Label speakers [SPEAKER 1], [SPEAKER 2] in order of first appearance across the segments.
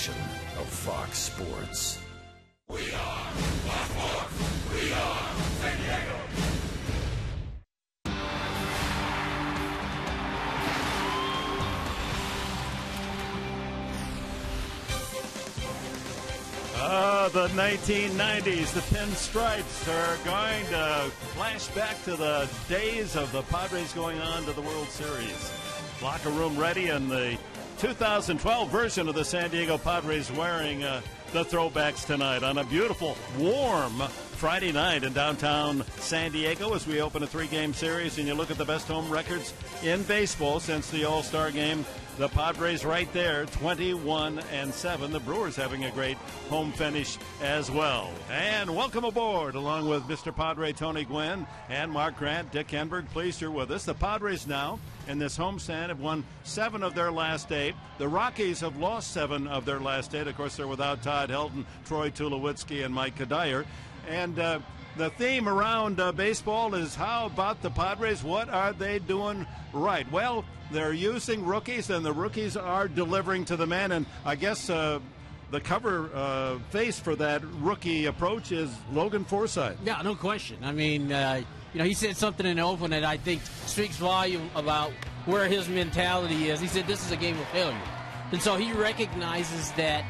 [SPEAKER 1] station of Fox Sports.
[SPEAKER 2] We are Fox Sports. We are San Diego.
[SPEAKER 3] The 1990s, the Pinstripes are going to flash back to the days of the Padres going on to the World Series. Locker room ready, and the 2012 version of the San Diego Padres wearing the throwbacks tonight on a beautiful, warm Friday night in downtown San Diego as we open a 3-game series. And you look at the best home records in baseball since the All-Star game. The Padres right there, 21-7. The Brewers having a great home finish as well. And welcome aboard, along with Mr. Padre Tony Gwynn and Mark Grant, Dick Henberg. Pleased you're with us. The Padres now in this homestand have won 7 of their last 8. The Rockies have lost 7 of their last 8. Of course, they're without Todd Helton, Troy Tulowitzki, and Mike Kadire. And the theme around baseball is, how about the Padres? What are they doing right? Well, they're using rookies, and the rookies are delivering to the man. And I guess the cover face for that rookie approach is Logan Forsythe.
[SPEAKER 4] Yeah, no question. I mean, he said something in the open that I think speaks volume about where his mentality is. He said this is a game of failure. And so he recognizes that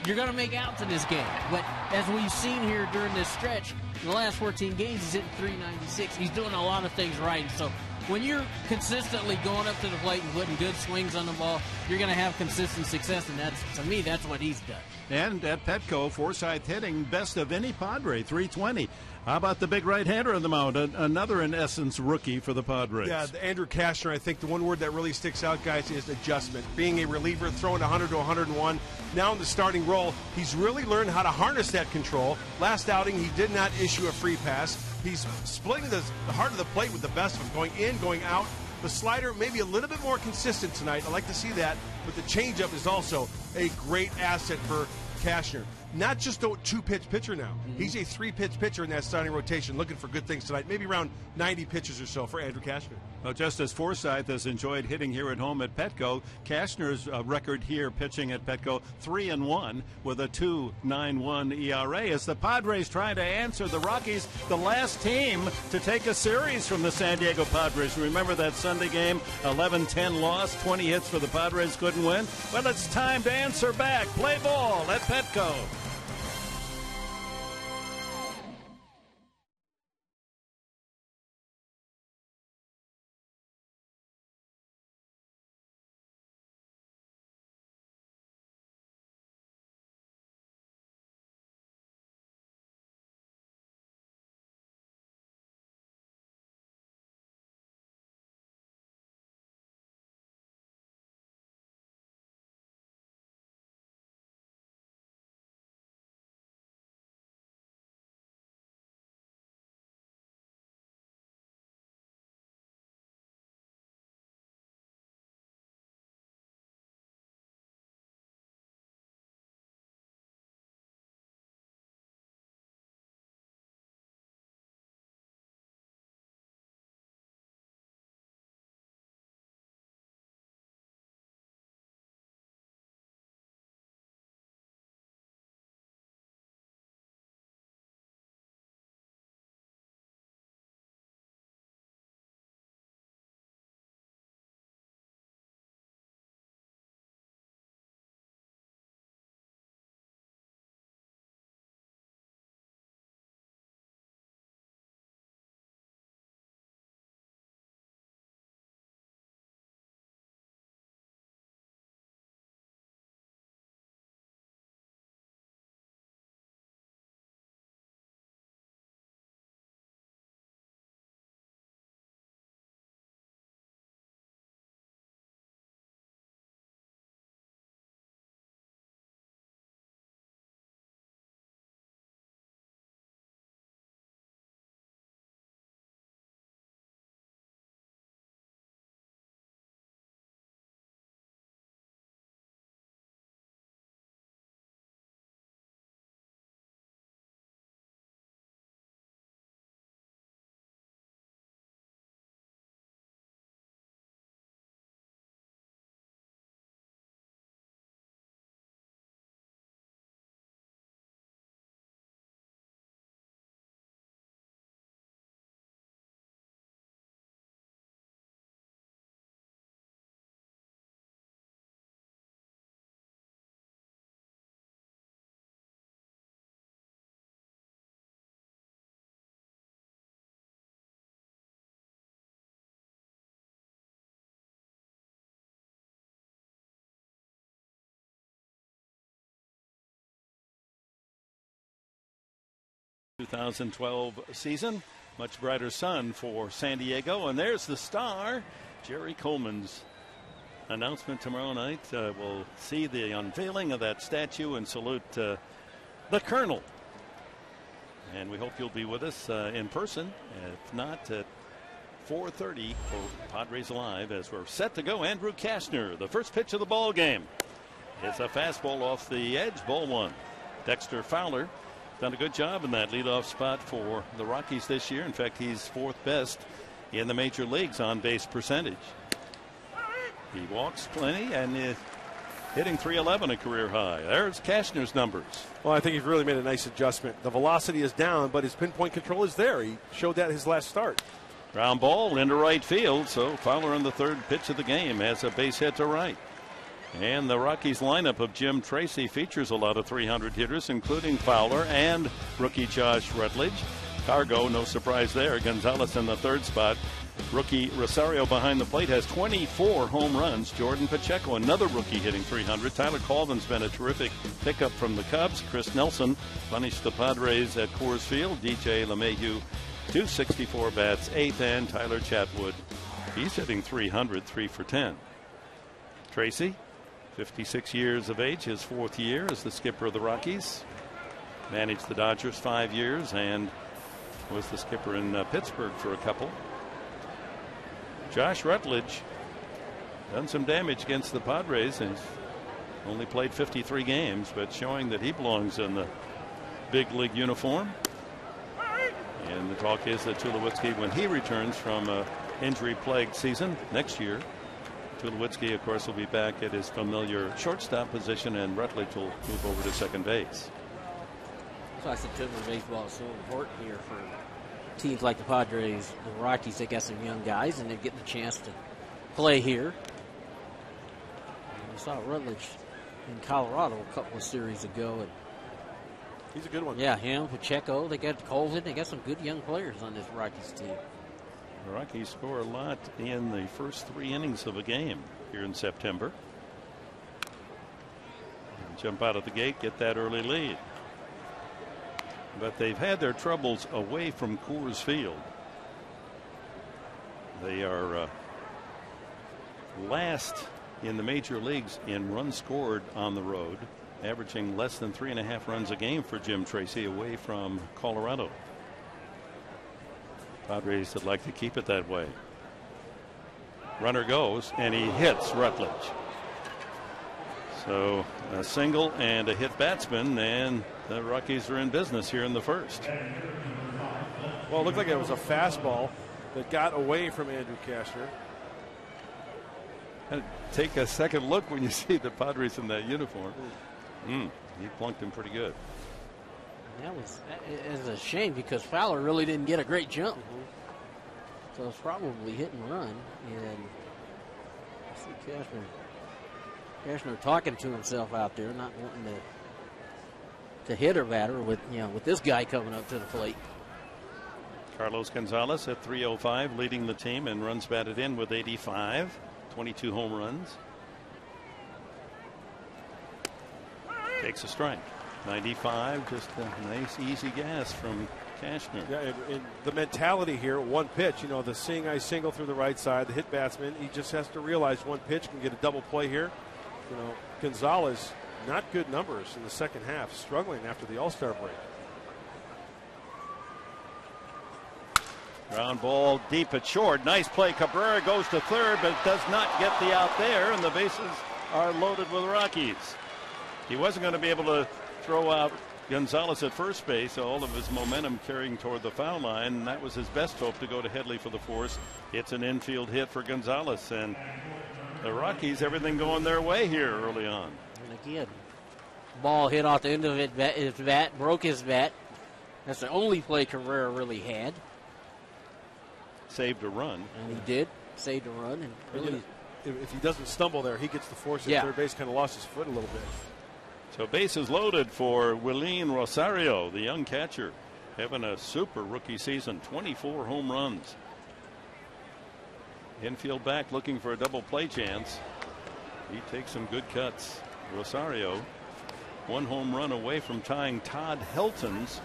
[SPEAKER 4] you're going to make outs in this game. But as we've seen here during this stretch, in the last 14 games, he's hitting .396. He's doing a lot of things right. So when you're consistently going up to the plate and putting good swings on the ball, you're going to have consistent success, and to me, that's what he's done.
[SPEAKER 3] And at Petco, Forsythe hitting best of any Padre, .320. How about the big right-hander on the mound? Another, in essence, rookie for the Padres.
[SPEAKER 5] Yeah, Andrew Kashner, I think the one word that really sticks out, guys, is adjustment. Being a reliever, throwing 100 to 101. Now in the starting role, he's really learned how to harness that control. Last outing, he did not issue a free pass. He's splitting the heart of the plate with the best of them, going in, going out. The slider maybe a little bit more consistent tonight. I like to see that, but the changeup is also a great asset for Kashner. Not just a 2-pitch pitcher now. He's a 3-pitch pitcher in that starting rotation, looking for good things tonight. Maybe around 90 pitches or so for Andrew Kashner.
[SPEAKER 3] Well, just as Forsythe has enjoyed hitting here at home at Petco, Kashner's record here pitching at Petco, 3-1 with a 2.91 ERA. As the Padres try to answer the Rockies, the last team to take a series from the San Diego Padres. Remember that Sunday game, 11-10 loss, 20 hits for the Padres, couldn't win? Well, it's time to answer back. Play ball at Petco. 2012 season. Much brighter sun for San Diego. And there's the star, Jerry Coleman's announcement tomorrow night. We'll see the unveiling of that statue and salute the Colonel. And we hope you'll be with us in person. If not, at 4:30 for Padres Live as we're set to go. Andrew Kastner, the first pitch of the ball game. It's a fastball off the edge, ball one. Dexter Fowler done a good job in that leadoff spot for the Rockies this year. In fact, he's fourth best in the major leagues on base percentage. He walks plenty and is hitting .311, a career high. There's Kastner's numbers.
[SPEAKER 5] Well, I think he's really made a nice adjustment. The velocity is down, but his pinpoint control is there. He showed that his last start.
[SPEAKER 3] Ground ball into right field, so Fowler on the third pitch of the game has a base hit to right. And the Rockies lineup of Jim Tracy features a lot of 300 hitters, including Fowler and rookie Josh Rutledge. Cargo, no surprise there. Gonzalez in the third spot. Rookie Rosario behind the plate has 24 home runs. Jordan Pacheco, another rookie, hitting 300. Tyler Colvin's been a terrific pickup from the Cubs. Chris Nelson punished the Padres at Coors Field. DJ LeMahieu, 264 bats, eighth, and Tyler Chatwood, he's hitting 300, 3 for 10. Tracy, 56 years of age, his fourth year as the skipper of the Rockies. Managed the Dodgers 5 years and was the skipper in Pittsburgh for a couple. Josh Rutledge done some damage against the Padres and only played 53 games, but showing that he belongs in the big league uniform. And the talk is that Tulowitzki, when he returns from an injury-plagued season next year, Tulowitzki, of course, will be back at his familiar shortstop position, and Rutledge will move over to second base.
[SPEAKER 4] That's why September baseball is so important here for teams like the Padres, the Rockies. They got some young guys, and they're getting a chance to play here. And we saw Rutledge in Colorado a couple of series ago. And
[SPEAKER 5] he's a good one.
[SPEAKER 4] Yeah, him, Pacheco. They got Colvin. They got some good young players on this Rockies team.
[SPEAKER 3] The Rockies score a lot in the first 3 innings of a game here in September. And jump out of the gate, get that early lead. But they've had their troubles away from Coors Field. They are last in the major leagues in runs scored on the road, averaging less than 3.5 runs a game for Jim Tracy away from Colorado. Padres would like to keep it that way. Runner goes and he hits Rutledge. So a single and a hit batsman, and the Rockies are in business here in the first.
[SPEAKER 5] Well, it looked like it was a fastball that got away from Andrew Kastner.
[SPEAKER 3] And take a second look when you see the Padres in that uniform. He plunked him pretty good.
[SPEAKER 4] That was a shame because Fowler really didn't get a great jump. So it's probably hit and run. And I see Kastner talking to himself out there, not wanting to hit or batter with this guy coming up to the plate.
[SPEAKER 3] Carlos Gonzalez at .305, leading the team in runs batted in with 85, 22 home runs. Takes a strike. 95, just a nice easy gas from Kastner.
[SPEAKER 5] Yeah, and the mentality here, one pitch, the seeing eye single through the right side, the hit batsman, he just has to realize one pitch can get a double play here. Gonzalez, not good numbers in the second half, struggling after the All-Star break.
[SPEAKER 3] Ground ball deep at short. Nice play. Cabrera goes to third, but does not get the out there, and the bases are loaded with Rockies. He wasn't going to be able to throw out Gonzalez at first base, all of his momentum carrying toward the foul line, and that was his best hope to go to Headley for the force. It's an infield hit for Gonzalez, and the Rockies, everything going their way here early on.
[SPEAKER 4] And again, ball hit off the end of his bat, broke his bat. That's the only play Cabrera really had.
[SPEAKER 3] Saved a run.
[SPEAKER 4] And he did, saved a run. And really,
[SPEAKER 5] if he doesn't stumble there, he gets the force at third base, kind of lost his foot a little bit.
[SPEAKER 3] So bases loaded for WILIN Rosario, the young catcher, having a super rookie season, 24 home runs. Infield back looking for a double play chance. He takes some good cuts. Rosario, 1 home run away from tying Todd Helton's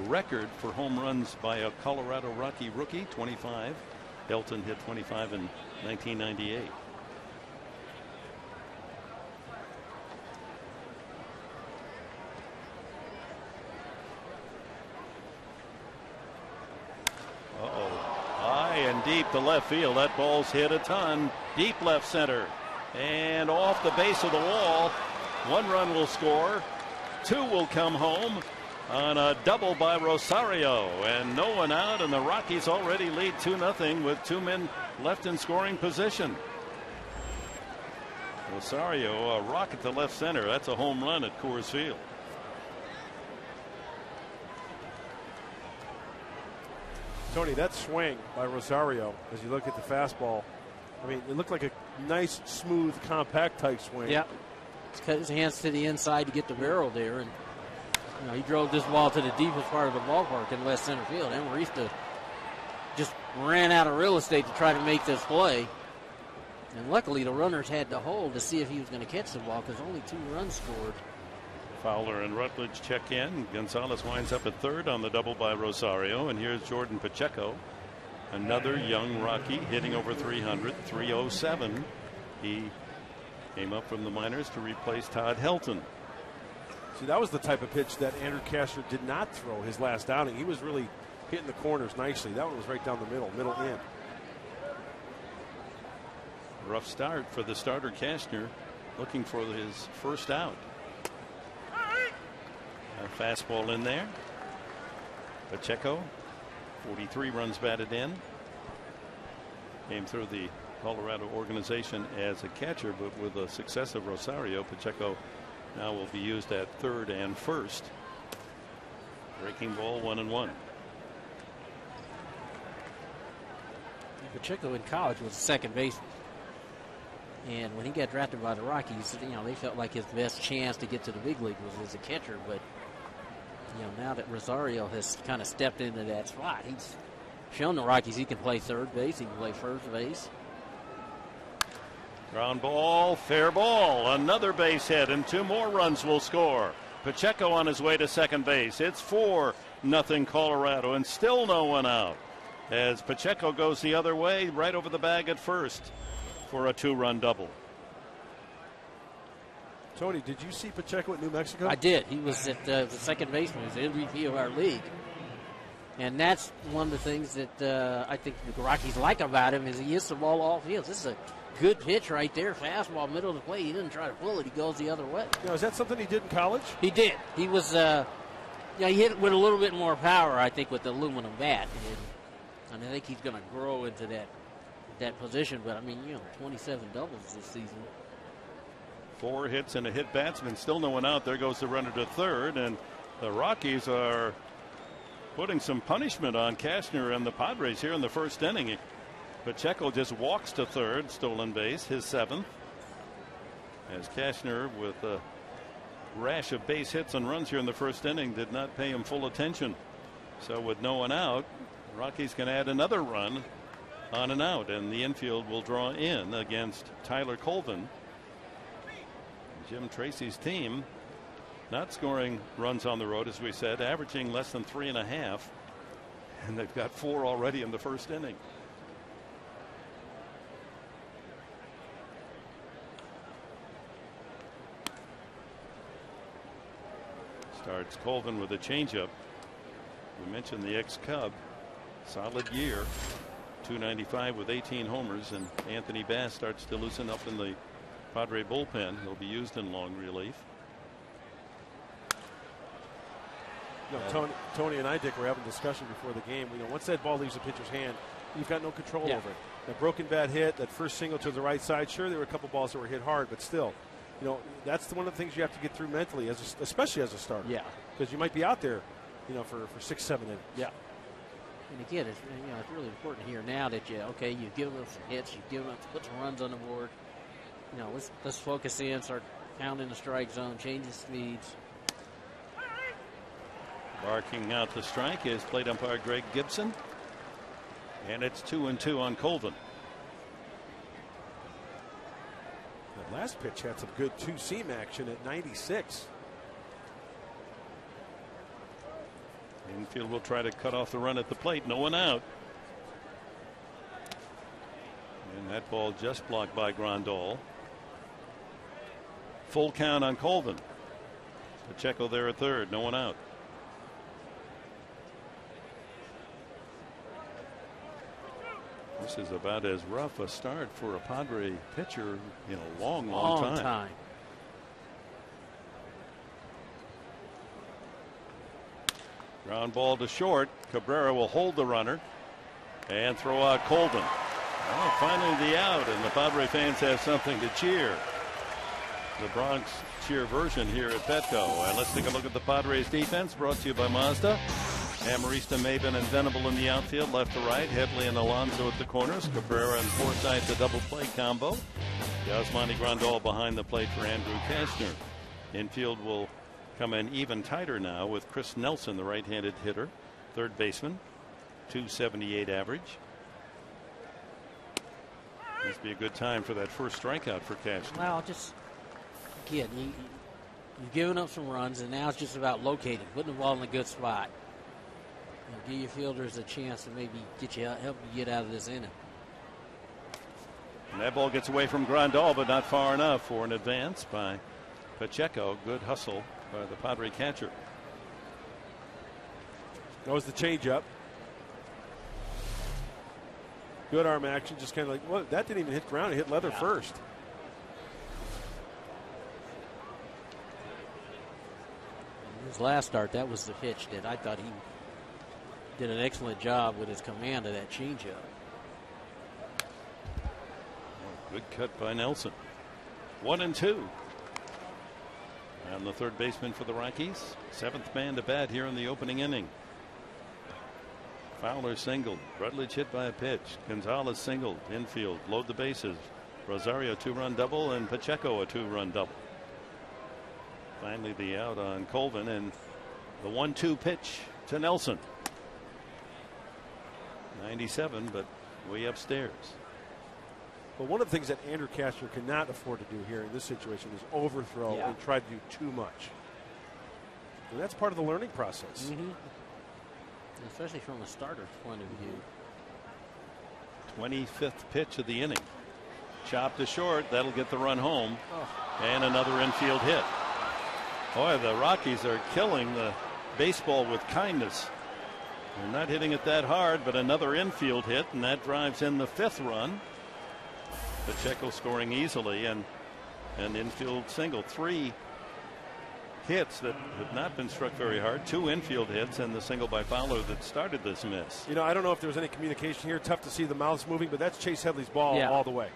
[SPEAKER 3] record for home runs by a Colorado Rocky rookie, 25. Helton hit 25 in 1998. High and deep to left field. That ball's hit a ton. Deep left center. And off the base of the wall. 1 run will score. 2 will come home on a double by Rosario. And no one out, and the Rockies already lead 2-0 with 2 men left in scoring position. Rosario, a rocket to left center. That's a home run at Coors Field.
[SPEAKER 5] Tony, that swing by Rosario, as you look at the fastball, I mean, it looked like a nice, smooth, compact type swing.
[SPEAKER 4] Yeah. He's cut his hands to the inside to get the barrel there, and he drove this ball to the deepest part of the ballpark in left center field. And Marista just ran out of real estate to try to make this play. And luckily, the runners had to hold to see if he was going to catch the ball because only 2 runs scored.
[SPEAKER 3] Fowler and Rutledge check in. Gonzalez winds up at third on the double by Rosario. And here's Jordan Pacheco, another young Rocky hitting over 300, 307. He came up from the minors to replace Todd Helton.
[SPEAKER 5] See, that was the type of pitch that Andrew Cashner did not throw his last outing. He was really hitting the corners nicely. That one was right down the middle in.
[SPEAKER 3] Rough start for the starter Cashner, looking for his first out. A fastball in there. Pacheco, 43 runs batted in. Came through the Colorado organization as a catcher, but with the success of Rosario, Pacheco now will be used at third and first. Breaking ball, 1-1.
[SPEAKER 4] Pacheco in college was second baseman. And when he got drafted by the Rockies, they felt like his best chance to get to the big league was as a catcher. But, now that Rosario has kind of stepped into that spot, he's shown the Rockies he can play third base, he can play first base.
[SPEAKER 3] Ground ball, fair ball. Another base hit, and 2 more runs will score. Pacheco on his way to second base. It's 4-0 Colorado, and still no one out. As Pacheco goes the other way, right over the bag at first for a 2-run double.
[SPEAKER 5] Tony, did you see Pacheco at New Mexico?
[SPEAKER 4] I did. He was at the second baseman. He was the MVP of our league. And that's one of the things that I think the Rockies like about him is he hits the ball all fields. This is a good pitch right there. Fastball, middle of the plate. He didn't try to pull it. He goes the other way.
[SPEAKER 5] Now, is that something he did in college?
[SPEAKER 4] He did. He was, he hit it with a little bit more power, I think, with the aluminum bat. And I think he's going to grow into that position. But, 27 doubles this season.
[SPEAKER 3] 4 hits and a hit batsman. Still no one out. There goes the runner to third. And the Rockies are putting some punishment on Cashner and the Padres here in the first inning. Pacheco just walks to third, stolen base, his 7th. As Cashner, with a rash of base hits and runs here in the first inning, did not pay him full attention. So with no one out, the Rockies can add another run on and out, and the infield will draw in against Tyler Colvin. Jim Tracy's team not scoring runs on the road, as we said, averaging less than 3.5, and they've got 4 already in the first inning. Starts Colvin with a changeup. We mentioned the ex-Cub, solid year, 295 with 18 homers, and Anthony Bass starts to loosen up in the Padre bullpen. He'll be used in long relief.
[SPEAKER 5] Tony and I, Dick, were having a discussion before the game. Once that ball leaves the pitcher's hand, you've got no control over it. That broken bat hit, that first single to the right side. Sure, there were a couple balls that were hit hard, but still, that's one of the things you have to get through mentally, especially as a starter.
[SPEAKER 4] Yeah,
[SPEAKER 5] because you might be out there, for 6-7 innings.
[SPEAKER 4] Yeah. And again, it's really important here now that you've given them some hits, you've given them put some runs on the board. Let's focus in, start pounding the strike zone, changing speeds.
[SPEAKER 3] Barking out the strike is plate umpire Greg Gibson. And it's 2-2 on Colvin.
[SPEAKER 5] That last pitch had some good 2-seam action at 96.
[SPEAKER 3] Infield will try to cut off the run at the plate. No one out. And that ball just blocked by Grandal. Full count on Colvin. Pacheco there at third. No one out. This is about as rough a start for a Padre pitcher in a long time. Ground ball to short. Cabrera will hold the runner and throw out Colvin. Oh, finally the out, and the Padre fans have something to cheer. The Bronx cheer version here at Petco. And let's take a look at the Padres defense, brought to you by Mazda. Amarista, Maybin, and Venable in the outfield, left to right. Headley and Alonso at the corners. Cabrera and Forsythe, the double play combo. Yasmani Grandal behind the plate for Andrew Kashner. Infield will come in even tighter now with Chris Nelson, the right-handed hitter, third baseman, .278 average. Must be a good time for that first strikeout for Kashner.
[SPEAKER 4] Well, just again, you've given up some runs, and now it's just about locating, putting the ball in a good spot. Give your fielders a chance to maybe help you get out of this inning.
[SPEAKER 3] And that ball gets away from Grandal, but not far enough for an advance by Pacheco. Good hustle by the Padre catcher.
[SPEAKER 5] That was the changeup. Good arm action, just kind of like, well, that didn't even hit ground. It hit leather first.
[SPEAKER 4] His last start, that was the pitch that I thought he did an excellent job with his command of that changeup.
[SPEAKER 3] Good cut by Nelson. 1-2. And the third baseman for the Rockies. Seventh man to bat here in the opening inning. Fowler singled. Rutledge hit by a pitch. Gonzalez singled. Infield. Load the bases. Rosario 2-run double and Pacheco a 2-run double. Finally the out on Colvin and the 1-2 pitch to Nelson. 97, but way upstairs.
[SPEAKER 5] But one of the things that Andrew Kashner cannot afford to do here in this situation is overthrow and try to do too much. And that's part of the learning process.
[SPEAKER 4] Especially from a starter's point of view.
[SPEAKER 3] 25th pitch of the inning. Chop to short. That'll get the run home. And another infield hit. Boy, the Rockies are killing the baseball with kindness. They're not hitting it that hard, but another infield hit, and that drives in the 5th run. Pacheco scoring easily, and an infield single. 3 hits that have not been struck very hard. 2 infield hits and the single by Fowler that started this miss.
[SPEAKER 5] You know, I don't know if there was any communication here. Tough to see the mouths moving, but that's Chase Headley's ball all the way.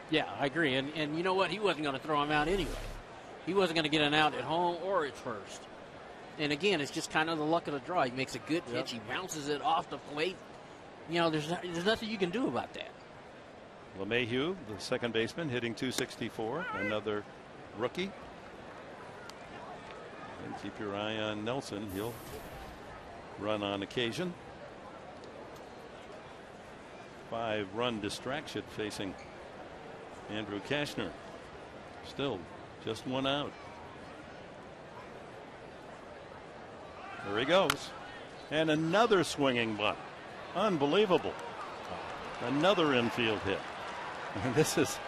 [SPEAKER 4] Yeah, I agree. And you know what? He wasn't going to throw him out anyway. He wasn't going to get an out at home or at first. And again, it's just kind of the luck of the draw. He makes a good pitch. He bounces it off the plate. You know, there's nothing you can do about that.
[SPEAKER 3] LeMahieu, the second baseman, hitting .264. Another rookie. And keep your eye on Nelson. He'll run on occasion. 5-run distraction facing Andrew Kashner. Still just 1 out. There he goes. And another swinging bunt. Unbelievable. Another infield hit. And this is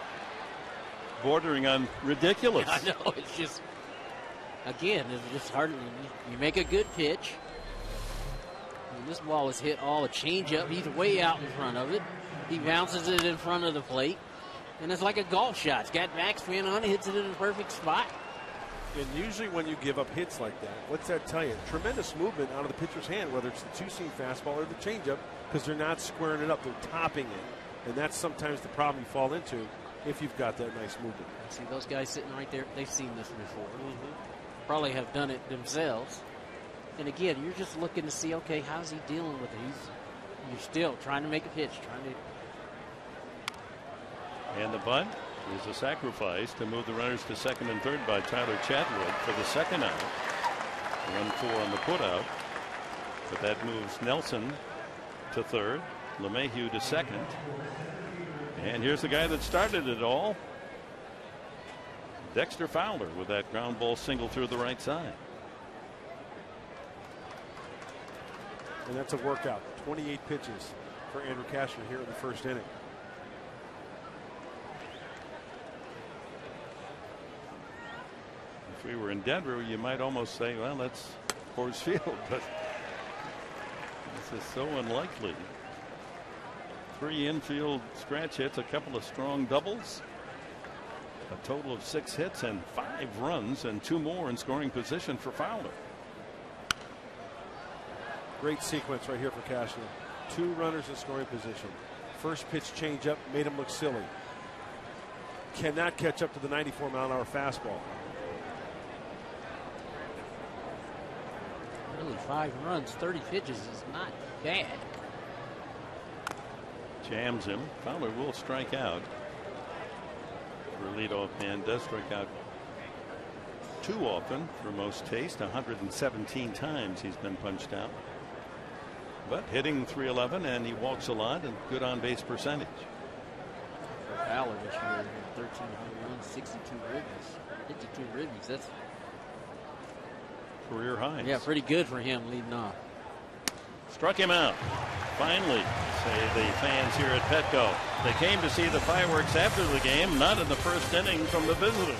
[SPEAKER 3] bordering on ridiculous.
[SPEAKER 4] I know. It's just, again, it's just hard. You make a good pitch. And this ball is hit all a changeup. He's way out in front of it. He bounces it in front of the plate. And it's like a golf shot. It's got backspin on it, hits it in a perfect spot.
[SPEAKER 5] And usually when you give up hits like that, what's that tell you? Tremendous movement out of the pitcher's hand, whether it's the two-seam fastball or the changeup, because they're not squaring it up, they're topping it. And that's sometimes the problem you fall into if you've got that nice movement.
[SPEAKER 4] See those guys sitting right there, they've seen this before. Probably have done it themselves. And again, you're just looking to see, okay, how's he dealing with it? You're still trying to make a pitch,
[SPEAKER 3] And the bunt is a sacrifice to move the runners to second and third by Tyler Chatwood for the second out. 1-4 on the putout. But that moves Nelson to third, LeMahieu to second. And here's the guy that started it all, Dexter Fowler, with that ground ball single through the right side.
[SPEAKER 5] And that's a workout. 28 pitches for Andrew Cashner here in the first inning.
[SPEAKER 3] If we were in Denver, you might almost say, well, that's Coors Field, but this is so unlikely. 3 infield scratch hits, a couple of strong doubles, a total of 6 hits and 5 runs, and 2 more in scoring position for Fowler.
[SPEAKER 5] Great sequence right here for Cashner. 2 runners in scoring position. First pitch change up made him look silly. Cannot catch up to the 94-mile-an-hour fastball.
[SPEAKER 4] Really, 5 runs, 30 pitches is not bad.
[SPEAKER 3] Jams him. Fowler will strike out. For leadoff man, does strike out too often for most taste. 117 times he's been punched out. But hitting .311, and he walks a lot, and good on base percentage.
[SPEAKER 4] Fowler this year, 1,300 runs, 62 ribbies. That's
[SPEAKER 3] career high.
[SPEAKER 4] Yeah, pretty good for him leading off.
[SPEAKER 3] Struck him out. Finally, say the fans here at Petco. They came to see the fireworks after the game, not in the first inning from the visitors.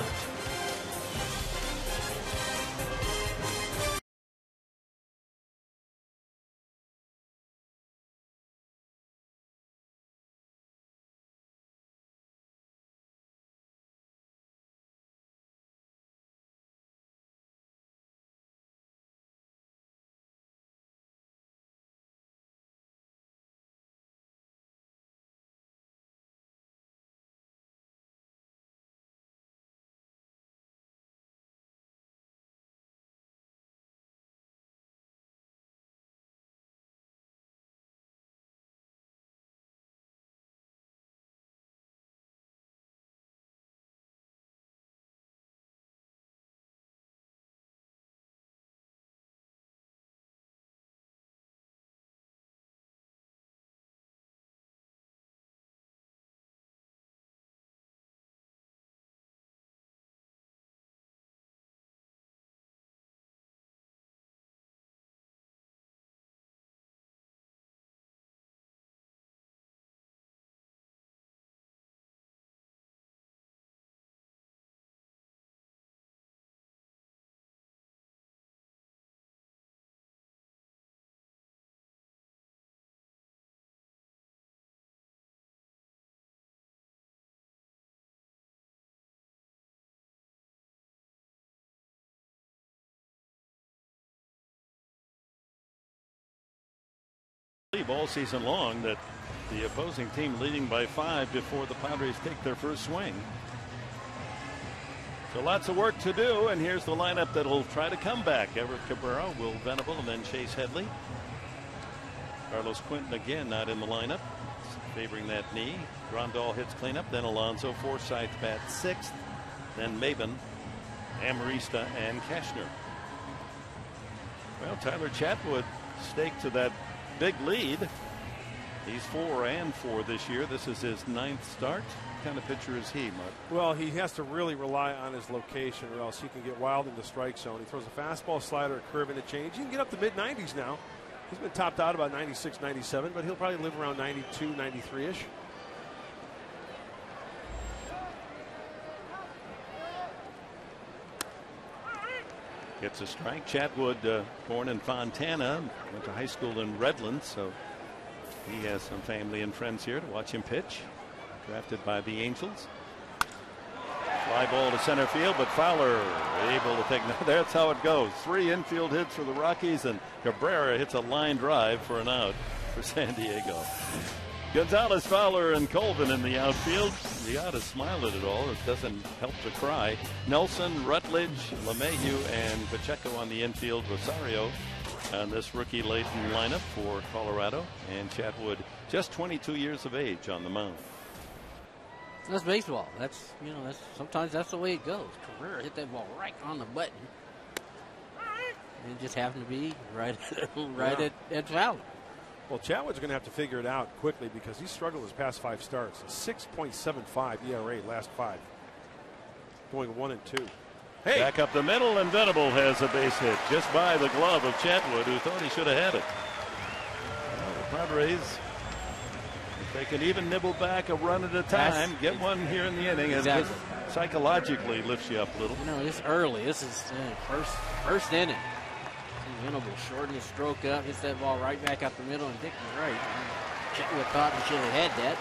[SPEAKER 3] All season long that the opposing team leading by 5 before the Padres take their first swing. So lots of work to do, and here's the lineup that'll try to come back. Everett Cabrera, Will Venable, and then Chase Headley. Carlos Quinton again not in the lineup, favoring that knee. Grandal hits cleanup, then Alonso. Forsythe bats 6th, then Maybin, Amarista, and Cashner. Well, Tyler Chatwood staked to that big lead. He's 4-4 this year. This is his 9th start. What kind of pitcher is he, Mark?
[SPEAKER 5] Well, he has to really rely on his location, or else he can get wild in the strike zone. He throws a fastball, slider, a curve, and a change. He can get up to mid-90s now. He's been topped out about 96, 97, but he'll probably live around 92, 93-ish.
[SPEAKER 3] Gets a strike. Chatwood, born in Fontana, went to high school in Redlands, so he has some family and friends here to watch him pitch. Drafted by the Angels. Fly ball to center field, but Fowler able to take. That's how it goes. 3 infield hits for the Rockies, and Cabrera hits a line drive for an out for San Diego. Gonzalez, Fowler, and Colvin in the outfield. You ought to smile at it all. It doesn't help to cry. Nelson, Rutledge, LeMahieu, and Pacheco on the infield. Rosario on this rookie-laden lineup for Colorado. And Chatwood, just 22 years of age on the mound.
[SPEAKER 4] That's baseball. That's, you know, sometimes that's the way it goes. Cabrera hit that ball right on the button. And it just happened to be right at Fowler.
[SPEAKER 5] Well, Chatwood's going to have to figure it out quickly because he's struggled his past 5 starts. A 6.75 ERA last 5. Going 1-2. Hey!
[SPEAKER 3] Back up the middle, and Venable has a base hit just by the glove of Chatwood, who thought he should have had it. Padres, if they can even nibble back a run at a time, get one here in the inning, and it psychologically lifts you up a little.
[SPEAKER 4] You know, it's early. This is first inning. Venable shorten his stroke up, hits that ball right back up the middle, and Dick was right. Chetwood thought he should have had that.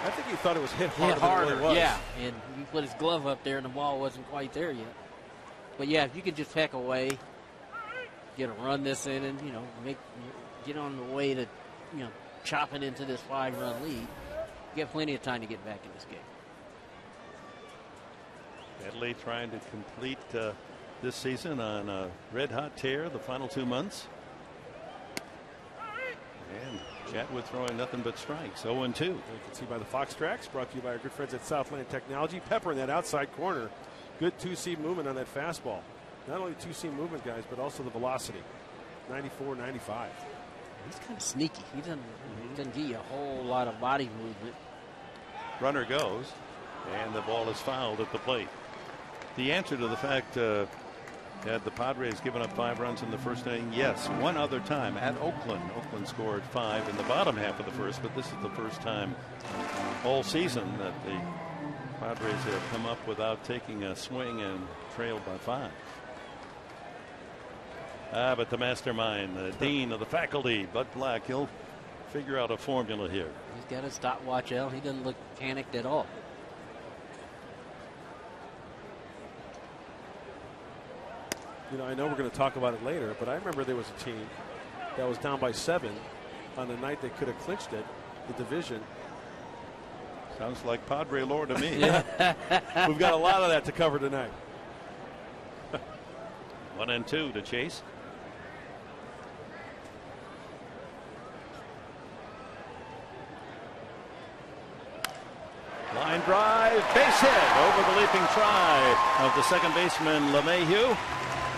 [SPEAKER 5] I think he thought it was hit harder than it really was.
[SPEAKER 4] Yeah, and he put his glove up there, and the ball wasn't quite there yet. But yeah, if you could just peck away, get a run this inning, you know, get on the way to, you know, chopping into this 5-run lead, you get plenty of time to get back in this game.
[SPEAKER 3] HEADLEY trying to complete this season on a red-hot tear the final 2 months. And Chatwood throwing nothing but strikes, 0-2.
[SPEAKER 5] You can see by the Fox Tracks, brought to you by our good friends at Southland Technology. Pepper in that outside corner. Good two-seam movement on that fastball. Not only two-seam movement, guys, but also the velocity. 94, 95.
[SPEAKER 4] He's kind of sneaky. He doesn't give you a whole lot of body movement.
[SPEAKER 3] Runner goes, and the ball is fouled at the plate. The answer to the fact had the Padres given up 5 runs in the first inning? Yes, one other time at Oakland. Oakland scored 5 in the bottom half of the first, but this is the first time all season that the Padres have come up without taking a swing and trailed by 5. But the mastermind, the dean of the faculty, Bud Black, he'll figure out a formula here.
[SPEAKER 4] He's got his stopwatch out. He doesn't look panicked at all.
[SPEAKER 5] You know, I know we're going to talk about it later, but I remember there was a team that was down by 7 on the night they could have clinched it, the division.
[SPEAKER 3] Sounds like Padre lore to me.
[SPEAKER 5] We've got a lot of that to cover tonight.
[SPEAKER 3] 1-2 to Chase. Line drive, base hit over the leaping try of the second baseman LeMahieu.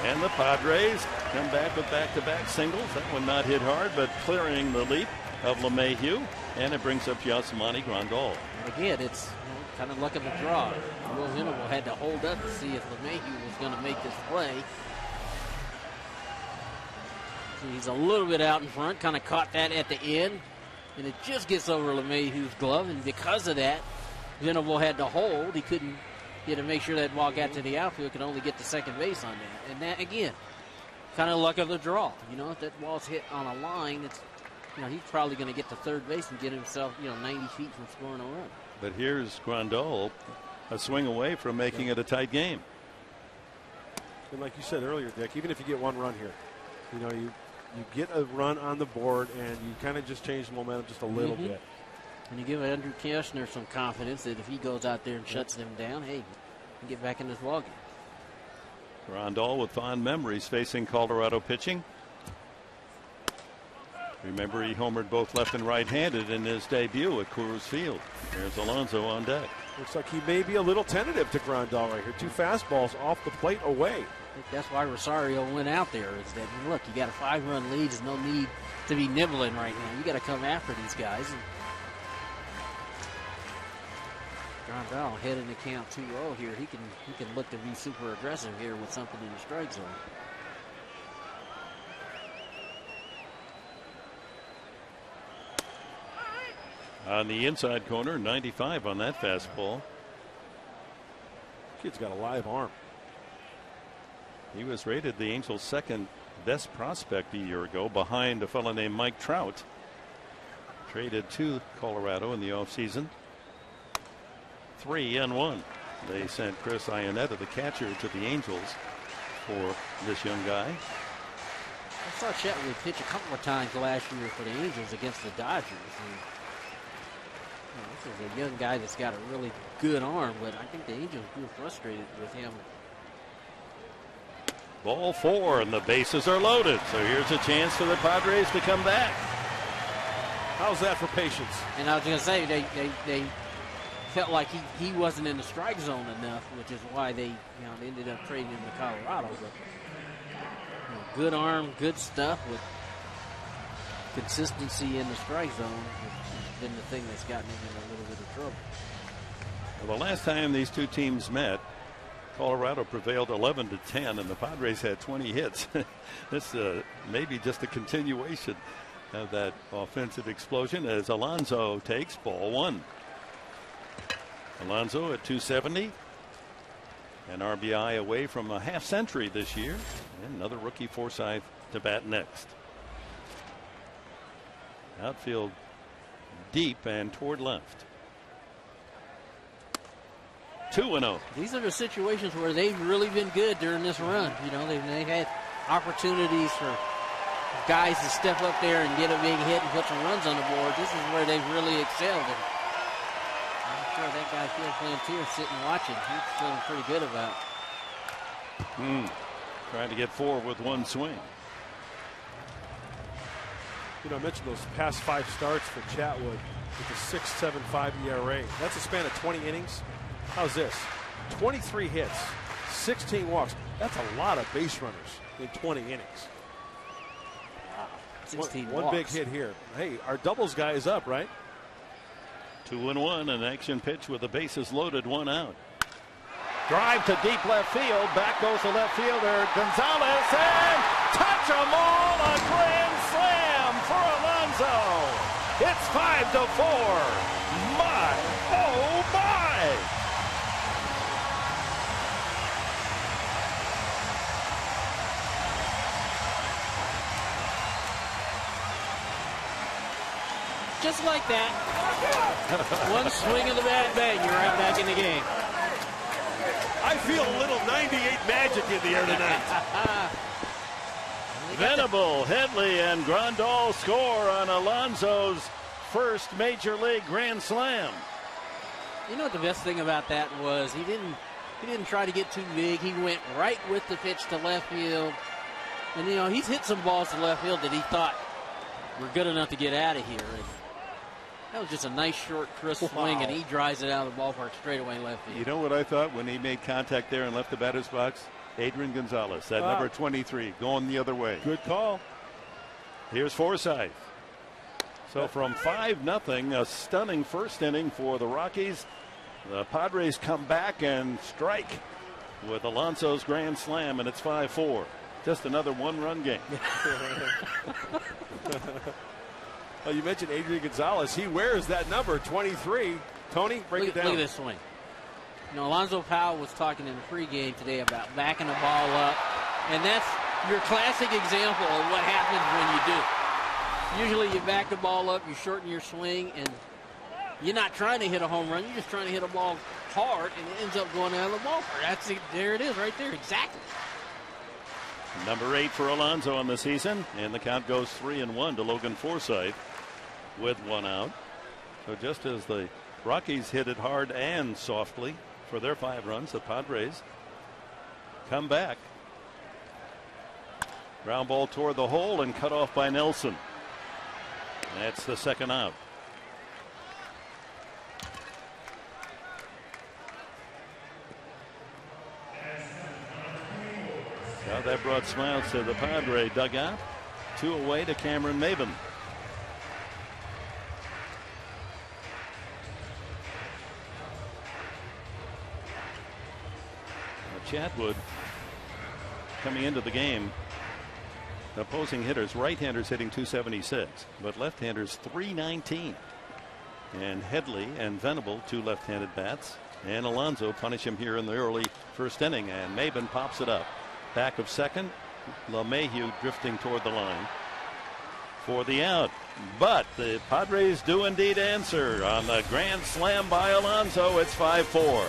[SPEAKER 3] And the Padres come back with back-to-back singles. That one not hit hard, but clearing the leap of LeMahieu. And it brings up Yasmani Grandal.
[SPEAKER 4] Again, it's kind of luck of the draw. Will Venable had to hold up to see if LeMahieu was going to make this play. So he's a little bit out in front, kind of caught that at the end. And it just gets over LeMahieu's glove. And because of that, Venable had to hold. He couldn't. He had to make sure that ball got to the outfield, could only get to second base on that. And that, again, kind of luck of the draw. You know, if that ball's hit on a line, it's, you know, he's probably going to get to third base and get himself, you know, 90 feet from scoring a run.
[SPEAKER 3] But here's Grandal, a swing away from making it a tight game.
[SPEAKER 5] And like you said earlier, Dick, even if you get one run here, you know, you get a run on the board and you kind of just change the momentum just a little bit.
[SPEAKER 4] And you give Andrew Kirshner some confidence that if he goes out there and shuts them down, hey, he can get back in this ballgame.
[SPEAKER 3] Grandal with fond memories facing Colorado pitching. Remember, he homered both left and right-handed in his debut at Coors Field. There's Alonso on deck.
[SPEAKER 5] Looks like he may be a little tentative to Grandal right here. 2 fastballs off the plate away.
[SPEAKER 4] I think that's why Rosario went out there, is that, look, you got a 5-run lead. There's no need to be nibbling right now. You got to come after these guys. And Grandal head in the count 2-0 here. He can look to be super aggressive here with something in the strike zone.
[SPEAKER 3] On the inside corner, 95 on that fastball.
[SPEAKER 5] Kid's got a live arm.
[SPEAKER 3] He was rated the Angels' second best prospect a year ago, behind a fellow named Mike Trout. Traded to Colorado in the offseason. 3-1. They sent Chris Iannetta, the catcher, to the Angels for this young guy.
[SPEAKER 4] I saw Chetwood pitch a couple of times last year for the Angels against the Dodgers. And, you know, this is a young guy that's got a really good arm, but I think the Angels grew frustrated with him.
[SPEAKER 3] Ball 4, and the bases are loaded. So here's a chance for the Padres to come back.
[SPEAKER 5] How's that for patience?
[SPEAKER 4] And I was going to say, they felt like he wasn't in the strike zone enough, which is why they ended up trading him to Colorado. But good arm, good stuff with consistency in the strike zone has been the thing that's gotten him in a little bit of trouble.
[SPEAKER 3] Well, the last time these two teams met, Colorado prevailed 11-10, and the Padres had 20 hits. This may be just a continuation have that offensive explosion as Alonso takes ball one. Alonso at 270. An RBI away from a half century this year. And another rookie Forsythe to bat next. Outfield deep and toward left. 2-0.
[SPEAKER 4] These are the situations where they've really been good during this run. You know, they've had opportunities for guys to step up there and get a big hit and put some runs on the board. This is where they've really excelled. And I'm sure that guy Phil Plantier sitting watching. He's feeling pretty good about it.
[SPEAKER 3] Trying to get four with one swing.
[SPEAKER 5] You know, I mentioned those past 5 starts for Chatwood with a 6.75 ERA. That's a span of 20 innings. How's this? 23 hits, 16 walks. That's a lot of base runners in 20 innings.
[SPEAKER 4] Wow. 16
[SPEAKER 5] one
[SPEAKER 4] walks.
[SPEAKER 5] big hit here. Hey, our doubles guy is up, right?
[SPEAKER 3] 2-1, an action pitch with the bases loaded, 1 out. Drive to deep left field. Back goes the left fielder, Gonzalez, and touch 'em all. A grand slam for Alonso. It's 5-4. My, oh my.
[SPEAKER 4] Just like that. One swing of the bat, bang, you're right back in the game.
[SPEAKER 5] I feel a little 98 magic in the air tonight.
[SPEAKER 3] Venable, Headley, and Grandal score on Alonso's first Major League Grand Slam.
[SPEAKER 4] You know what the best thing about that was? He didn't try to get too big. He went right with the pitch to left field. And, you know, he's hit some balls to left field that he thought were good enough to get out of here. And that was just a nice, short, crisp swing, and he drives it out of the ballpark straight away left field.
[SPEAKER 3] You know what I thought when he made contact there and left the batter's box? Adrian Gonzalez, that number 23, going the other way.
[SPEAKER 5] Good call.
[SPEAKER 3] Here's Forsythe. So from 5-0, a stunning first inning for the Rockies. The Padres come back and strike with Alonso's grand slam, and it's 5-4. Just another one-run game.
[SPEAKER 5] Well, you mentioned Adrian Gonzalez. He wears that number 23. Tony, break it down.
[SPEAKER 4] Look at this swing. You know, Alonzo Powell was talking in the pregame today about backing the ball up, and that's your classic example of what happens when you do. Usually you back the ball up, you shorten your swing, and you're not trying to hit a home run. You're just trying to hit a ball hard, and it ends up going out of the ballpark. That's it. There it is right there. Exactly.
[SPEAKER 3] Number 8 for Alonso on the season, and the count goes 3-1 to Logan Forsythe with 1 out. So just as the Rockies hit it hard and softly for their 5 runs, the Padres come back. Ground ball toward the hole and cut off by Nelson. That's the second out. Well, that brought smiles to the Padre dugout. 2 away to Cameron MAYBIN. Chatwood coming into the game. Opposing hitters, right-handers hitting 276, but left-handers 319. And Headley and Venable, 2 left-handed bats. And Alonso punish him here in the early first inning, and MAYBIN pops it up. Back of second, LeMahieu drifting toward the line for the out. But the Padres do indeed answer on the grand slam by Alonso. It's 5-4.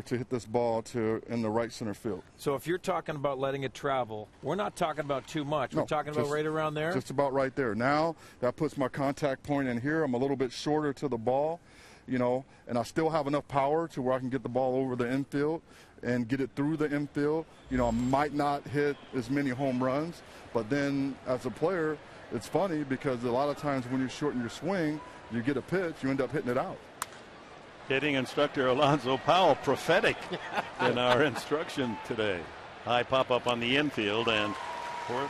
[SPEAKER 6] to hit this ball in the right center field.
[SPEAKER 7] So if you're talking about letting it travel, we're not talking about too much.
[SPEAKER 6] No,
[SPEAKER 7] we're talking about right around there?
[SPEAKER 6] Just about right there. Now that puts my contact point in here. I'm a little bit shorter to the ball, you know, and I still have enough power to where I can get the ball over the infield and get it through the infield. You know, I might not hit as many home runs, but then as a player, it's funny because a lot of times when you shorten your swing, you get a pitch, you end up hitting it out.
[SPEAKER 3] Hitting instructor Alonso Powell, prophetic in our instruction today. High pop up on the infield, and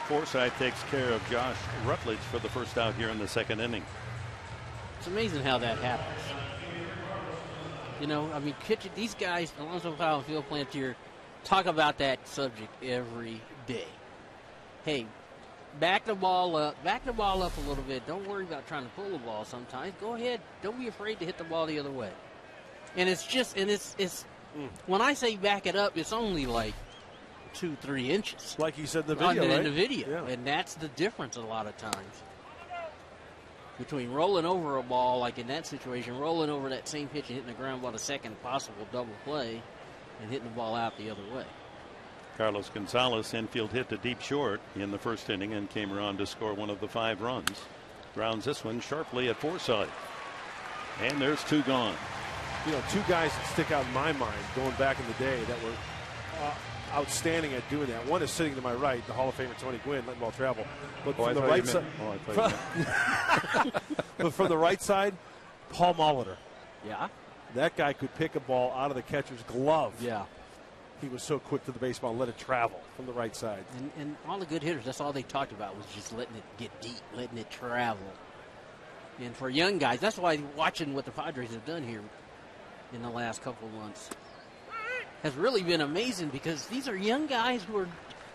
[SPEAKER 3] Forsythe takes care of Josh Rutledge for the first out here in the second inning.
[SPEAKER 4] It's amazing how that happens. You know, I mean, these guys, Alonso Powell and Phil Plantier, talk about that subject every day. Hey, back the ball up a little bit. Don't worry about trying to pull the ball sometimes. Go ahead. Don't be afraid to hit the ball the other way. And it's just, when I say back it up, it's only like 2-3 inches.
[SPEAKER 5] Like you said in the video, right?
[SPEAKER 4] In the video.
[SPEAKER 5] Yeah.
[SPEAKER 4] And that's the difference a lot of times. Between rolling over a ball, like in that situation, rolling over that same pitch and hitting the ground ball, a second possible double play, and hitting the ball out the other way.
[SPEAKER 3] Carlos Gonzalez, infield hit to deep short in the first inning and came around to score one of the 5 runs. Grounds this one sharply at Forsythe. And there's 2 gone.
[SPEAKER 5] You know, 2 guys that stick out in my mind going back in the day that were outstanding at doing that. One is sitting to my right, the Hall of Famer Tony Gwynn, letting ball travel. But from the right side, but from the right side, Paul Molitor.
[SPEAKER 4] Yeah.
[SPEAKER 5] That guy could pick a ball out of the catcher's glove.
[SPEAKER 4] Yeah.
[SPEAKER 5] He was so quick to the baseball and let it travel from the right side.
[SPEAKER 4] And all the good hitters, that's all they talked about was just letting it get deep, letting it travel. And for young guys, that's why watching what the Padres have done here in the last couple of months has really been amazing, because these are young guys who are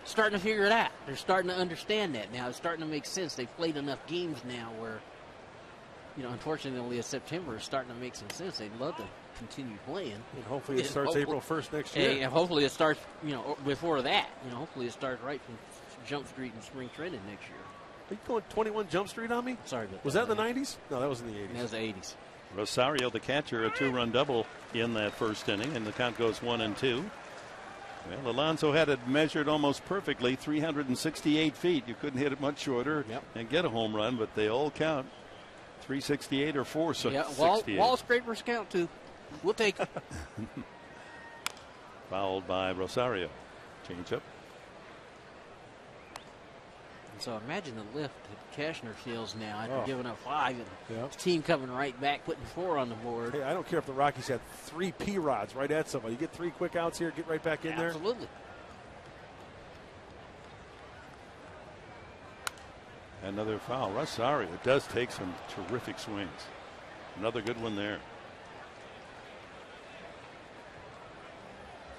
[SPEAKER 4] starting to figure it out. They're starting to understand that now. It's starting to make sense. They've played enough games now where, you know, unfortunately, as September is starting to make some sense. They'd love to continue playing.
[SPEAKER 5] And hopefully it starts April 1st next year.
[SPEAKER 4] And hopefully it starts, you know, before that. You know, hopefully it starts right from Jump Street and spring training next year.
[SPEAKER 5] Are you going 21 Jump Street on me?
[SPEAKER 4] Sorry about that.
[SPEAKER 5] Was that in the 90s? No, that was in the 80s.
[SPEAKER 4] That was the 80s.
[SPEAKER 3] Rosario, the catcher, a 2-run double in that first inning, and the count goes 1-2. Well, Alonso had it measured almost perfectly, 368 feet. You couldn't hit it much shorter and get a home run, but they all count. 368 or 468.
[SPEAKER 4] Yeah, wall scrapers count too. We'll take it.
[SPEAKER 3] Fouled by Rosario. Change up.
[SPEAKER 4] So imagine the lift that Cashner feels now after giving up 5 and his team coming right back, putting 4 on the board.
[SPEAKER 5] Hey, I don't care if the Rockies had 3 P-rods right at somebody. You get 3 quick outs here, get right back in there.
[SPEAKER 4] Absolutely.
[SPEAKER 3] Another foul. Rosario does take some terrific swings. Another good one there.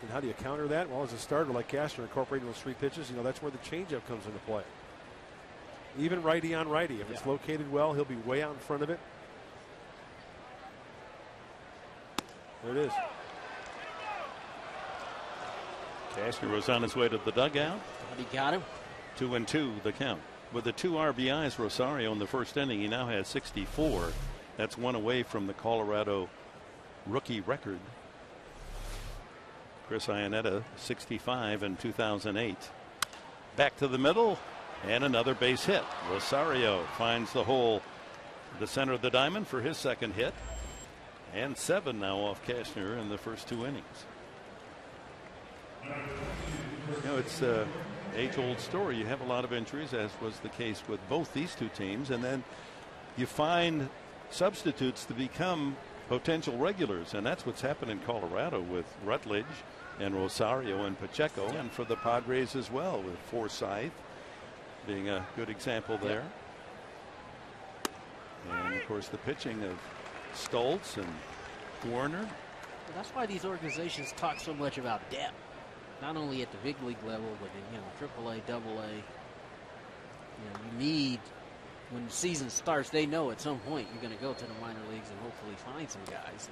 [SPEAKER 5] And how do you counter that? Well, as a starter like Cashner incorporating those 3 pitches, you know, that's where the changeup comes into play. Even righty on righty. If it's located well, he'll be way out in front of it. There it is.
[SPEAKER 3] Cashner was on his way to the dugout.
[SPEAKER 4] But he got him.
[SPEAKER 3] 2-2 the count. With the 2 RBIs, Rosario in the first inning, he now has 64. That's 1 away from the Colorado rookie record. Chris Iannetta, 65 in 2008. Back to the middle, and another base hit. Rosario finds the hole, the center of the diamond for his second hit. And 7 now off Cashner in the first 2 innings. You know, it's an age-old story. You have a lot of injuries, as was the case with both these 2 teams, and then you find substitutes to become potential regulars, and that's what's happened in Colorado with Rutledge and Rosario and Pacheco, and for the Padres as well, with Forsythe being a good example there. And of course the pitching of Stoltz and Warner.
[SPEAKER 4] Well, that's why these organizations talk so much about depth, not only at the big league level, but in, you know, AAA, AA. You know, you need, when the season starts, they know at some point you're going to go to the minor leagues and hopefully find some guys.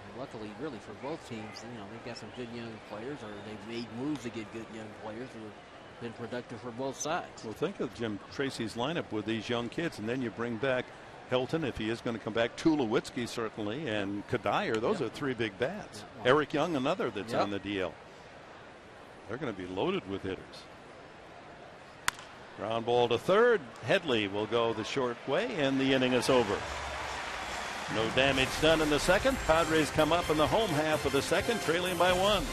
[SPEAKER 4] And luckily, really, for both teams, you know, they've got some good young players, or they've made moves to get good young players who have been productive for both sides.
[SPEAKER 3] Well, think of Jim Tracy's lineup with these young kids, and then you bring back Hilton, if he is going to come back, Tulowitzki certainly, and Kadire. Those are three big bats. Eric Young, another that's on the DL. They're going to be loaded with hitters. Ground ball to third. Headley will go the short way, and the inning is over. No damage done in the second. Padres come up in the home half of the second, trailing by 1.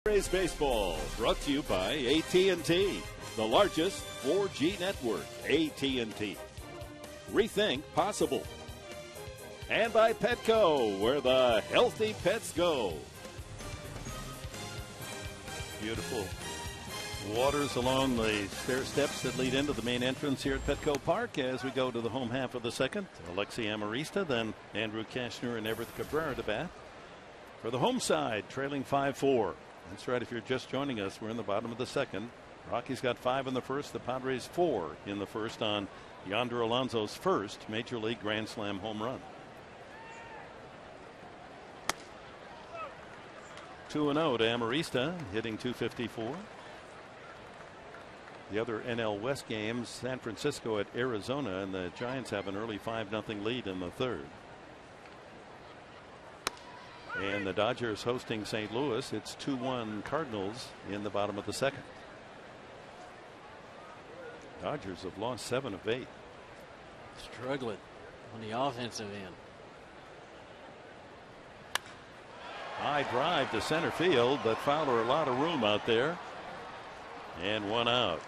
[SPEAKER 3] Padres baseball brought to you by AT&T, the largest 4G network. AT&T. Rethink possible. And by Petco, where the healthy pets go. Beautiful waters along the stair steps that lead into the main entrance here at Petco Park as we go to the home half of the second. Alexi Amarista, then Andrew Kashner and Everett Cabrera to bat. For the home side, trailing 5-4. That's right, if you're just joining us, we're in the bottom of the second. Rockies got 5 in the first, the Padres 4 in the first on Yonder Alonso's first Major League Grand Slam home run. 2-0 to Amarista, hitting .254. The other NL West games, San Francisco at Arizona, and the Giants have an early 5-0 lead in the third. And the Dodgers hosting St. Louis. It's 2-1 Cardinals in the bottom of the second. Dodgers have lost 7 of 8.
[SPEAKER 4] Struggling on the offensive end.
[SPEAKER 3] High drive to center field, but Fowler a lot of room out there. And 1 out.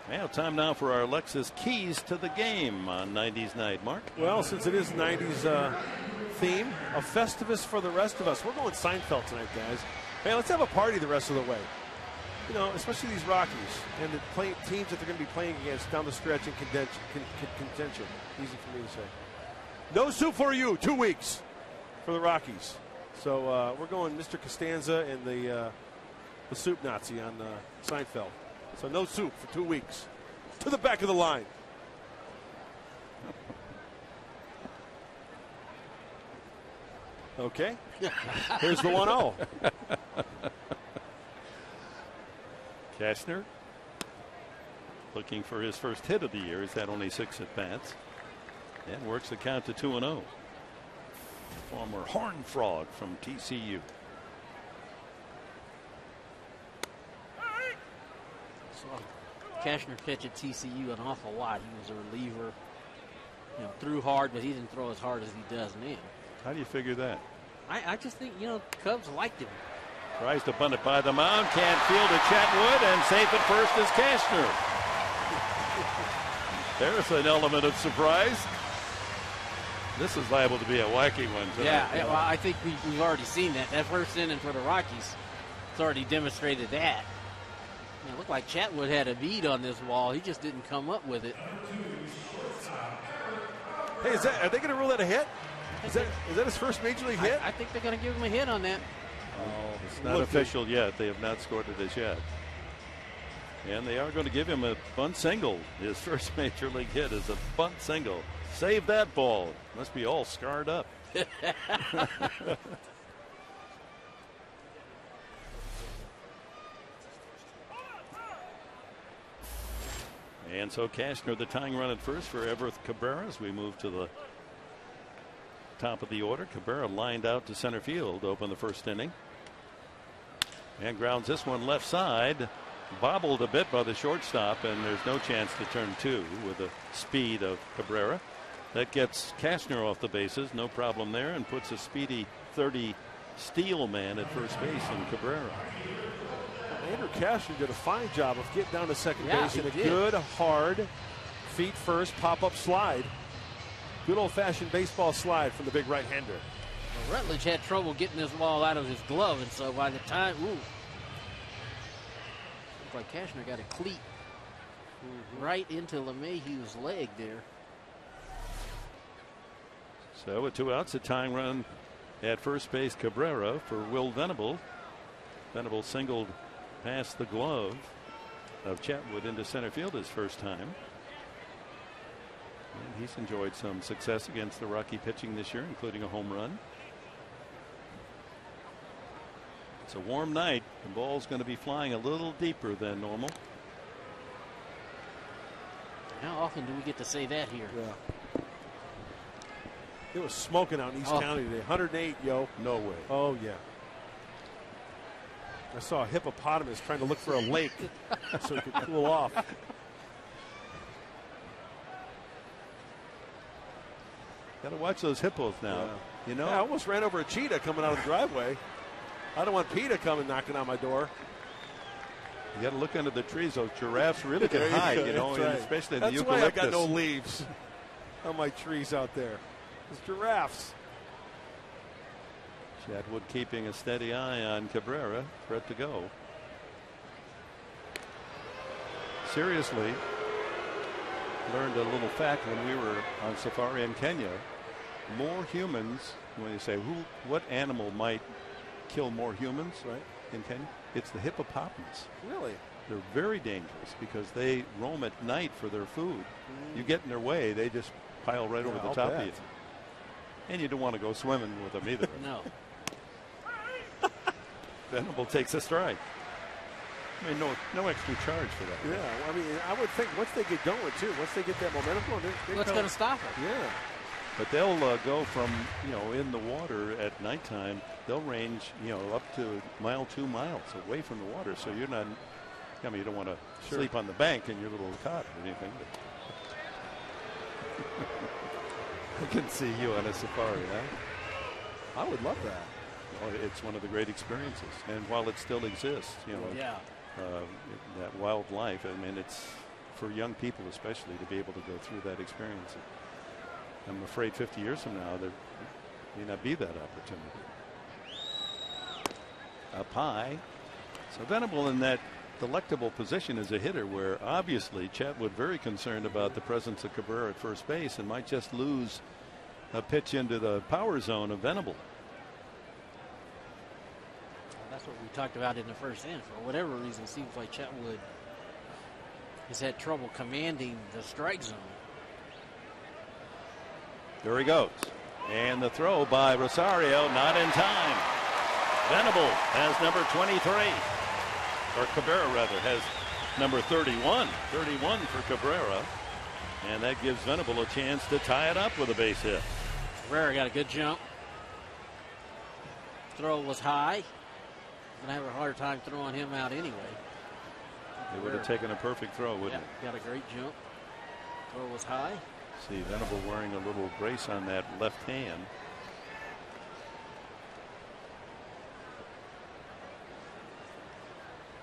[SPEAKER 3] Well, time now for our Lexus keys to the game on 90s Night. Mark?
[SPEAKER 5] Well, since it is 90s theme, a Festivus for the rest of us. We're going Seinfeld tonight, guys. Hey, let's have a party the rest of the way. You know, especially these Rockies and the teams that they're going to be playing against down the stretch in contention. Easy for me to say. No soup for you, 2 weeks for the Rockies. So we're going Mr. Costanza and the soup Nazi on Seinfeld. So no soup for 2 weeks. To the back of the line. Okay. Here's the 1-0.
[SPEAKER 3] Kashner looking for his first hit of the year. He's had only 6 at bats and works the count to 2-0. Former Horned Frog from TCU.
[SPEAKER 4] So Kashner pitched at TCU an awful lot. He was a reliever. You know, threw hard, but he didn't throw as hard as he does now.
[SPEAKER 3] How do you figure that?
[SPEAKER 4] I just think, you know, Cubs liked him.
[SPEAKER 3] Tries to bunt it by the mound, can't field it. Chatwood, and safe at first is Kashner. There's an element of surprise. This is liable to be a wacky one tonight.
[SPEAKER 4] Yeah, well, I think we've already seen that. That first inning for the Rockies, it's already demonstrated that. It looked like Chatwood had a bead on this ball. He just didn't come up with it.
[SPEAKER 5] Hey, are they going to rule that a hit? Is that his first major league hit?
[SPEAKER 4] I think they're going to give him a hit on that.
[SPEAKER 3] Oh, it's not official yet. They have not scored it as yet. And they are going to give him a bunt single. His first major league hit is a bunt single. Save that ball. Must be all scarred up. And so Cashner, the tying run at first for Everett Cabrera as we move to the top of the order. Cabrera lined out to center field to open the first inning. And grounds this one left side. Bobbled a bit by the shortstop, and there's no chance to turn two with the speed of Cabrera. That gets Cashner off the bases, no problem there, and puts a speedy 30 steal man at first base in Cabrera.
[SPEAKER 5] Andrew Cashner did a fine job of getting down to second base in a
[SPEAKER 4] did.
[SPEAKER 5] good, hard, feet first, pop-up slide. Good old-fashioned baseball slide from the big right-hander.
[SPEAKER 4] Well, Rutledge had trouble getting this ball out of his glove, and so by the time, looks like Cashner got a cleat right into LeMahieu's leg there.
[SPEAKER 3] So with 2 outs, a tying run at first base, Cabrera for Will Venable. Venable singled past the glove of Chatwood into center field his first time. And he's enjoyed some success against the Rocky pitching this year, including a home run. It's a warm night. The ball's going to be flying a little deeper than normal.
[SPEAKER 4] How often do we get to say that here?
[SPEAKER 5] Yeah. It was smoking out in East County today. 108, yo.
[SPEAKER 3] No way.
[SPEAKER 5] Oh, yeah. I saw a hippopotamus trying to look for a lake so it could cool off.
[SPEAKER 3] Got to watch those hippos now.
[SPEAKER 5] Yeah.
[SPEAKER 3] You know,
[SPEAKER 5] I almost ran over a cheetah coming out of the driveway. I don't want PETA coming knocking on my door.
[SPEAKER 3] you got to look under the trees. Those giraffes really can hide, you know,
[SPEAKER 5] That's right.
[SPEAKER 3] especially in
[SPEAKER 5] That's
[SPEAKER 3] the
[SPEAKER 5] why
[SPEAKER 3] eucalyptus.
[SPEAKER 5] I've got no leaves on my trees out there. It's giraffes.
[SPEAKER 3] Chatwood keeping a steady eye on Cabrera. Threat to go. Seriously, learned a little fact when we were on safari in Kenya. More humans, when you say what animal might kill more humans, right, in Kenya, it's the hippopotamus.
[SPEAKER 5] Really?
[SPEAKER 3] They're very dangerous because they roam at night for their food. You get in their way, they just pile right over the
[SPEAKER 5] I'll
[SPEAKER 3] top
[SPEAKER 5] bet.
[SPEAKER 3] of you. And you don't want to go swimming with them either.
[SPEAKER 4] No.
[SPEAKER 3] Venable takes a strike. I mean, no extra charge for that.
[SPEAKER 5] Yeah, well, I mean, I would think once they get going, too, once they get that momentum going,
[SPEAKER 4] What's going to stop it?
[SPEAKER 5] Yeah.
[SPEAKER 3] But they'll go from, in the water at nighttime. They'll range, up to mile, 2 miles away from the water. So you're not, you don't want to sleep on the bank in your little cot or anything. But I can see you on a safari, huh?
[SPEAKER 5] I would love that.
[SPEAKER 3] Well, it's one of the great experiences. And while it still exists, that wildlife, I mean, it's for young people especially to be able to go through that experience. I'm afraid 50 years from now there may not be that opportunity. Up high. So Venable in that delectable position as a hitter, where obviously Chatwood very concerned about the presence of Cabrera at first base and might just lose a pitch into the power zone of Venable.
[SPEAKER 4] That's what we talked about in the first inning. For whatever reason, it seems like Chatwood has had trouble commanding the strike zone.
[SPEAKER 3] There he goes. And the throw by Rosario, not in time. Venable has number 23. Or Cabrera, rather, has number 31. 31 for Cabrera. And that gives Venable a chance to tie it up with a base hit.
[SPEAKER 4] Cabrera got a good jump. Throw was high. Gonna have a harder time throwing him out anyway.
[SPEAKER 3] It would have taken a perfect throw, wouldn't it?
[SPEAKER 4] Got a great jump. Throw was high.
[SPEAKER 3] See Venable wearing a little brace on that left hand.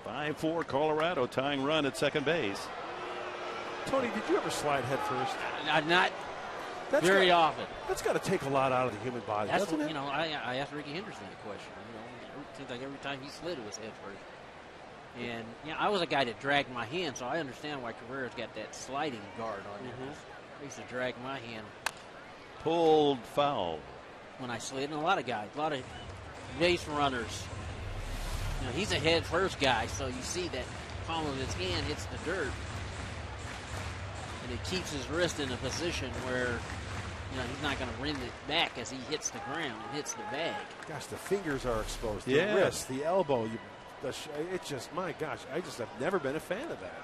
[SPEAKER 3] (5-4) Colorado tying run at second base.
[SPEAKER 5] Tony, did you ever slide head first?
[SPEAKER 4] Not very often.
[SPEAKER 5] That's got to take a lot out of the human body,
[SPEAKER 4] That's
[SPEAKER 5] doesn't
[SPEAKER 4] what,
[SPEAKER 5] it?
[SPEAKER 4] I asked Ricky Henderson that question. It seems like every time he slid, it was head first. And I was a guy that dragged my hand, so I understand why Cabrera's got that sliding guard on him. I used to drag my hand.
[SPEAKER 3] Pulled foul.
[SPEAKER 4] When I slid, and a lot of guys, a lot of base runners. He's a head first guy, so you see that palm of his hand hits the dirt. And it keeps his wrist in a position where he's not going to rend it back as he hits the ground and hits the bag.
[SPEAKER 5] Gosh, the fingers are exposed. The wrist, the elbow. It's just, my gosh, I just have never been a fan of that.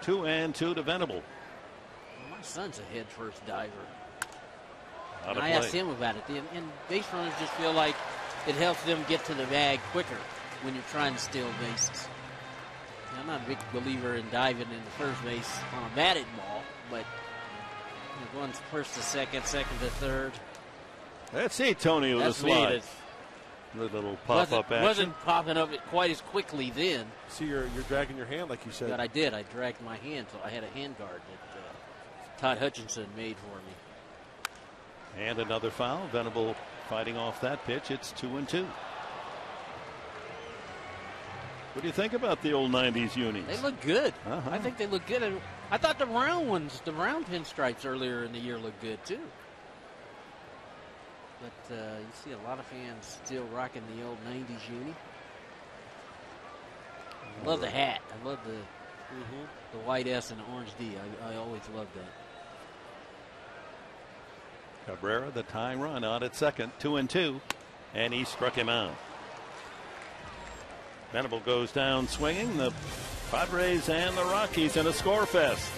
[SPEAKER 3] 2-2 to Venable.
[SPEAKER 4] My son's a head first diver.
[SPEAKER 3] And
[SPEAKER 4] I asked him about it. And base runners just feel like it helps them get to the bag quicker when you're trying to steal bases. I'm not a big believer in diving in the first base on a batted ball, but going first to second, second to third.
[SPEAKER 3] Let's see Tony with a slide. The little pop-up action.
[SPEAKER 4] Wasn't popping up quite as quickly then.
[SPEAKER 5] See, you're dragging your hand like you said.
[SPEAKER 4] But I did. I dragged my hand, so I had a hand guard that Todd Hutchinson made for me.
[SPEAKER 3] And another foul. Venable fighting off that pitch. It's 2-2. What do you think about the old 90s unis?
[SPEAKER 4] They look good. I think they look good. And I thought the round ones, the round pinstripes earlier in the year looked good too. But you see a lot of fans still rocking the old 90s uni. I love the hat. I love the white S and the orange D. I always loved that.
[SPEAKER 3] Cabrera, the tying run out at second, 2-2, and he struck him out. Venable goes down swinging. The Padres and the Rockies in a score fest.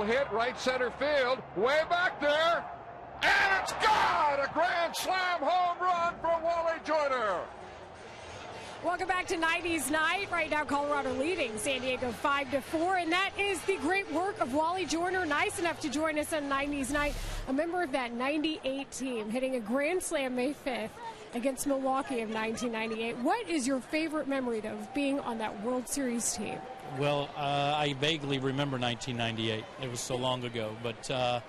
[SPEAKER 8] Hit right center field, way back there, and it's gone! A grand slam home run for Wally Joyner.
[SPEAKER 9] Welcome back to 90s Night. Right now, Colorado leading San Diego 5-4, and that is the great work of Wally Joyner. Nice enough to join us on 90s Night, a member of that 98 team, hitting a grand slam May 5th against Milwaukee of 1998. What is your favorite memory, though, of being on that World Series team?
[SPEAKER 10] Well, I vaguely remember 1998. It was so long ago, but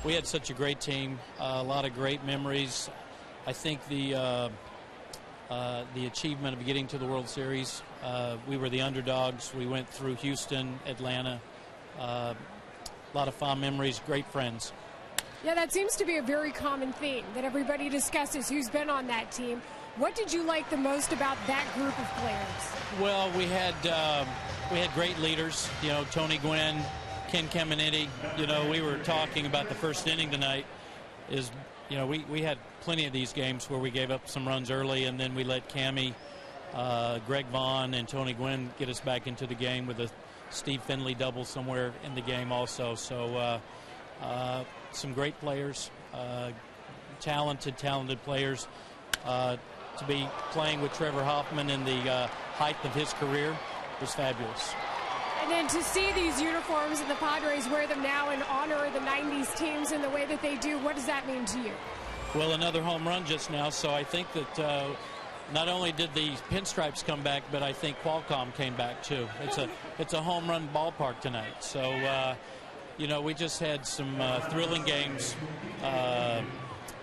[SPEAKER 10] we had such a great team, a lot of great memories. I think the achievement of getting to the World Series, we were the underdogs. We went through Houston, Atlanta, a lot of fond memories, great friends.
[SPEAKER 9] Yeah, that seems to be a very common theme that everybody discusses who's been on that team. What did you like the most about that group of players?
[SPEAKER 10] Well, we had great leaders, Tony Gwynn, Ken Caminiti. We were talking about the first inning tonight. We had plenty of these games where we gave up some runs early, and then we let Cammy, Greg Vaughn, and Tony Gwynn get us back into the game with a Steve Finley double somewhere in the game also. So some great players, talented players. To be playing with Trevor Hoffman in the height of his career was fabulous.
[SPEAKER 9] And then to see these uniforms and the Padres wear them now in honor of the 90s teams in the way that they do, what does that mean to you?
[SPEAKER 10] Well, another home run just now, so I think that not only did the pinstripes come back, but I think Qualcomm came back too. It's a home run ballpark tonight. So, you know, we just had some thrilling games.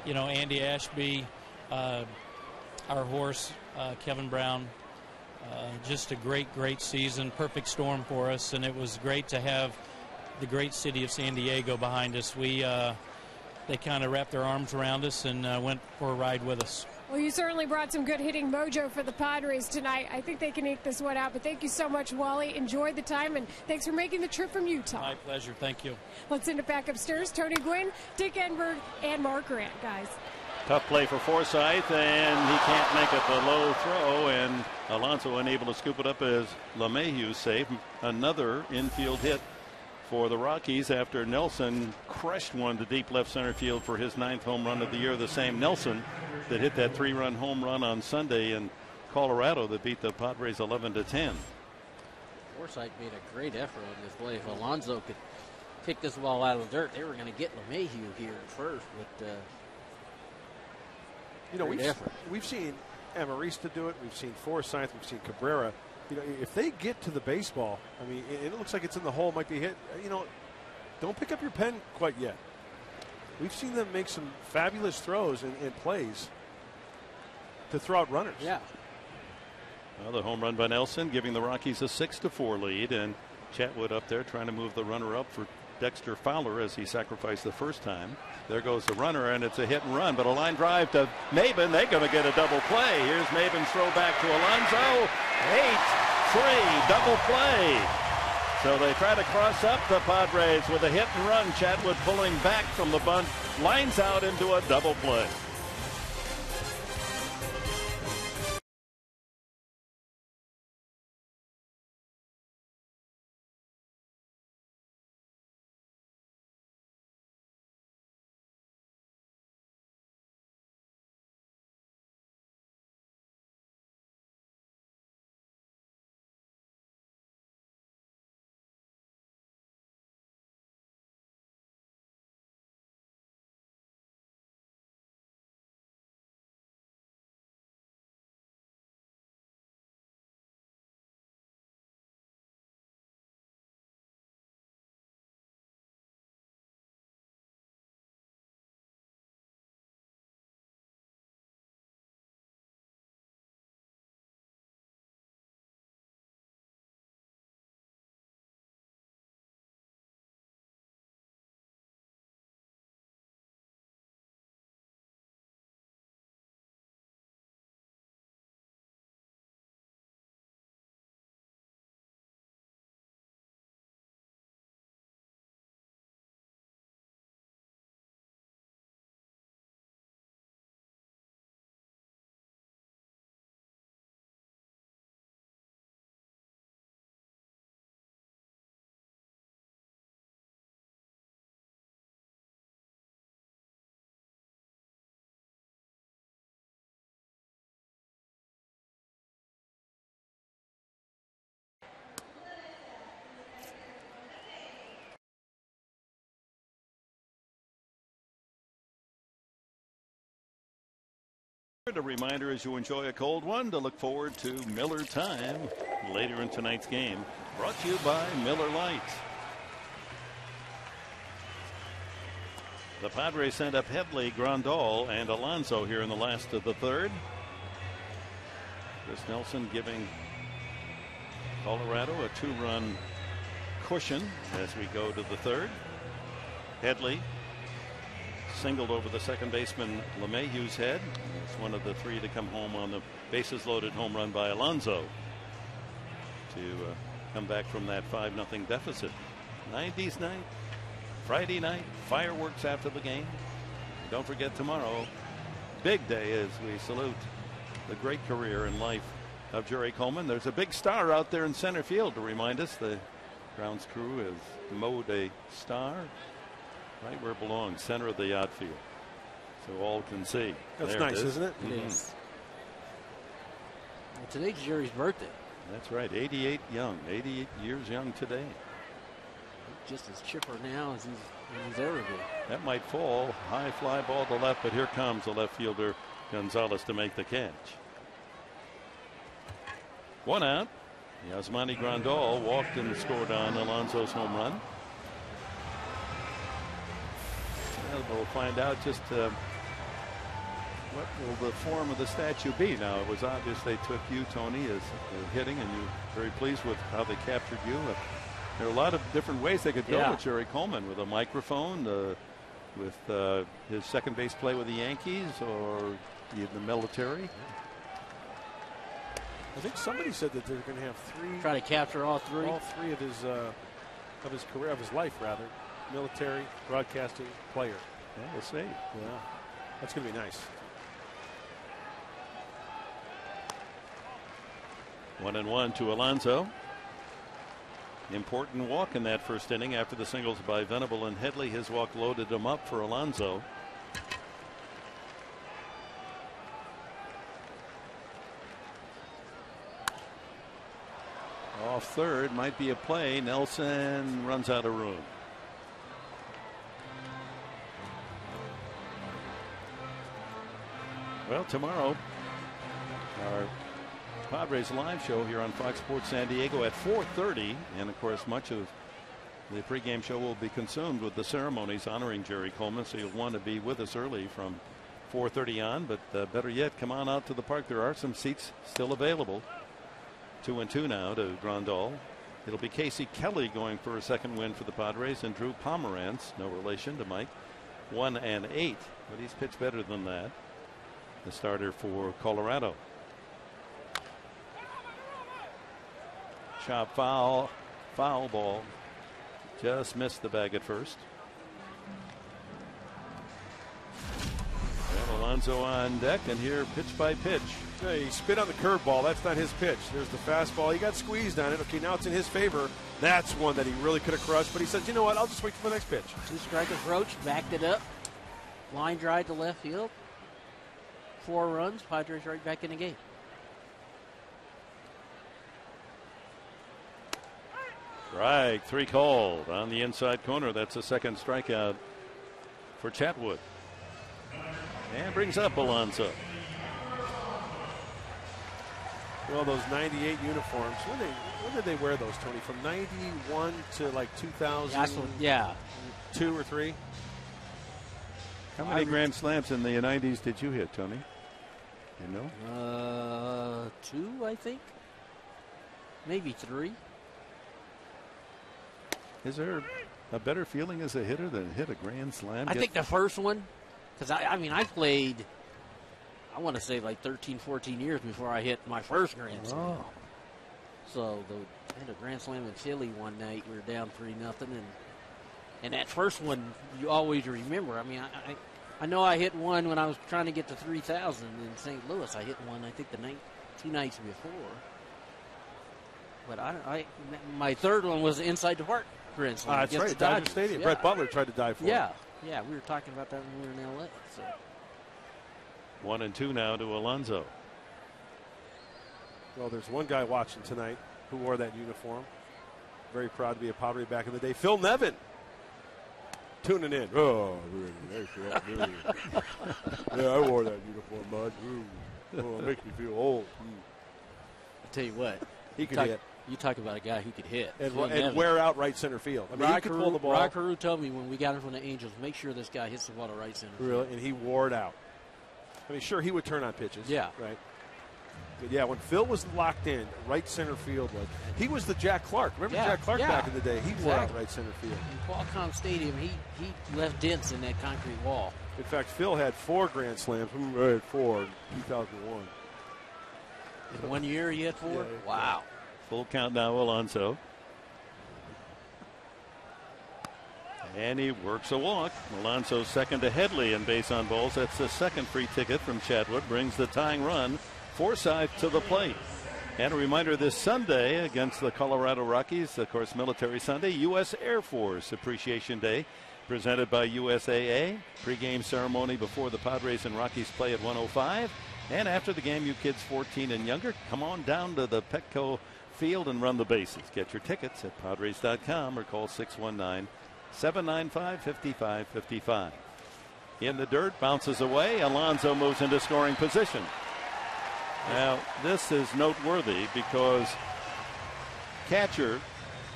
[SPEAKER 10] You know, Andy Ashby, our horse, Kevin Brown, just a great season, perfect storm for us, and it was great to have the great city of San Diego behind us. They kind of wrapped their arms around us and went for a ride with us.
[SPEAKER 9] Well, you certainly brought some good hitting mojo for the Padres tonight. I think they can eke this one out, but thank you so much, Wally. Enjoy the time, and thanks for making the trip from Utah.
[SPEAKER 10] My pleasure. Thank you.
[SPEAKER 9] Let's send it back upstairs. Tony Gwynn, Dick Enberg, and Mark Grant, guys.
[SPEAKER 3] Tough play for Forsythe, and he can't make it the low throw, and Alonso unable to scoop it up as LeMahieu safe. Another infield hit for the Rockies after Nelson crushed one to deep left center field for his 9th home run of the year. The same Nelson that hit that 3-run home run on Sunday in Colorado that beat the Padres 11-10.
[SPEAKER 4] Forsythe made a great effort on this play. If Alonso could pick this ball out of the dirt, they were going to get LeMahieu here at first, but
[SPEAKER 5] you know, we've seen Amarista do it. We've seen Forsythe. We've seen Cabrera. You know, if they get to the baseball, I mean, it looks like it's in the hole, might be hit. You know, don't pick up your pen quite yet. We've seen them make some fabulous throws and plays to throw out runners.
[SPEAKER 4] Yeah.
[SPEAKER 3] Well, the home run by Nelson giving the Rockies a 6-4 lead, and Chatwood up there trying to move the runner up for Dexter Fowler as he sacrificed the first time. There goes the runner, and it's a hit and run, but a line drive to MAYBIN. They're going to get a double play. Here's MAYBIN's throw back to Alonso. 8-3 double play. So they try to cross up the Padres with a hit and run. Chatwood pulling back from the bunt, lines out into a double play. A reminder as you enjoy a cold one to look forward to Miller Time later in tonight's game. Brought to you by Miller Lite. The Padres sent up Headley, Grandal, and Alonso here in the last of the third. Chris Nelson giving Colorado a 2-run cushion as we go to the third. Headley singled over the second baseman LeMahieu's head. It's one of the 3 to come home on the bases loaded home run by Alonso to come back from that 5-0 deficit. 90s night, Friday night, fireworks after the game. Don't forget tomorrow, big day as we salute the great career and life of Jerry Coleman. There's a big star out there in center field to remind us the grounds crew has mowed a star Right where it belongs, center of the outfield. So all can see.
[SPEAKER 5] That's
[SPEAKER 3] there
[SPEAKER 5] nice,
[SPEAKER 3] it is.
[SPEAKER 5] isn't it?
[SPEAKER 4] It is. Well, today's Jerry's birthday.
[SPEAKER 3] That's right. 88 years young today.
[SPEAKER 4] Just as chipper now as he's ever been.
[SPEAKER 3] That might fall. High fly ball to left, but here comes the left fielder Gonzalez to make the catch. 1 out. Yasmani Grandal walked and scored on Alonso's home run. Well, we'll find out just what will the form of the statue be. Now, it was obvious they took you, Tony, as hitting, and you're very pleased with how they captured you. There are a lot of different ways they could go with Jerry Coleman, with a microphone, with his second base play with the Yankees, or the military.
[SPEAKER 5] I think somebody said that they're going to have
[SPEAKER 4] try to capture all three
[SPEAKER 5] of his career, of his life rather. Military, broadcasting, player.
[SPEAKER 3] Yeah, we'll see.
[SPEAKER 5] Yeah, that's going to be nice.
[SPEAKER 3] 1-1 to Alonso. Important walk in that first inning after the singles by Venable and Headley. His walk loaded him up for Alonso. Off third, might be a play. Nelson runs out of room. Well, tomorrow, our Padres live show here on Fox Sports San Diego at 4:30, and of course much of the pregame show will be consumed with the ceremonies honoring Jerry Coleman, so you'll want to be with us early from 4:30 on, but better yet, come on out to the park. There are some seats still available. 2-2 now to Grandal. It'll be Casey Kelly going for a second win for the Padres, and Drew Pomerantz, no relation to Mike, 1-8, but he's pitched better than that. The starter for Colorado. Chop foul ball. Just missed the bag at first. And Alonso on deck, and here pitch by pitch.
[SPEAKER 5] Yeah, he spit on the curveball. That's not his pitch. There's the fastball. He got squeezed on it. Okay, now it's in his favor. That's one that he really could have crushed, but he said, you know what, I'll just wait for the next pitch.
[SPEAKER 4] 2-strike approach, backed it up. Line drive to left field. 4 runs. Padres right back in the game.
[SPEAKER 3] Strike 3 called on the inside corner. That's a second strikeout for Chatwood. And brings up Alonso.
[SPEAKER 5] Well, those 98 uniforms, when did they wear those, Tony? From 91 to like 2000?
[SPEAKER 4] Yeah.
[SPEAKER 5] 2 or 3?
[SPEAKER 3] How many grand slams in the 90s did you hit, Tony? You know?
[SPEAKER 4] 2, I think. Maybe 3.
[SPEAKER 3] Is there a better feeling as a hitter than hit a grand slam?
[SPEAKER 4] I think the first one, because I played, I want to say like 13, 14 years before I hit my first grand slam.
[SPEAKER 3] Oh.
[SPEAKER 4] So I hit a grand slam in Philly one night. We were down 3-0, and that first one you always remember. I mean, I know I hit one when I was trying to get to 3,000 in St. Louis. I hit one, I think, 2 nights before. But my third one was inside the park grand slam.
[SPEAKER 5] That's right, Dodger Stadium. Yeah. Brett Butler tried to die for it.
[SPEAKER 4] Yeah, we were talking about that when we were in L.A. So.
[SPEAKER 3] 1-2 now to Alonso.
[SPEAKER 5] Well, there's one guy watching tonight who wore that uniform. Very proud to be a Padre back in the day. Phil Nevin. Tuning in. Oh, really? Yeah, I wore that uniform, bud. Oh, it makes me feel old.
[SPEAKER 4] I'll tell you what.
[SPEAKER 5] He could hit.
[SPEAKER 4] You talk about a guy who could hit.
[SPEAKER 5] And wear out right center field. I mean, he could pull the ball.
[SPEAKER 4] Rock Carew told me when we got him from the Angels, make sure this guy hits the ball to right center field.
[SPEAKER 5] Really? And he wore it out. I mean, sure, he would turn on pitches.
[SPEAKER 4] Yeah.
[SPEAKER 5] Right. But, yeah, when Phil was locked in, right center field, he was the Jack Clark. Remember Jack Clark back in the day? He wore out right center field.
[SPEAKER 4] In Qualcomm Stadium, he left dents in that concrete wall.
[SPEAKER 5] In fact, Phil had 4 grand slams. Remember, I had 4 in 2001.
[SPEAKER 4] In 1 year, he had 4?
[SPEAKER 5] Yeah.
[SPEAKER 4] Wow.
[SPEAKER 3] Full count now, Alonso. And he works a walk. Alonso second to Headley in base on balls. That's the second free ticket from Chatwood. Brings the tying run. Forsythe to the plate. And a reminder this Sunday against the Colorado Rockies, of course, Military Sunday, U.S. Air Force Appreciation Day. presented by USAA. Pre-game ceremony before the Padres and Rockies play at 1:05. And after the game, you kids 14 and younger, come on down to the Petco Field and run the bases. Get your tickets at Padres.com or call 619-795-5555. In the dirt, bounces away. Alonso moves into scoring position. Now, this is noteworthy because catcher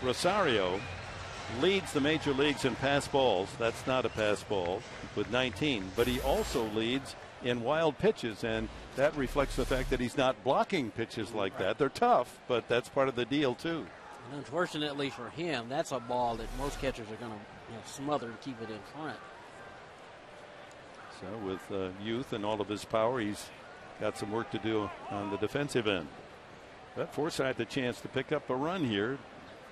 [SPEAKER 3] Rosario leads the major leagues in pass balls. That's not a pass ball with 19, but he also leads in wild pitches, and that reflects the fact that he's not blocking pitches like that. They're tough, but that's part of the deal too.
[SPEAKER 4] And unfortunately for him, that's a ball that most catchers are going to smother and keep it in front.
[SPEAKER 3] So with youth and all of his power, he's got some work to do on the defensive end. But Forsythe a chance to pick up a run here,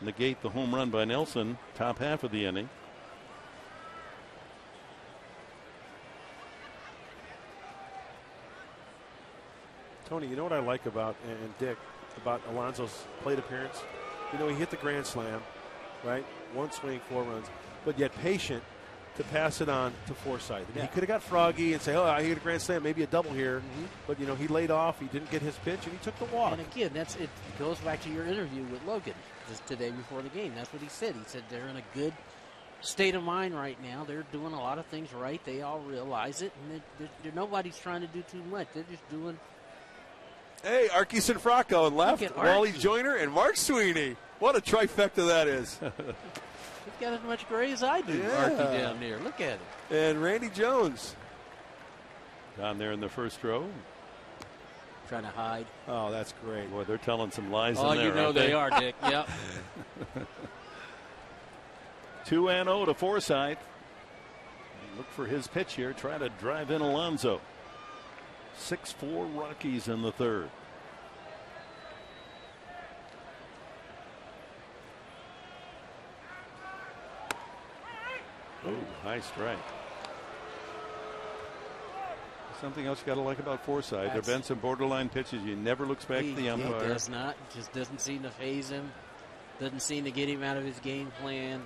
[SPEAKER 3] negate the home run by Nelson, top half of the inning.
[SPEAKER 5] Tony, you know what I like about, and Dick, about Alonso's plate appearance? You know, he hit the grand slam, right? One swing, 4 runs, but yet patient to pass it on to Forsythe. He could have got froggy and say, oh, I hit a grand slam, maybe a double here. But, you know, he laid off, he didn't get his pitch, and he took the walk.
[SPEAKER 4] And again, it goes back to your interview with Logan just today before the game. That's what he said. He said they're in a good state of mind right now. They're doing a lot of things right. They all realize it, and nobody's trying to do too much. They're just doing.
[SPEAKER 5] Hey, Arky Sinfrocco and left, Wally Joyner and Mark Sweeney. What a trifecta that is.
[SPEAKER 4] He's got as much gray as I do, Arky, down there. Look at it.
[SPEAKER 5] And Randy Jones.
[SPEAKER 3] Down there in the first row.
[SPEAKER 4] Trying to hide.
[SPEAKER 5] Oh, that's great.
[SPEAKER 3] Boy, they're telling some lies in there.
[SPEAKER 4] Oh, you know they are, Dick. Yep.
[SPEAKER 3] 2-0 to Forsythe. Look for his pitch here. Try to drive in Alonso. 6-4 Rockies in the third. Oh, high strike. Something else you got to like about Forsythe. There have been some borderline pitches. He never looks back at the umpire.
[SPEAKER 4] He does not. Just doesn't seem to faze him. Doesn't seem to get him out of his game plan.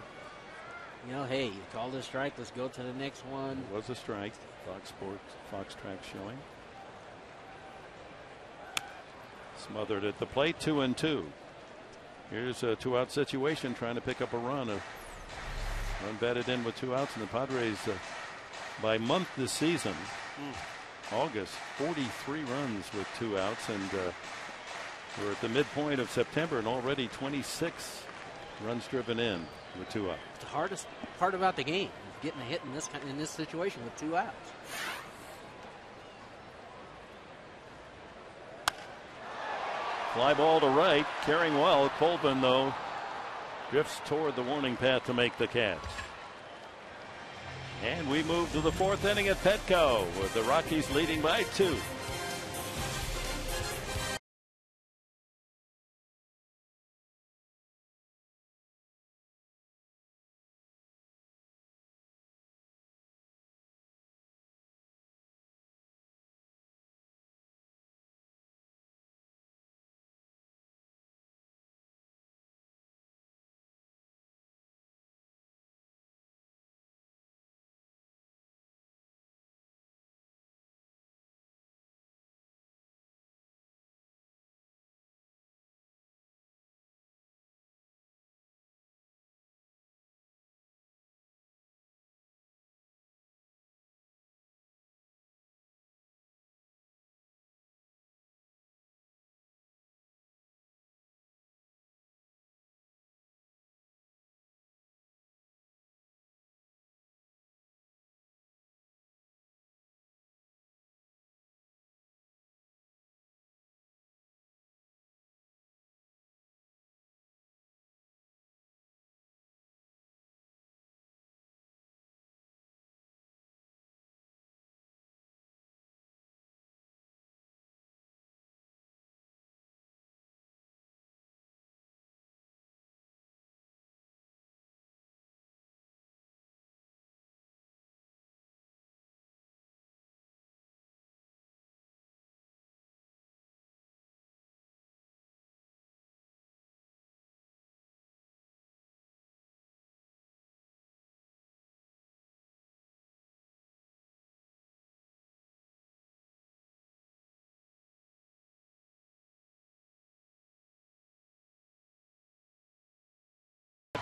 [SPEAKER 4] You know, hey, you called a strike. Let's go to the next one.
[SPEAKER 3] It was a strike. Fox Sports, Fox Track showing. Smothered at the plate, 2-2. Here's a 2-out situation, trying to pick up a run. Run batted in with 2 outs, and the Padres, by month this season, August, 43 runs with 2 outs, and we're at the midpoint of September, and already 26 runs driven in with 2 outs.
[SPEAKER 4] The hardest part about the game is getting a hit in this situation with 2 outs.
[SPEAKER 3] Fly ball to right, carrying well. Colvin, though, drifts toward the warning path to make the catch. And we move to the 4th inning at Petco with the Rockies leading by 2.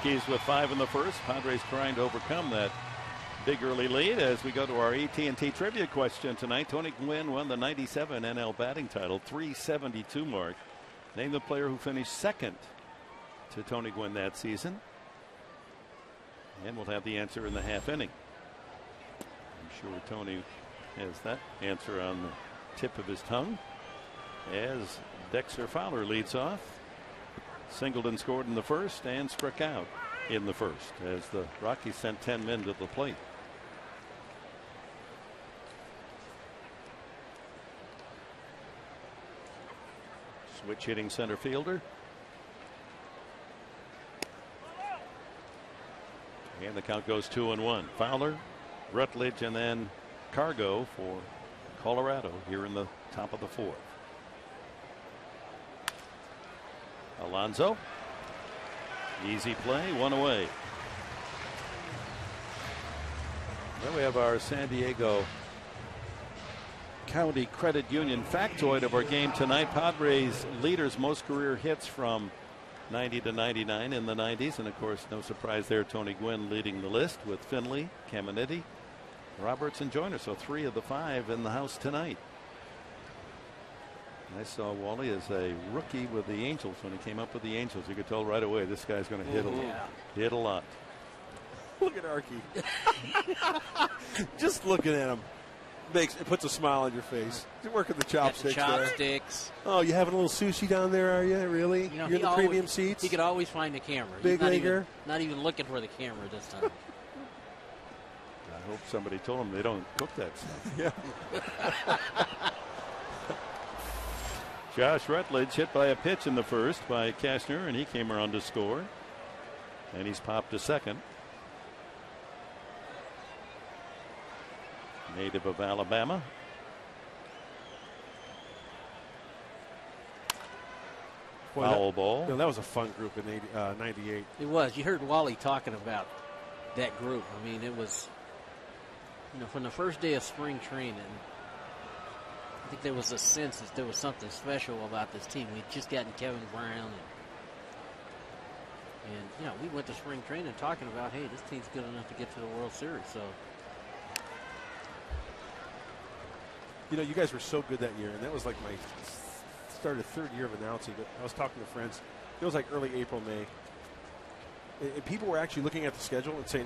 [SPEAKER 3] Rockies with 5 in the first. Padres trying to overcome that big early lead as we go to our AT&T trivia question tonight. Tony Gwynn won the 97 NL batting title, 372 mark. Name the player who finished second to Tony Gwynn that season. And we'll have the answer in the half inning. I'm sure Tony has that answer on the tip of his tongue as Dexter Fowler leads off. Singleton scored in the first and struck out in the first as the Rockies sent 10 men to the plate. Switch hitting center fielder. And the count goes 2-1. Fowler, Rutledge, and then Cargo for Colorado here in the top of the fourth. Alonso. Easy play, 1 away. Then we have our San Diego County Credit Union factoid of our game tonight. Padres leaders most career hits from 90 to 99 in the 90s. And of course, no surprise there, Tony Gwynn leading the list with Finley, Caminiti, Roberts, and Joyner. So 3 of the 5 in the house tonight. I saw Wally as a rookie with the Angels when he came up with the Angels. You could tell right away this guy's going to hit hit a lot.
[SPEAKER 5] Look at Archie. Just looking at him it puts a smile on your face. You're working the chopsticks.
[SPEAKER 4] Chopsticks.
[SPEAKER 5] Oh, you having a little sushi down there, are you? Really?
[SPEAKER 4] You know,
[SPEAKER 5] you're in the premium seats?
[SPEAKER 4] He could always find the camera.
[SPEAKER 5] Big leaguer.
[SPEAKER 4] Not even looking for the camera this time.
[SPEAKER 3] I hope somebody told him they don't cook that stuff.
[SPEAKER 5] Yeah.
[SPEAKER 3] Josh Rutledge hit by a pitch in the first by Cashner, and he came around to score. And he's popped to second. Native of Alabama. Foul ball.
[SPEAKER 5] You know, that was a fun group in 98.
[SPEAKER 4] It was. You heard Wally talking about that group. I mean, it was, you know, from the first day of spring training, I think there was a sense that there was something special about this team. We'd just gotten Kevin Brown. And you know, we went to spring training talking about, hey, this team's good enough to get to the World Series. So,
[SPEAKER 5] you know, you guys were so good that year, and that was like my started 3rd year of announcing. But I was talking to friends. It was like early April, May, and people were actually looking at the schedule and saying,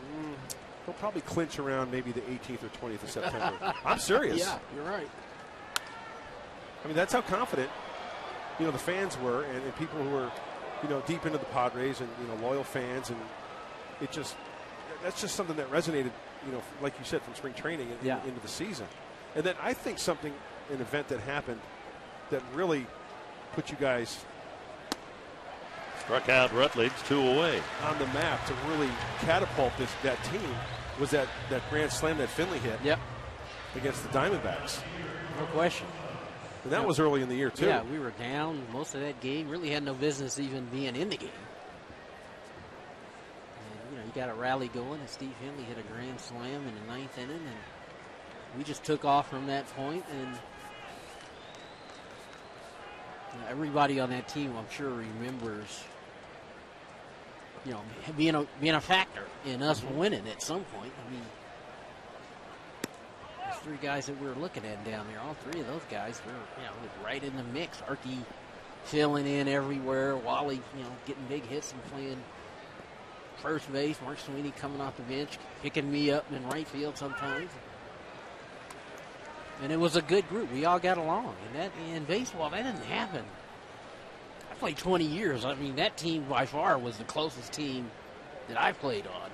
[SPEAKER 5] they'll probably clinch around maybe the 18th or 20th of September. I'm serious.
[SPEAKER 4] Yeah, you're right.
[SPEAKER 5] I mean, that's how confident, you know, the fans were, and people who were, you know, deep into the Padres and, you know, loyal fans, and that's just something that resonated, you know, like you said, from spring training into the season. And then I think an event that happened that really put you guys
[SPEAKER 3] struck out Rutledge, 2 away
[SPEAKER 5] on the map to really catapult that team was that grand slam that Finley hit against the Diamondbacks.
[SPEAKER 4] No question.
[SPEAKER 5] And that was early in the year, too.
[SPEAKER 4] Yeah, we were down most of that game. Really had no business even being in the game. And, you know, you got a rally going, and Steve Finley hit a grand slam in the 9th inning, and we just took off from that point. And you know, everybody on that team, I'm sure, remembers, you know, being a factor in us winning at some point. I mean, 3 guys that we were looking at down there, all 3 of those guys were, you know, right in the mix. Archie filling in everywhere. Wally, you know, getting big hits and playing first base. Mark Sweeney coming off the bench, picking me up in right field sometimes. And it was a good group. We all got along. And in baseball, that didn't happen. I played 20 years. I mean, that team by far was the closest team that I played on.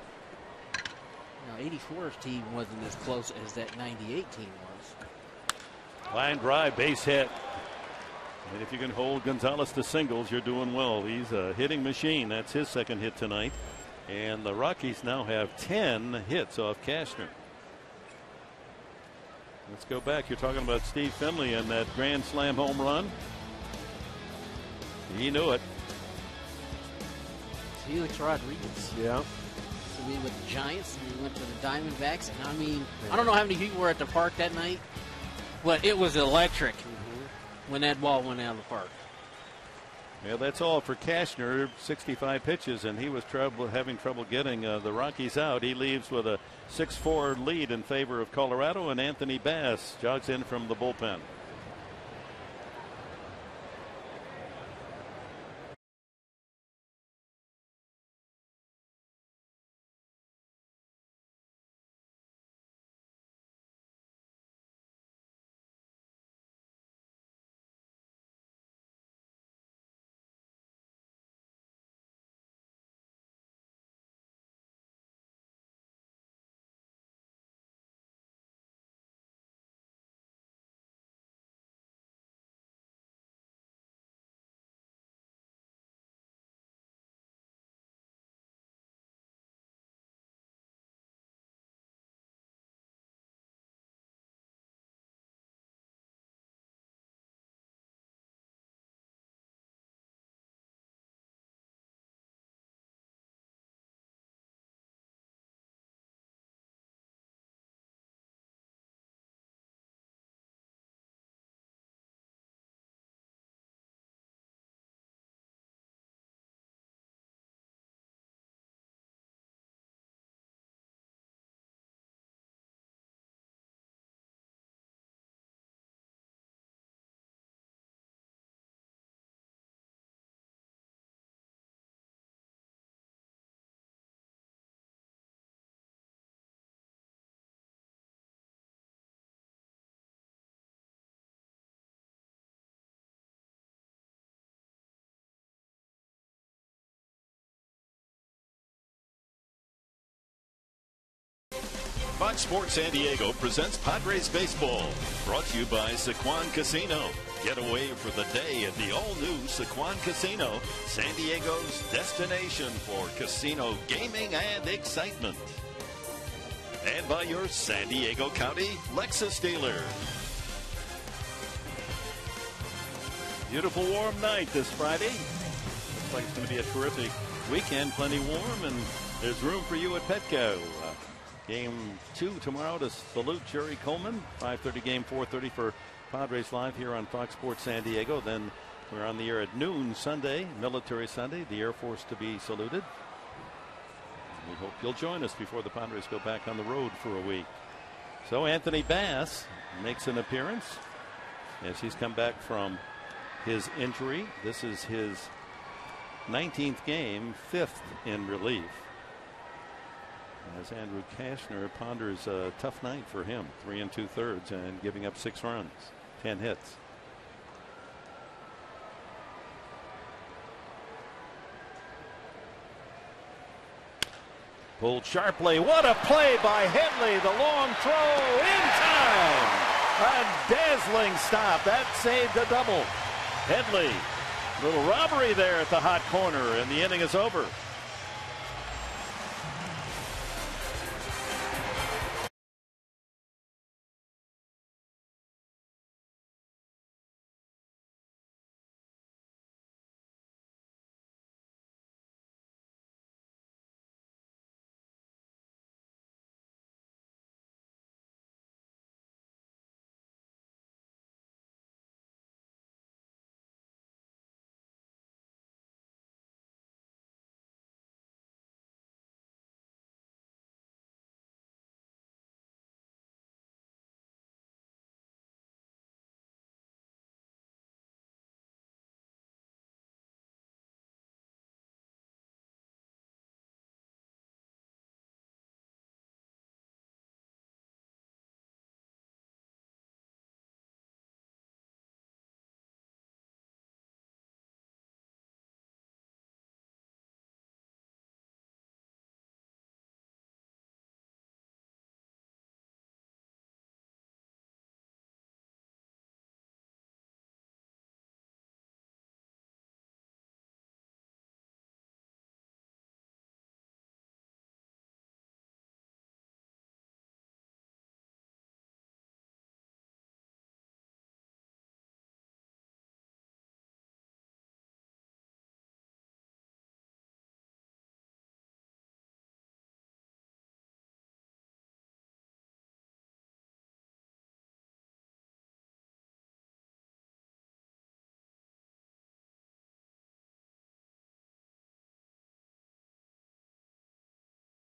[SPEAKER 4] Now, 84's team wasn't as close as that 98 team was.
[SPEAKER 3] Line drive, base hit. And if you can hold Gonzalez to singles, you're doing well. He's a hitting machine. That's his 2nd hit tonight. And the Rockies now have 10 hits off Cashner. Let's go back. You're talking about Steve Finley and that grand slam home run. He knew it.
[SPEAKER 4] Felix Rodriguez.
[SPEAKER 5] Yeah.
[SPEAKER 4] So we with the Giants, and we went to the Diamondbacks. And I mean, I don't know how many people were at the park that night, but it was electric when that ball went out of the park.
[SPEAKER 3] Yeah, that's all for Kashner. 65 pitches, and he was having trouble getting the Rockies out. He leaves with a 6-4 lead in favor of Colorado, and Anthony Bass jogs in from the bullpen.
[SPEAKER 1] Fox Sports San Diego presents Padres Baseball. Brought to you by Sequan Casino. Get away for the day at the all-new Sequan Casino, San Diego's destination for casino gaming and excitement. And by your San Diego County Lexus dealer.
[SPEAKER 3] Beautiful warm night this Friday. Looks like it's going to be a terrific weekend. Plenty warm, and there's room for you at Petco. Game 2 tomorrow to salute Jerry Coleman. 5:30 game, 4:30 for Padres Live here on Fox Sports San Diego. Then we're on the air at noon Sunday, Military Sunday, the Air Force to be saluted. We hope you'll join us before the Padres go back on the road for a week. So Anthony Bass makes an appearance as he's come back from his injury. This is his 19th game, 5th in relief. As Andrew Kashner ponders a tough night for him, 3 2/3 and giving up 6 runs, 10 hits. Pulled sharply. What a play by Headley. The long throw in time. A dazzling stop. That saved a double. Headley, little robbery there at the hot corner, and the inning is over.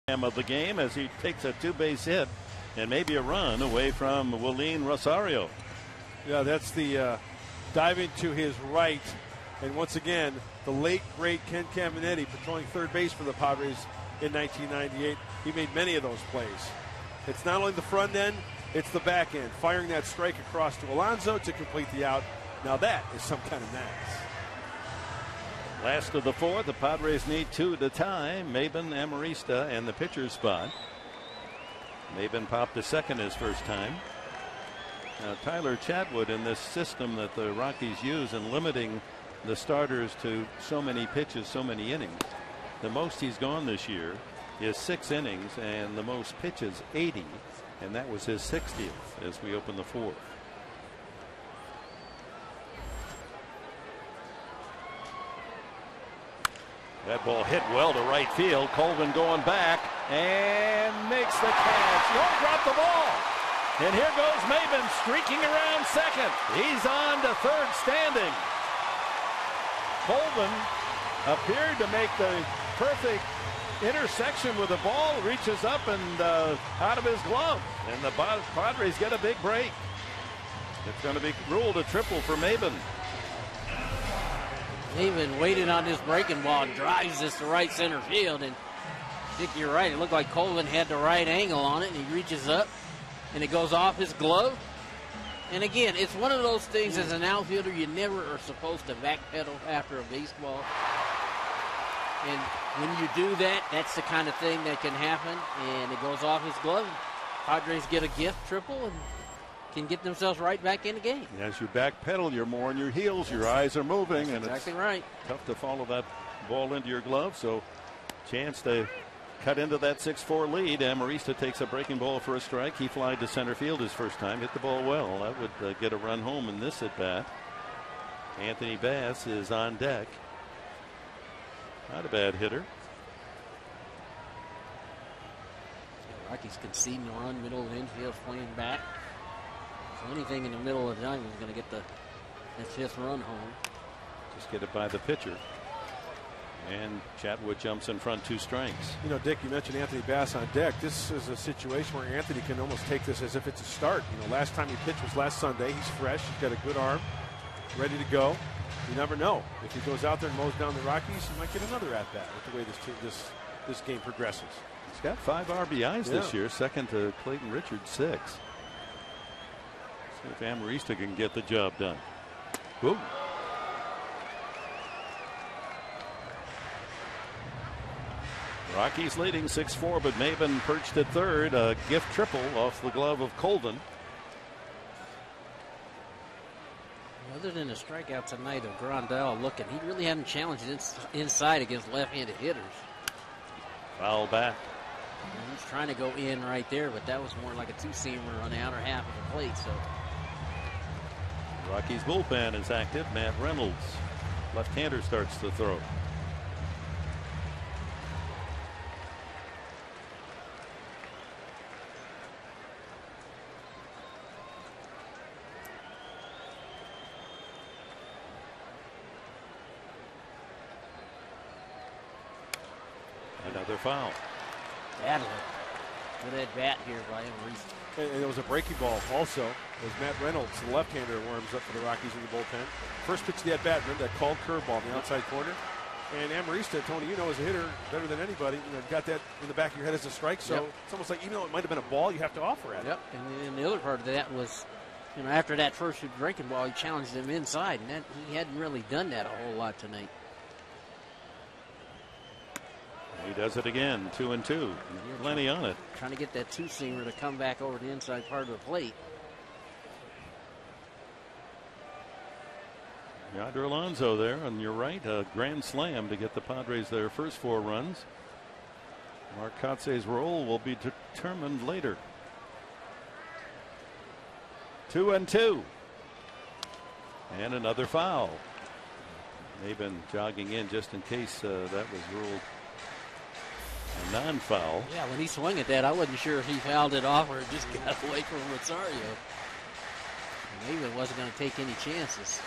[SPEAKER 3] Of the game as he takes a two-base hit and maybe a run away from WILIN Rosario.
[SPEAKER 5] Yeah, that's the diving to his right. And once again, the late, great Ken Caminetti patrolling third base for the Padres in 1998. He made many of those plays. It's not only the front end, it's the back end. Firing that strike across to Alonso to complete the out. Now that is some kind of nice.
[SPEAKER 3] Last of the fourth, the Padres need two to tie. MAYBIN, Amarista, and the pitcher's spot. MAYBIN popped to second his first time. Now Tyler Chatwood, in this system that the Rockies use in limiting the starters to so many pitches, so many innings, the most he's gone this year is 6 innings, and the most pitches 80, and that was his 60th as we open the fourth. That ball hit well to right field. Colvin going back and makes the catch. Don't drop the ball. And here goes MAYBIN streaking around second. He's on to third standing. Colvin appeared to make the perfect intersection with the ball. Reaches up and out of his glove. And the Padres get a big break. It's going to be ruled a triple for MAYBIN.
[SPEAKER 4] MAYBIN waited on this breaking ball and drives this to right center field. And Dick, you're right. It looked like Colvin had the right angle on it, and he reaches up, and it goes off his glove. And again, it's one of those things as an outfielder, you never are supposed to backpedal after a baseball. And when you do that, that's the kind of thing that can happen, and it goes off his glove. Padres get a gift triple and can get themselves right back in the game.
[SPEAKER 3] As you backpedal, you're more on your heels. Your eyes are moving, and
[SPEAKER 4] exactly
[SPEAKER 3] it's
[SPEAKER 4] right.
[SPEAKER 3] Tough to follow that ball into your glove. So, chance to cut into that 6-4 lead. Amarista takes a breaking ball for a strike. He flied to center field his first time. Hit the ball well. That would get a run home in this at bat. Anthony Bass is on deck. Not a bad hitter.
[SPEAKER 4] Rockies conceding a run, middle of the infield, playing back. So anything in the middle of the diamond is going to get that 5th run home.
[SPEAKER 3] Just get it by the pitcher. And Chatwood jumps in front, 2 strikes.
[SPEAKER 5] You know, Dick, you mentioned Anthony Bass on deck. This is a situation where Anthony can almost take this as if it's a start. You know, last time he pitched was last Sunday. He's fresh. He's got a good arm, ready to go. You never know. If he goes out there and mows down the Rockies, he might get another at-bat with the way this game progresses.
[SPEAKER 3] He's got 5 RBIs this year, second to Clayton Richards, 6. See if Amarista can get the job done. Ooh. Rockies leading 6-4, but MAYBIN perched at third. A gift triple off the glove of Colvin.
[SPEAKER 4] Other than a strikeout tonight of Grandal looking, he really hadn't challenged inside against left-handed hitters.
[SPEAKER 3] Foul back.
[SPEAKER 4] And he's trying to go in right there, but that was more like a 2-seamer on the outer half of the plate. So
[SPEAKER 3] Rockies bullpen is active. Matt Reynolds, left-hander, starts to throw. Another foul.
[SPEAKER 4] Badly. Good at bat here by Amarista.
[SPEAKER 5] And there was a breaking ball also as Matt Reynolds, the left-hander, warms up for the Rockies in the bullpen. First pitch of the at-bat, remember that called curveball in the outside corner? And Amarista, Tony, you know, as a hitter, better than anybody, you know, got that in the back of your head as a strike. So it's almost like, even though it might have been a ball, you have to offer at it.
[SPEAKER 4] Yep. And then the other part of that was, you know, after that first breaking ball, he challenged him inside, and that, he hadn't really done that a whole lot tonight.
[SPEAKER 3] He does it again, 2-2. Plenty on it.
[SPEAKER 4] Trying to get that 2-seamer to come back over the inside part of the plate.
[SPEAKER 3] Yonder Alonso there on your right, a grand slam to get the Padres their first 4 runs. Mark Kotze's role will be determined later. 2-2. And another foul. MAYBIN jogging in just in case that was ruled a non-foul.
[SPEAKER 4] Yeah, when he swung at that, I wasn't sure if he fouled it off or it just got away from Rosario. MAYBIN wasn't going to take any chances.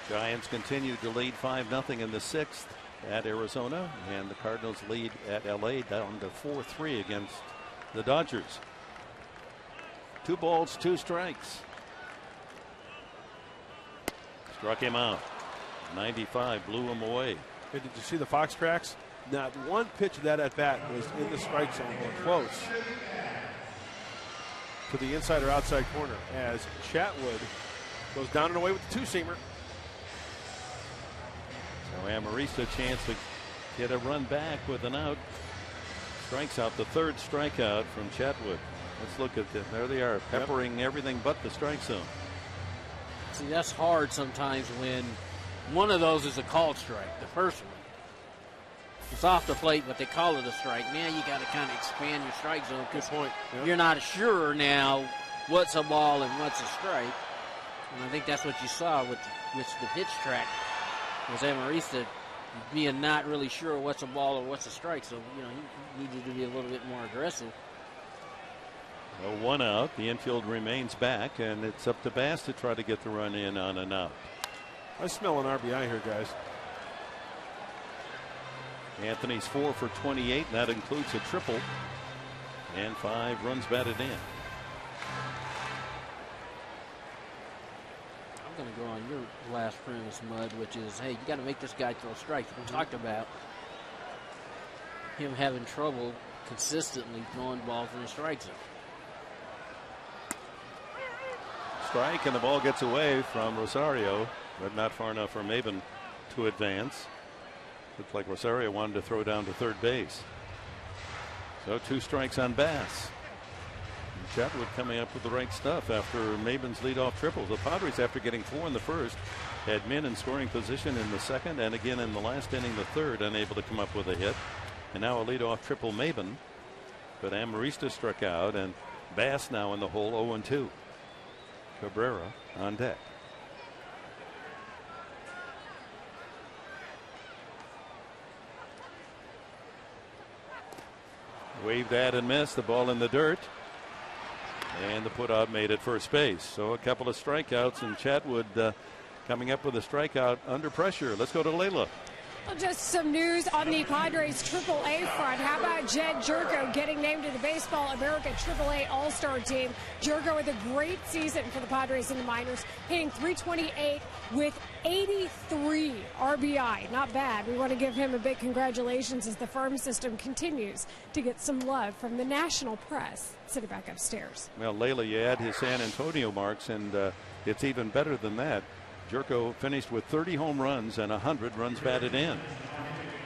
[SPEAKER 3] Giants continue to lead 5-0 in the 6th. at Arizona, and the Cardinals lead at LA down to 4-3 against the Dodgers. 2 balls, 2 strikes. Struck him out. 95 blew him away.
[SPEAKER 5] Hey, did you see the Fox tracks? Not one pitch of that at bat was in the strike zone or close to the inside or outside corner as Chatwood goes down and away with the 2-seamer.
[SPEAKER 3] So Amarista a chance to get a run back with an out. Strikes out the 3rd strikeout from Chatwood. Let's look at them. There they are, peppering everything but the strike zone.
[SPEAKER 4] See, that's hard sometimes when one of those is a called strike, the first one. It's off the plate, but they call it a strike. Now you got to kind of expand your strike zone because you're not sure now what's a ball and what's a strike. And I think that's what you saw with the pitch track was Amarista being not really sure what's a ball or what's a strike. So, he needed to be a little bit more aggressive.
[SPEAKER 3] Well, 1 out. The infield remains back, and it's up to Bass to try to get the run in on an out.
[SPEAKER 5] I smell an RBI here, guys.
[SPEAKER 3] Anthony's 4 for 28, and that includes a triple and 5 runs batted in.
[SPEAKER 4] I'm going to go on your last premise, Mud, which is, hey, you got to make this guy throw strikes. We talked about him having trouble consistently throwing balls in the strike zone.
[SPEAKER 3] Strike, and the ball gets away from Rosario, but not far enough for MAYBIN to advance. Looks like Rosario wanted to throw down to 3rd base. So 2 strikes on Bass. And Chatwood coming up with the right stuff after MAYBIN's leadoff triple. The Padres, after getting 4 in the first, had men in scoring position in the second and again in the last inning, the third, unable to come up with a hit. And now a leadoff triple MAYBIN. But Amarista struck out, and Bass now in the hole 0-2. Cabrera on deck. Waved that and missed. The ball in the dirt. And the putout made at first base. So a couple of strikeouts, and Chatwood coming up with a strikeout under pressure. Let's go to Layla.
[SPEAKER 9] Well, just some news on the Padres AAA front. How about Jed Jerko getting named to the Baseball America AAA All-Star team? Jerko with a great season for the Padres in the minors, hitting .328 with 83 RBI. Not bad. We want to give him a big congratulations as the farm system continues to get some love from the national press. Sitting back upstairs.
[SPEAKER 3] Well, Layla, you add his San Antonio marks, and it's even better than that. Jerko finished with 30 home runs and 100 runs batted in.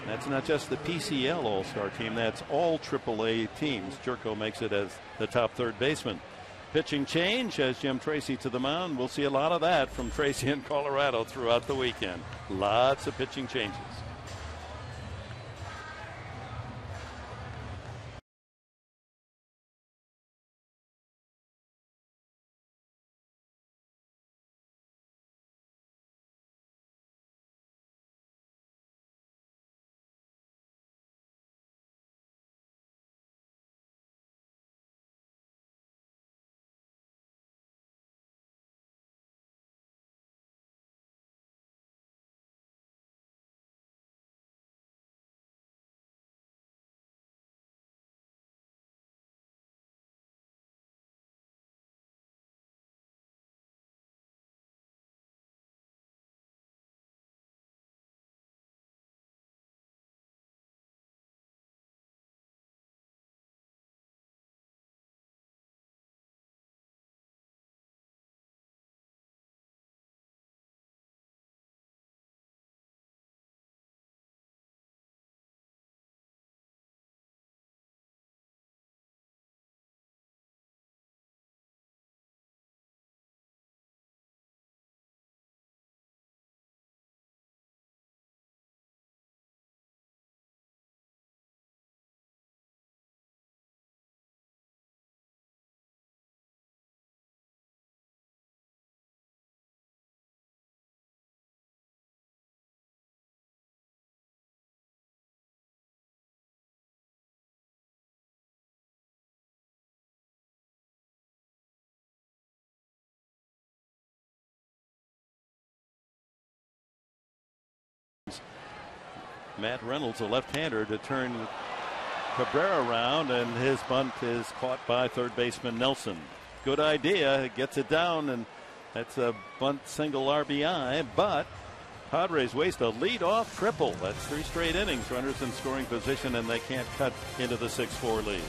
[SPEAKER 3] That's not just the PCL All-Star team, that's all AAA teams. Jerko makes it as the top 3rd baseman. Pitching change as Jim Tracy to the mound. We'll see a lot of that from Tracy in Colorado throughout the weekend. Lots of pitching changes. Matt Reynolds, a left-hander, to turn Cabrera around, and his bunt is caught by third baseman Nelson. Good idea, gets it down, and that's a bunt single RBI, but Padres waste a lead-off triple. That's 3 straight innings, runners in scoring position, and they can't cut into the 6-4 lead.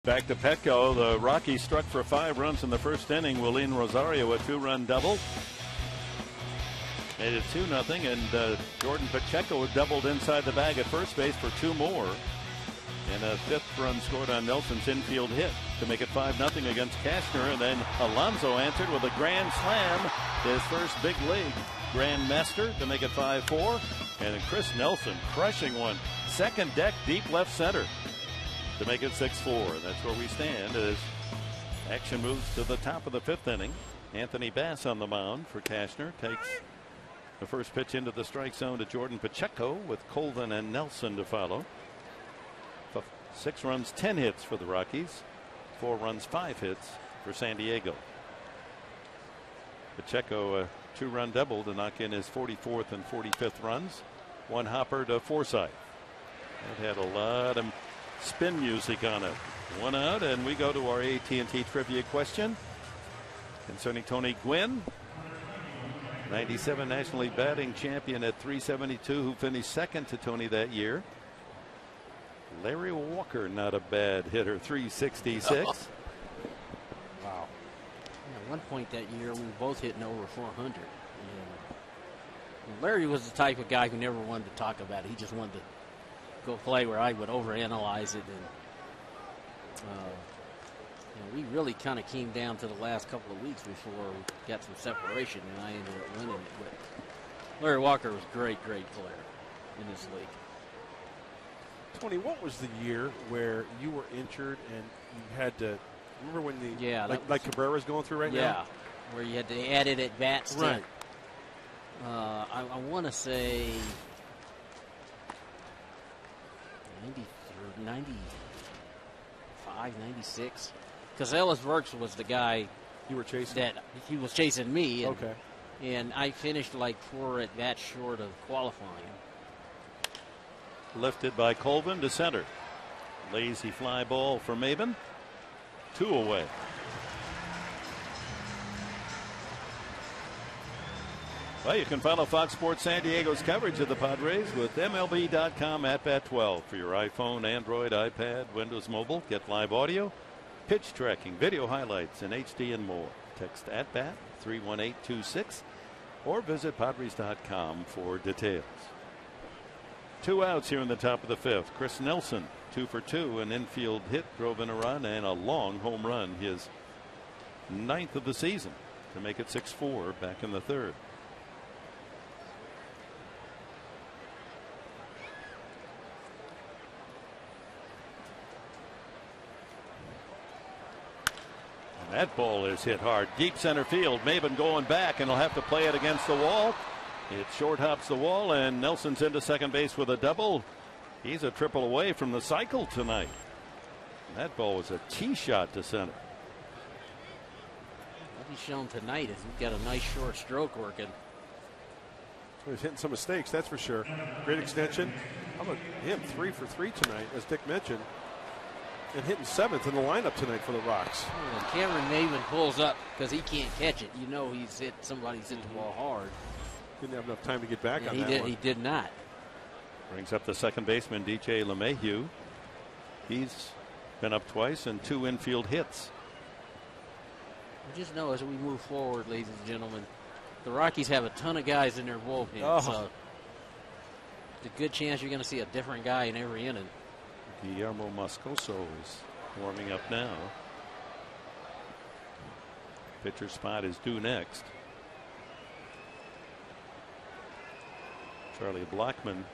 [SPEAKER 3] Back to Petco. The Rockies struck for 5 runs in the first inning. WILIN Rosario a 2-run double. Made it 2-0, and Jordan Pacheco doubled inside the bag at first base for 2 more. And a 5th run scored on Nelson's infield hit to make it 5-0 against Cashner. And then Alonso answered with a grand slam, his first big league grandmaster, to make it 5-4. And Chris Nelson crushing one, second deck deep left center, to make it 6-4. And that's where we stand as action moves to the top of the 5th inning. Anthony Bass on the mound for Cashner takes the first pitch into the strike zone to Jordan Pacheco, with Colvin and Nelson to follow. 6 runs, 10 hits for the Rockies. 4 runs, 5 hits for San Diego. Pacheco a 2-run double to knock in his 44th and 45th runs. 1 hopper to Forsythe. It had a lot of spin music on it. 1 out, and we go to our AT&T trivia question concerning Tony Gwynn, 97 National League batting champion at 372, who finished second to Tony that year. Larry Walker, not a bad hitter, 366.
[SPEAKER 4] Wow. At one point that year, we both hitting over 400. And Larry was the type of guy who never wanted to talk about it. He just wanted to go play where I would overanalyze it. And we really kind of came down to the last couple of weeks before we got some separation, and I ended up winning it. But Larry Walker was a great player in this league.
[SPEAKER 5] Tony, what was the year where you were injured and you had to, remember when the like Cabrera's going through right now?
[SPEAKER 4] Yeah, where you had to add it at bats.
[SPEAKER 5] Right.
[SPEAKER 4] I want to say 95, 96. Because Ellis Burks was the guy
[SPEAKER 5] you were chasing.
[SPEAKER 4] That he was chasing me. And,
[SPEAKER 5] okay.
[SPEAKER 4] And I finished like 4 at bats short of qualifying.
[SPEAKER 3] Lifted by Colvin to center. Lazy fly ball for MAYBIN. 2 away. Well, you can follow Fox Sports San Diego's coverage of the Padres with MLB.com at Bat 12 for your iPhone, Android, iPad, Windows Mobile. Get live audio, pitch tracking, video highlights in HD, and more. Text at Bat 31826 or visit Padres.com for details. 2 outs here in the top of the 5th. Chris Nelson, 2 for 2, an infield hit drove in a run, and a long home run, his 9th of the season, to make it 6-4 back in the 3rd. That ball is hit hard. Deep center field. MAYBIN going back, and he'll have to play it against the wall. It short hops the wall, and Nelson's into second base with a double. He's a triple away from the cycle tonight. That ball was a tee shot to center.
[SPEAKER 4] What he's shown tonight is he's got a nice short stroke working.
[SPEAKER 5] He's hitting some mistakes, that's for sure. Great extension. How about him? 3 for 3 tonight, as Dick mentioned. And hitting 7th in the lineup tonight for the Rocks.
[SPEAKER 4] When Cameron MAYBIN pulls up because he can't catch it, you know somebody's hit the ball hard.
[SPEAKER 5] Didn't have enough time to get back on
[SPEAKER 4] he
[SPEAKER 5] that
[SPEAKER 4] did,
[SPEAKER 5] one.
[SPEAKER 4] He did not.
[SPEAKER 3] Brings up the second baseman, DJ LeMahieu. He's been up twice and 2 infield hits.
[SPEAKER 4] We just know as we move forward, ladies and gentlemen, the Rockies have a ton of guys in their bullpen.
[SPEAKER 5] Oh.
[SPEAKER 4] So it's a good chance you're going to see a different guy in every inning.
[SPEAKER 3] Guillermo Moscoso is warming up now. Pitcher spot is due next. Charlie Blackman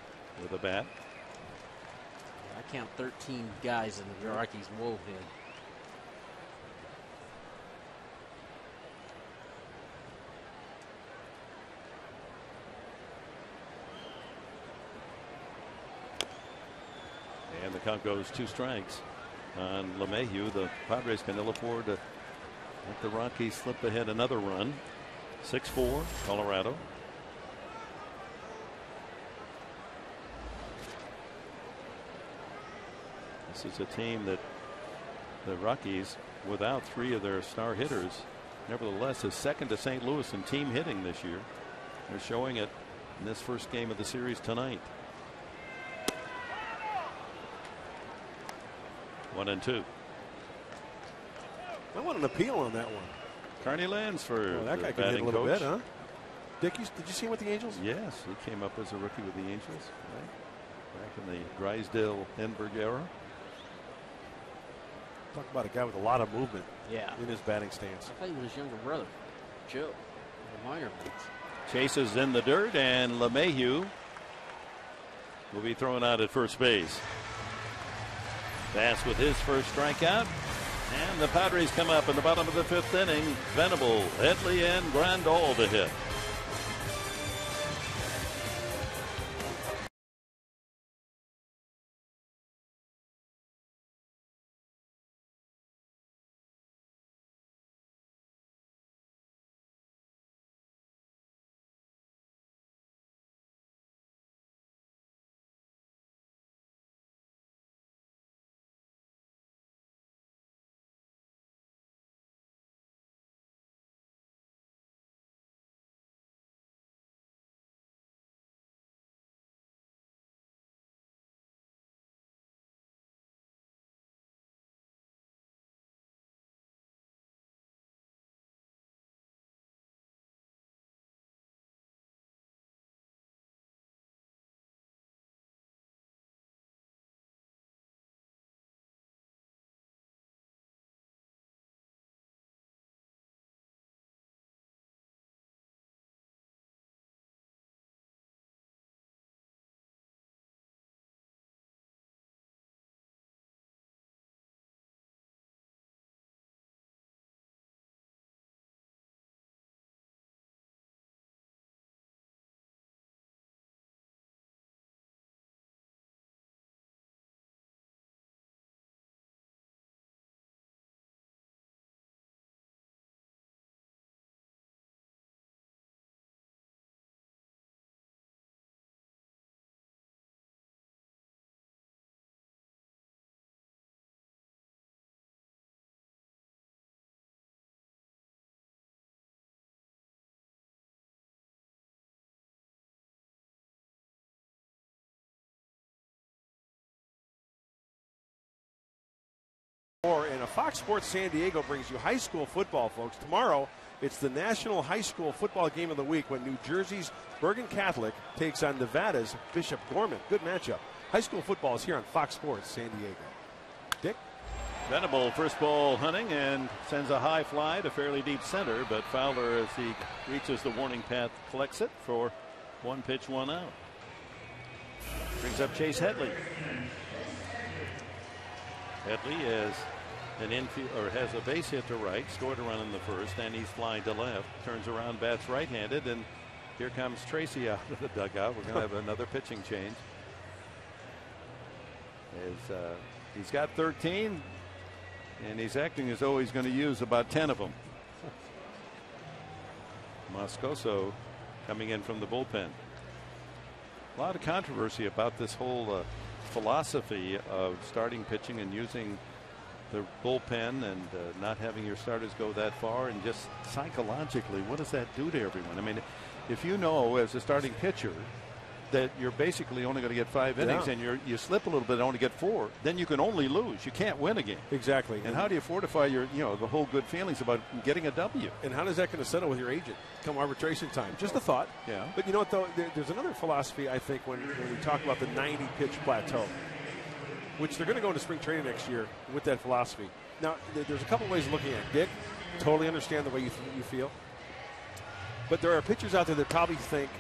[SPEAKER 3] with a bat.
[SPEAKER 4] I count 13 guys in the Rockies bullpen.
[SPEAKER 3] And the count goes 2 strikes on LeMahieu. The Padres can ill afford to let the Rockies slip ahead another run. 6-4 Colorado. This is a team that the Rockies, without 3 of their star hitters, nevertheless is second to St. Louis in team hitting this year. They're showing it in this first game of the series tonight. 1-2.
[SPEAKER 5] I want an appeal on that one.
[SPEAKER 3] Carney Lands for
[SPEAKER 5] that guy
[SPEAKER 3] the
[SPEAKER 5] can hit a
[SPEAKER 3] batting
[SPEAKER 5] little
[SPEAKER 3] coach.
[SPEAKER 5] bit, huh? Dick, did you see him with the Angels?
[SPEAKER 3] Yes, he came up as a rookie with the Angels, right? Back in the Drysdale-Enberg era.
[SPEAKER 5] Talk about a guy with a lot of movement.
[SPEAKER 4] Yeah.
[SPEAKER 5] In his batting stance.
[SPEAKER 4] I thought he was his younger brother, Joe, the minor leagues.
[SPEAKER 3] Chase is in the dirt, and LeMahieu will be thrown out at first base. Bass with his first strikeout. And the Padres come up in the bottom of the 5th inning. Venable, Headley, and Grandal to hit.
[SPEAKER 5] And a Fox Sports San Diego brings you high school football, folks. Tomorrow, it's the National High School Football Game of the Week when New Jersey's Bergen Catholic takes on Nevada's Bishop Gorman. Good matchup. High school football is here on Fox Sports San Diego. Dick?
[SPEAKER 3] Venable first ball hunting and sends a high fly to fairly deep center, but Fowler, as he reaches the warning path, collects it for 1 pitch, 1 out. Brings up Chase Headley. Headley has an infield or has a base hit to right, scored a run in the first, and he's flying to left, turns around, bats right-handed, and here comes Tracy out of the dugout. We're going to have another pitching change. He's got 13, and he's acting as though he's going to use about 10 of them. Moscoso coming in from the bullpen. A lot of controversy about this whole philosophy of starting pitching and using the bullpen and not having your starters go that far, and just psychologically, what does that do to everyone? I mean, if you know as a starting pitcher that you're basically only going to get 5 innings and you slip a little bit and only get 4, then you can only lose. You can't win a game.
[SPEAKER 5] Exactly.
[SPEAKER 3] And how do you fortify your, the whole good feelings about getting a W?
[SPEAKER 5] And how does that going to settle with your agent come arbitration time? Just a thought.
[SPEAKER 3] Yeah.
[SPEAKER 5] But you know what, though? There's another philosophy, I think, when we talk about the 90-pitch plateau, which they're going to go into spring training next year with that philosophy. Now, there's a couple ways of looking at it. Dick, totally understand the way you feel. But there are pitchers out there that probably think,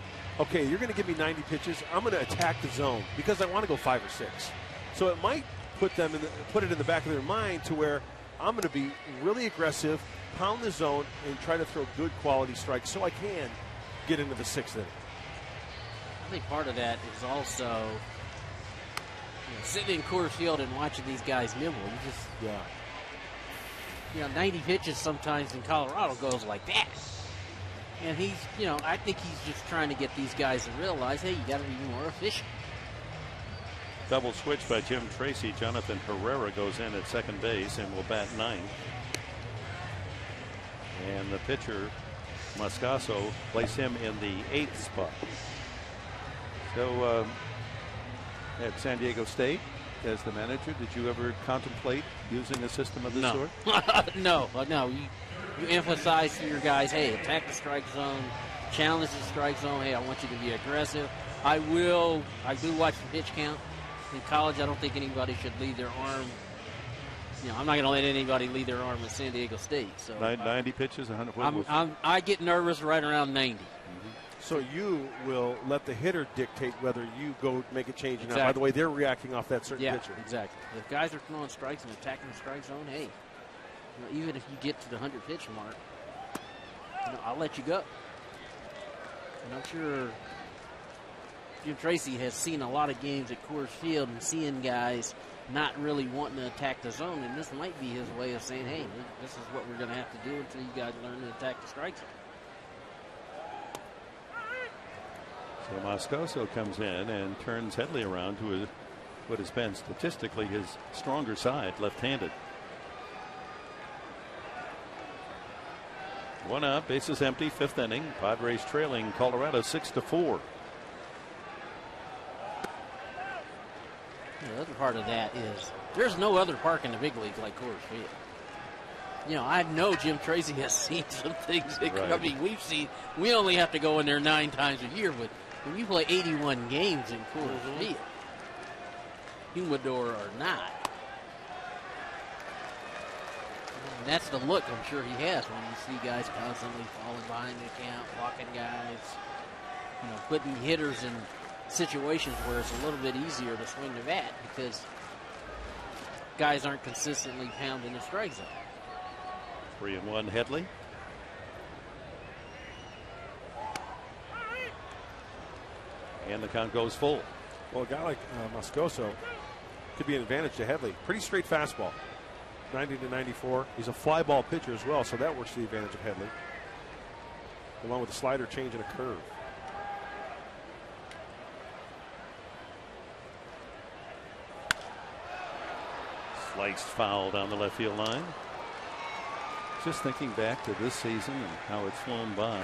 [SPEAKER 5] okay, you're going to give me 90 pitches. I'm going to attack the zone because I want to go 5 or 6. So it might put it in the back of their mind to where I'm going to be really aggressive, pound the zone, and try to throw good quality strikes so I can get into the 6th inning.
[SPEAKER 4] I think part of that is also sitting in Coors Field and watching these guys nibble. You just 90 pitches sometimes in Colorado goes like that. And he's, I think he's just trying to get these guys to realize, hey, you got to be more efficient.
[SPEAKER 3] Double switch by Jim Tracy. Jonathan Herrera goes in at second base and will bat 9th. And the pitcher, Moscoso, place him in the 8th spot. So at San Diego State, as the manager, did you ever contemplate using a system of this sort?
[SPEAKER 4] No. You emphasize to your guys, hey, attack the strike zone, challenge the strike zone. Hey, I want you to be aggressive. I do watch the pitch count. In college, I don't think anybody should leave their arm. I'm not going to let anybody leave their arm at San Diego State. So
[SPEAKER 3] 90 pitches, 100.
[SPEAKER 4] I get nervous right around 90.
[SPEAKER 5] So you will let the hitter dictate whether you go make a change or not.
[SPEAKER 4] Exactly.
[SPEAKER 5] By the way, they're reacting off that certain pitcher.
[SPEAKER 4] Exactly. If guys are throwing strikes and attacking the strike zone, hey, even if you get to the 100-pitch mark, I'll let you go. And I'm sure Jim Tracy has seen a lot of games at Coors Field and seeing guys not really wanting to attack the zone, and this might be his way of saying, hey, this is what we're going to have to do until you guys learn to attack the strike zone.
[SPEAKER 3] So Moscoso comes in and turns Headley around to what has been statistically his stronger side, left-handed. 1 out, bases empty, 5th inning. Padres trailing Colorado 6-4.
[SPEAKER 4] The other part of that is there's no other park in the big leagues like Coors Field. I know Jim Tracy has seen some things. We only have to go in there 9 times a year, but when you play 81 games in Coors Field, humidor or not, and that's the look I'm sure he has when you see guys constantly falling behind the count, walking guys, putting hitters in situations where it's a little bit easier to swing the bat because guys aren't consistently pounding the strike zone.
[SPEAKER 3] 3-1 Headley. And the count goes full.
[SPEAKER 5] Well, a guy like Moscoso could be an advantage to Headley. Pretty straight fastball. 90 to 94. He's a fly ball pitcher as well, so that works to the advantage of Headley. Along with a slider, change, and a curve.
[SPEAKER 3] Sliced foul down the left field line. Just thinking back to this season and how it's flown by,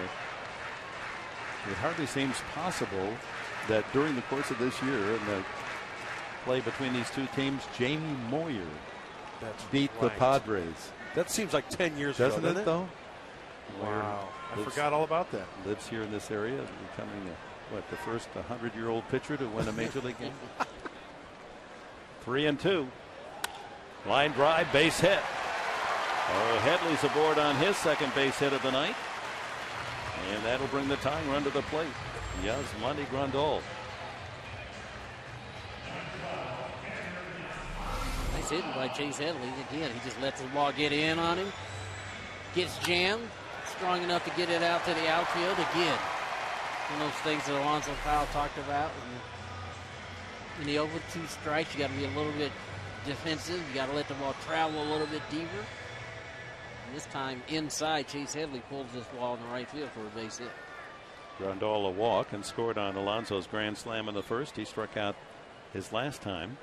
[SPEAKER 3] it hardly seems possible that during the course of this year in the play between these two teams, Jamie Moyer beat the Padres.
[SPEAKER 5] That seems like 10 years ago,
[SPEAKER 3] doesn't it, though?
[SPEAKER 5] Wow. I forgot all about that.
[SPEAKER 3] Lives here in this area, becoming the first 100-year-old pitcher to win a major league game. 3-2. Line drive, base hit. Oh, Headley's aboard on his second base hit of the night. And that'll bring the tying run to the plate. Yasmani Grandal.
[SPEAKER 4] Nice nice hitting by Chase Headley. Again, he just lets the ball get in on him. Gets jammed. Strong enough to get it out to the outfield again. One of those things that Alonso Powell talked about. In the 0-2 strikes, you got to be a little bit defensive. You got to let the ball travel a little bit deeper. And this time inside, Chase Headley pulls this ball in the right field for a base hit.
[SPEAKER 3] Grandal a walk and scored on Alonso's grand slam in the first. He struck out his last time.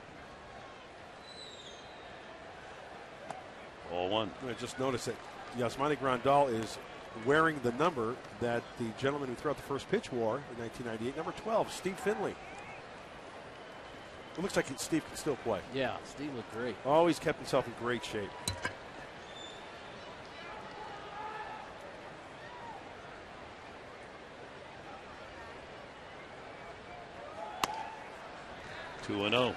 [SPEAKER 3] Ball one.
[SPEAKER 5] I just noticed that Yasmani Grandal is wearing the number that the gentleman who threw out the first pitch wore in 1998, number 12, Steve Finley. It looks like Steve can still play.
[SPEAKER 4] Yeah, Steve looked great.
[SPEAKER 5] Always kept himself in great shape.
[SPEAKER 3] Two and 0.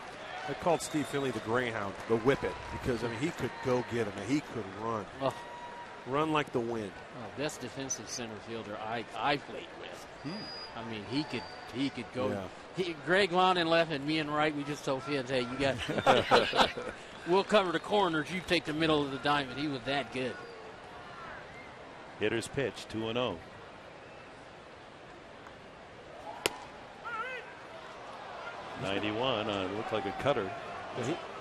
[SPEAKER 5] I called Steve Finley the Greyhound, the Whippet, because I mean he could go get him and he could run.
[SPEAKER 4] Oh.
[SPEAKER 5] Run like the wind.
[SPEAKER 4] Oh, best defensive center fielder I played with. I mean, he could go.
[SPEAKER 5] Yeah.
[SPEAKER 4] Greg Long and left, and me and right, we just told Fins, hey, you got. We'll cover the corners. You take the middle of the diamond. He was that good.
[SPEAKER 3] Hitter's pitch, 2 and 0. '91. Looked like a cutter.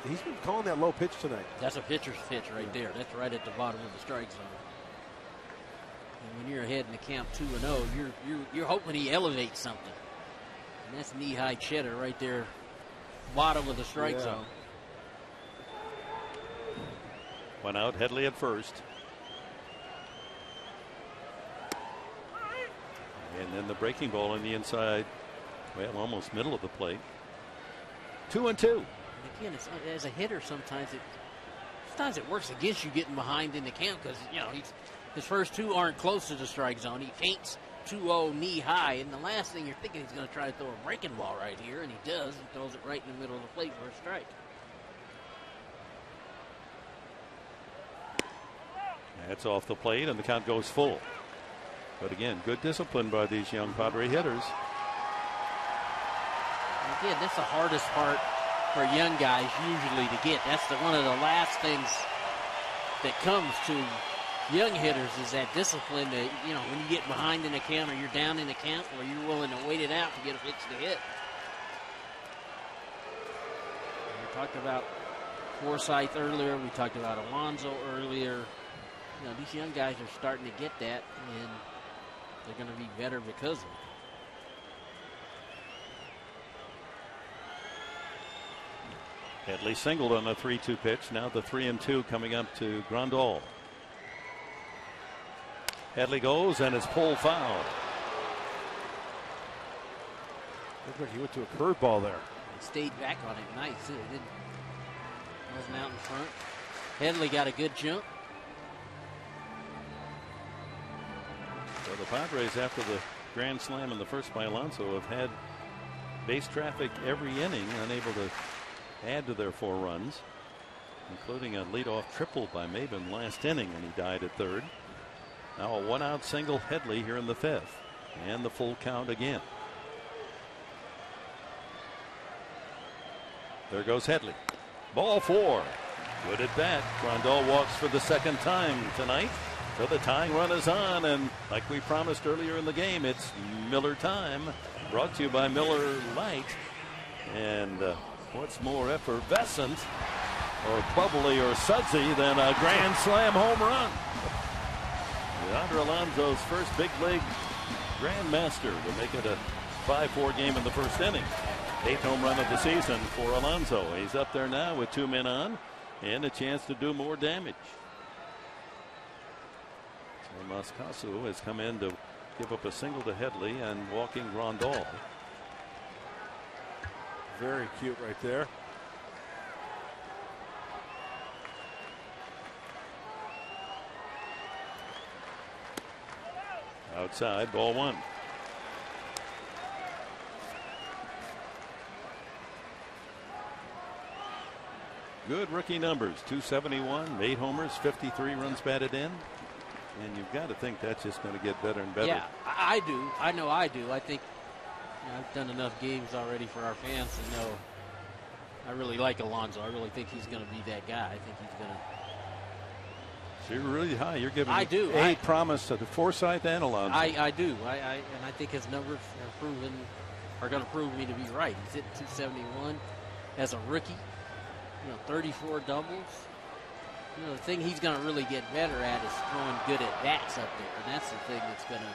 [SPEAKER 5] He's been calling that low pitch tonight.
[SPEAKER 4] That's a pitcher's pitch right there. That's right at the bottom of the strike zone. And when you're ahead in the count 2-0, you're hoping he elevates something. And that's knee-high cheddar right there, bottom of the strike zone.
[SPEAKER 3] One out, Headley at first. And then the breaking ball on the inside, well, almost middle of the plate. 2 and 2.
[SPEAKER 4] Again, as a hitter, sometimes it works against you getting behind in the count because his first two aren't close to the strike zone. He feints 2-0 knee high, and the last thing you're thinking he's going to try to throw a breaking ball right here, and he does. He throws it right in the middle of the plate for a strike.
[SPEAKER 3] That's off the plate, and the count goes full. But again, good discipline by these young Padre hitters.
[SPEAKER 4] Again, that's the hardest part for young guys usually to get. That's one of the last things that comes to young hitters is that discipline that, when you get behind in the count or you're down in the count or you're willing to wait it out to get a pitch to hit. We talked about Forsythe earlier. We talked about Alonso earlier. These young guys are starting to get that, and they're going to be better because of it.
[SPEAKER 3] Headley singled on the 3-2 pitch. Now the 3-2 coming up to Grandal. Headley goes and it's pulled foul.
[SPEAKER 5] Looked like he went to a curveball there.
[SPEAKER 4] He stayed back on it nice too. Wasn't out in front. Headley got a good jump.
[SPEAKER 3] So the Padres, after the grand slam in the first by Alonso, have had base traffic every inning, unable to add to their 4 runs, including a leadoff triple by MAYBIN last inning when he died at third. Now a 1-out single Headley here in the 5th, and the full count again. There goes Headley. Ball 4. Good at bat. Grandal walks for the second time tonight. So the tying run is on, and like we promised earlier in the game, it's Miller time. Brought to you by Miller Lite. And what's more effervescent or bubbly or sudsy than a grand slam home run? Yonder Alonso's first big league grandmaster to make it a 5-4 game in the first inning. 8th home run of the season for Alonso. He's up there now with 2 men on and a chance to do more damage. So Moscaso has come in to give up a single to Headley and walking Grandal.
[SPEAKER 5] Very cute right there.
[SPEAKER 3] Outside, ball 1. Good rookie numbers, 271, 8 homers, 53 runs batted in. And you've got to think that's just going to get better and better.
[SPEAKER 4] Yeah, I do. I know I do. I think I've done enough games already for our fans to know I really like Alonso. I really think he's going to be that guy. I think he's going to.
[SPEAKER 3] So you're really high. You're giving
[SPEAKER 4] I do.
[SPEAKER 3] a promise to the Forsythe and Alonso.
[SPEAKER 4] I do. And I think his numbers are going to prove me to be right. He's hitting 271 as a rookie. 34 doubles. The thing he's going to really get better at is throwing good at bats up there, and that's the thing that's going to.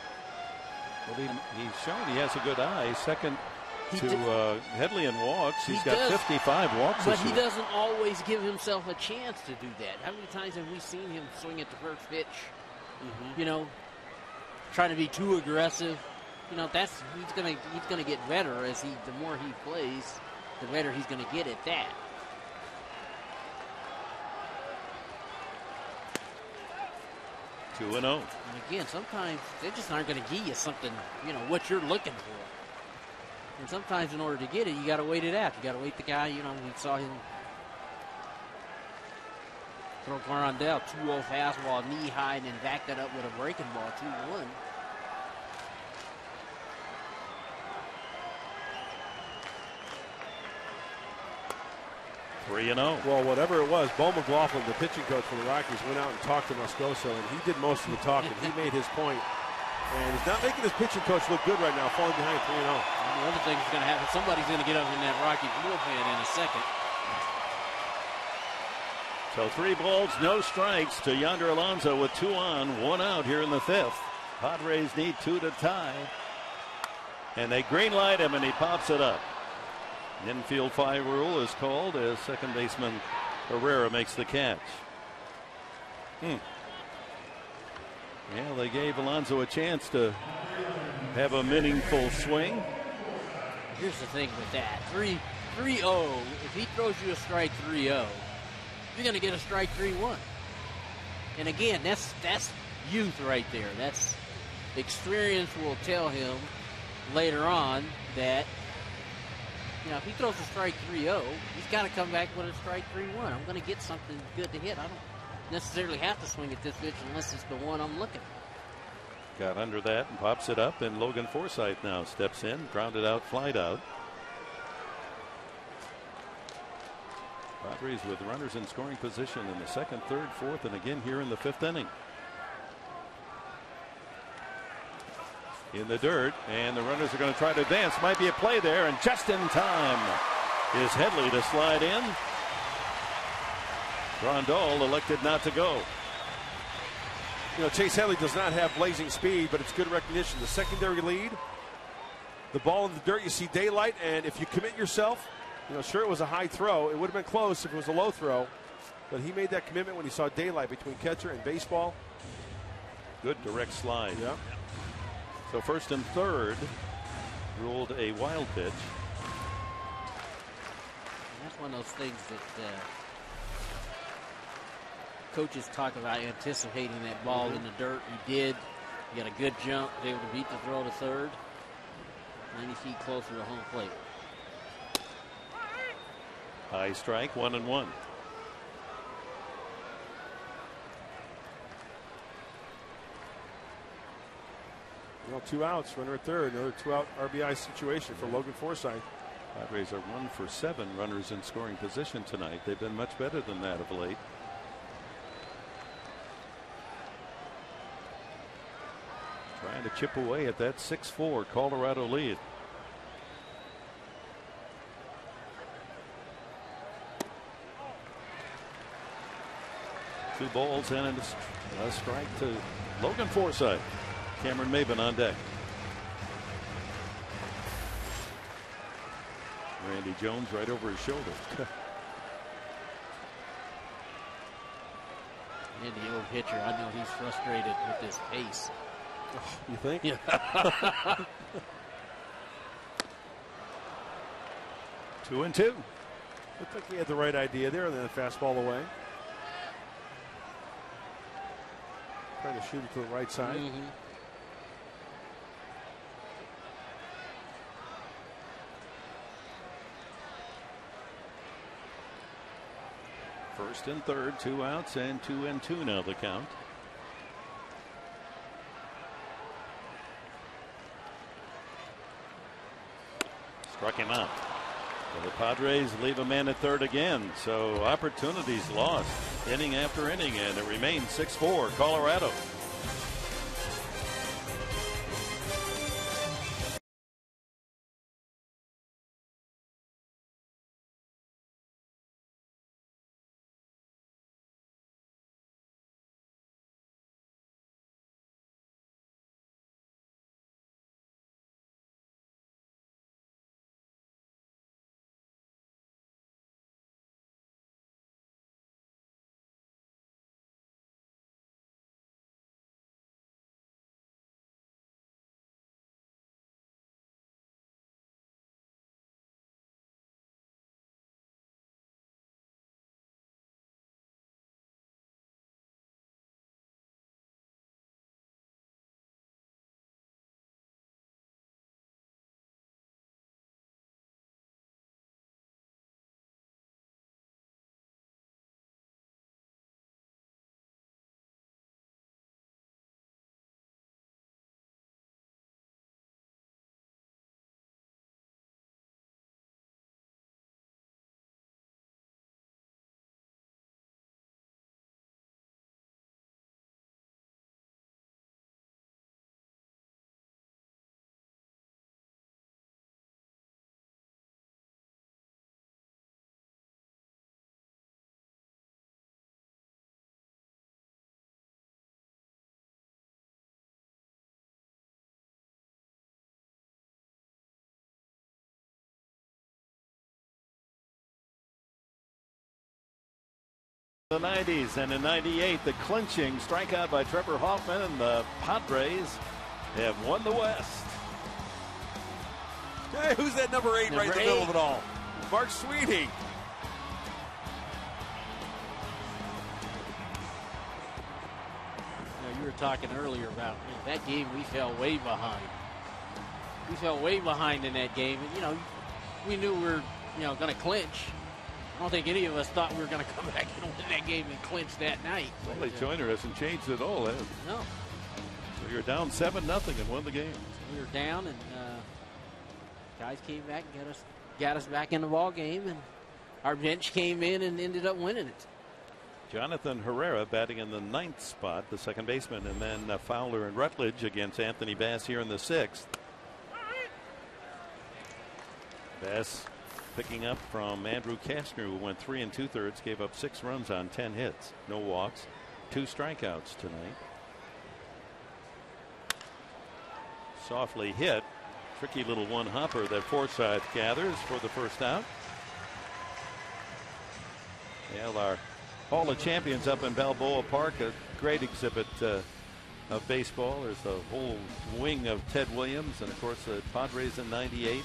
[SPEAKER 3] Well, he's shown he has a good eye. Second to Headley in walks. He's got 55 walks.
[SPEAKER 4] But he doesn't always give himself a chance to do that. How many times have we seen him swing at the first pitch? Trying to be too aggressive. He's gonna get better as the more he plays, the better he's gonna get at that.
[SPEAKER 3] Two and 0.
[SPEAKER 4] And again, sometimes they just aren't going to give you something, what you're looking for. And sometimes in order to get it, you got to wait it out. You got to wait the guy, we saw him throw Clarendale 2-0 fastball, knee high, and then back that up with a breaking ball, 2-1.
[SPEAKER 3] Three and 0.
[SPEAKER 5] Well, whatever it was, Bo McLaughlin, the pitching coach for the Rockies, went out and talked to Moscoso, and he did most of the talking. He made his point, and he's not making his pitching coach look good right now, falling behind 3-0.
[SPEAKER 4] The other thing that's going to happen, somebody's going to get up in that Rocky bullpen in a second.
[SPEAKER 3] So 3 balls, no strikes to Yonder Alonso with 2 on, 1 out here in the 5th. Padres need 2 to tie, and they green light him, and he pops it up. Infield fly rule is called as second baseman Herrera makes the catch. Yeah, they gave Alonso a chance to have a meaningful swing.
[SPEAKER 4] Here's the thing with that. 3-0. If he throws you a strike 3-0, you're going to get a strike 3-1. And again, that's youth right there. That's experience will tell him later on that if he throws a strike 3-0, he's got to come back with a strike 3-1. I'm going to get something good to hit. I don't necessarily have to swing at this pitch unless it's the one I'm looking at.
[SPEAKER 3] Got under that and pops it up, and Logan Forsythe now steps in, grounded out, flied out. Padres with runners in scoring position in the 2nd, 3rd, 4th, and again here in the 5th inning. In the dirt, and the runners are going to try to advance. Might be a play there, and just in time is Headley to slide in. Grandal elected not to go.
[SPEAKER 5] Chase Headley does not have blazing speed, but it's good recognition. The secondary lead, the ball in the dirt, you see daylight, and if you commit yourself, sure it was a high throw. It would have been close if it was a low throw, but he made that commitment when he saw daylight between catcher and baseball.
[SPEAKER 3] Good direct slide.
[SPEAKER 5] Yeah.
[SPEAKER 3] So 1st and 3rd ruled a wild pitch.
[SPEAKER 4] And that's one of those things that coaches talk about, anticipating that ball in the dirt. He did. He got a good jump, was able to beat the throw to 3rd. 90 feet closer to home plate.
[SPEAKER 3] High strike, 1-1.
[SPEAKER 5] Well, 2 outs, runner at 3rd, another 2-out RBI situation for Logan Forsythe.
[SPEAKER 3] Padres are 1 for 7 runners in scoring position tonight. They've been much better than that of late. Trying to chip away at that 6-4 Colorado lead. Two balls and a strike to Logan Forsythe. Cameron MAYBIN on deck. Randy Jones right over his shoulder.
[SPEAKER 4] And the old pitcher, I know he's frustrated with this pace.
[SPEAKER 5] Oh, you think?
[SPEAKER 4] Yeah.
[SPEAKER 3] 2-2.
[SPEAKER 5] Looked like he had the right idea there, and then the fastball away. Trying to shoot it to the right side.
[SPEAKER 3] First and 3rd, 2 outs, and 2-2 now the count. Struck him out. The Padres leave a man at third again, so opportunities lost inning after inning, and it remains 6-4 Colorado. The 90s, and in 98, the clinching strikeout by Trevor Hoffman, and the Padres have won the West.
[SPEAKER 5] Hey, who's that number 8 right in the middle of it all? Mark Sweeting.
[SPEAKER 4] You were talking earlier about that game. We fell way behind. We fell way behind in that game, and we knew we were going to clinch. I don't think any of us thought we were going to come back and win that game and clinch that night.
[SPEAKER 3] Well, Joyner hasn't changed at all, has he?
[SPEAKER 4] No.
[SPEAKER 3] So you're down 7-0 and won the game.
[SPEAKER 4] So we were down, and guys came back and got us back in the ball game, and our bench came in and ended up winning it.
[SPEAKER 3] Jonathan Herrera batting in the 9th spot, the second baseman, and then Fowler and Rutledge against Anthony Bass here in the 6th. Bass picking up from Andrew Kastner, who went 3 2/3, gave up 6 runs on 10 hits, no walks, 2 strikeouts tonight. Softly hit, tricky little one hopper that Forsythe gathers for the first out. Well, our Hall of Champions up in Balboa Park, a great exhibit of baseball. There's a whole wing of Ted Williams, and of course the Padres in '98.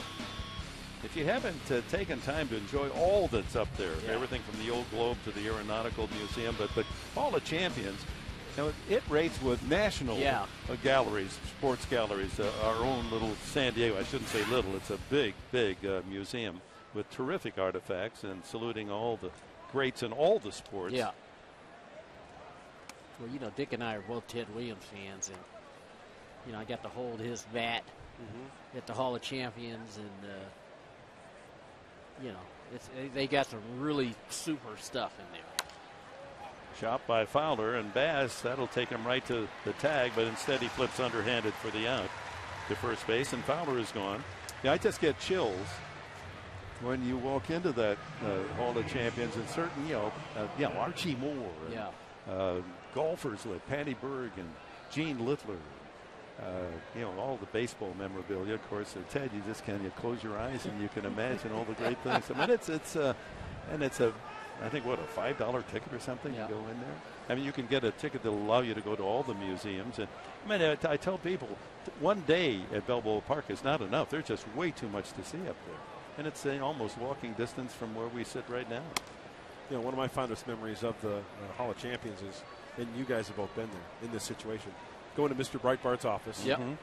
[SPEAKER 3] If you haven't taken time to enjoy all that's up there, everything from the Old Globe to the Aeronautical Museum, but Hall of Champions, it rates with national galleries, sports galleries, our own little San Diego. I shouldn't say little, it's a big museum with terrific artifacts, and saluting all the greats in all the sports.
[SPEAKER 4] Yeah. Well, Dick and I are both Ted Williams fans, and I got to hold his bat at the Hall of Champions, and they got some really super stuff in there.
[SPEAKER 3] Shot by Fowler, and Bass, that'll take him right to the tag, but instead he flips underhanded for the out to first base, and Fowler is gone. I just get chills when you walk into that Hall of Champions, and certain, Archie Moore, and, golfers like Patty Berg and Gene Littler, all the baseball memorabilia. Of course, Ted, you just you close your eyes and you can imagine all the great things. I mean, it's I think a $5 ticket or something to go in there. I mean, you can get a ticket that'll allow you to go to all the museums. And I mean, I tell people, one day at Balboa Park is not enough. There's just way too much to see up there, and it's almost walking distance from where we sit right now.
[SPEAKER 5] One of my fondest memories of the Hall of Champions is, and you guys have both been there in this situation, going to Mr. Breitbart's office, and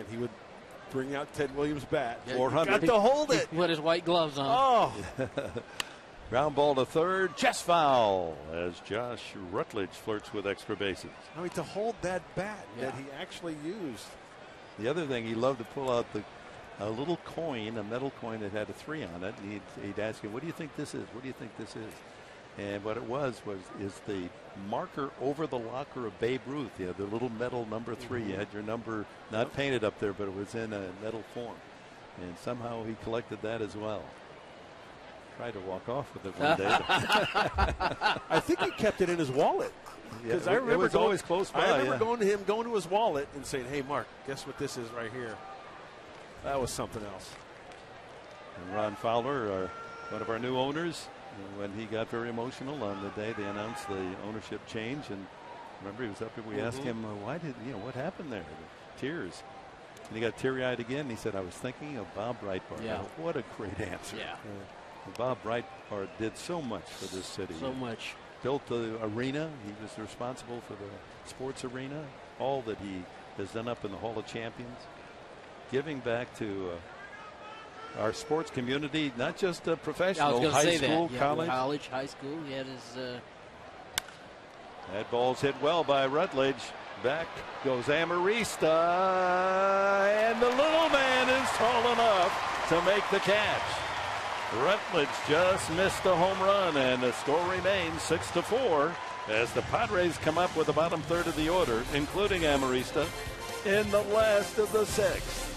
[SPEAKER 5] he would bring out Ted Williams' bat.
[SPEAKER 3] 400.
[SPEAKER 5] Got to hold it.
[SPEAKER 4] Put his white gloves on.
[SPEAKER 5] Oh.
[SPEAKER 3] Ground ball to third, chest foul as Josh Rutledge flirts with extra bases.
[SPEAKER 5] I mean, to hold that bat that he actually used.
[SPEAKER 3] The other thing, he loved to pull out the
[SPEAKER 11] a little coin, a metal coin that had a 3 on it. And he'd ask him, "What do you think this is? What do you think this is?" And what it is the marker over the locker of Babe Ruth. You had the little metal number 3. You had your number not painted up there, but it was in a metal form. And somehow he collected that as well. Tried to walk off with it one day.
[SPEAKER 5] I think he kept it in his wallet. Because I remember
[SPEAKER 11] it was always close by.
[SPEAKER 5] I remember going to his wallet and saying, "Hey, Mark, guess what this is right here?" That was something else.
[SPEAKER 11] And Ron Fowler, one of our new owners, when he got very emotional on the day they announced the ownership change, and remember he was up there. We asked him, "Why did what happened there?" The tears, and he got teary-eyed again. He said, "I was thinking of Bob Breitbart."
[SPEAKER 4] Yeah.
[SPEAKER 11] What a great answer.
[SPEAKER 4] Yeah.
[SPEAKER 11] Bob Breitbart did so much for this city.
[SPEAKER 4] So much.
[SPEAKER 11] Built the arena. He was responsible for the sports arena. All that he has done up in the Hall of Champions. Giving back to our sports community, not just a professional, high school, college.
[SPEAKER 4] High school. He had his.
[SPEAKER 11] That ball's hit well by Rutledge. Back goes Amarista, and the little man is tall enough to make the catch. Rutledge just missed a home run, and the score remains 6-4 as the Padres come up with the bottom third of the order, including Amarista, in the last of the 6th.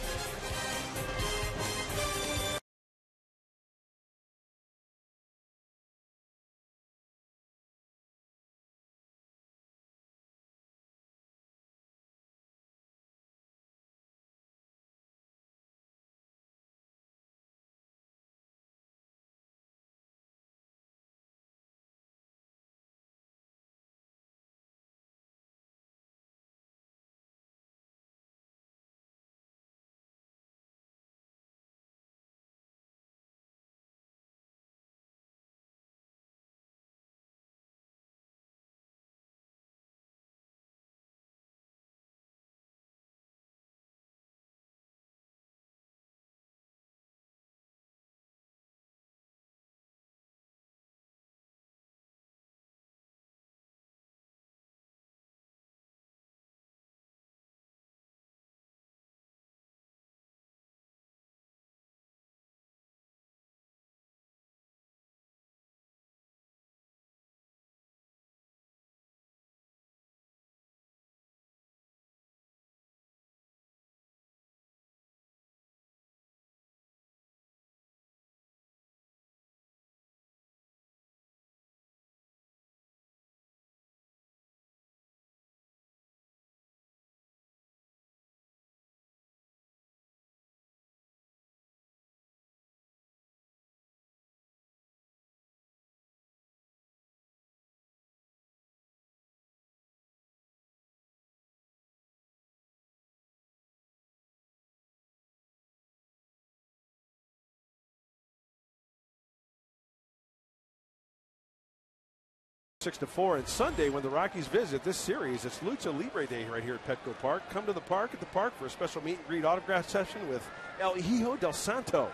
[SPEAKER 5] Six to 4, and Sunday when the Rockies visit this series, it's Lucha Libre Day right here at Petco Park. Come to the park for a special meet and greet autograph session with El Hijo del Santo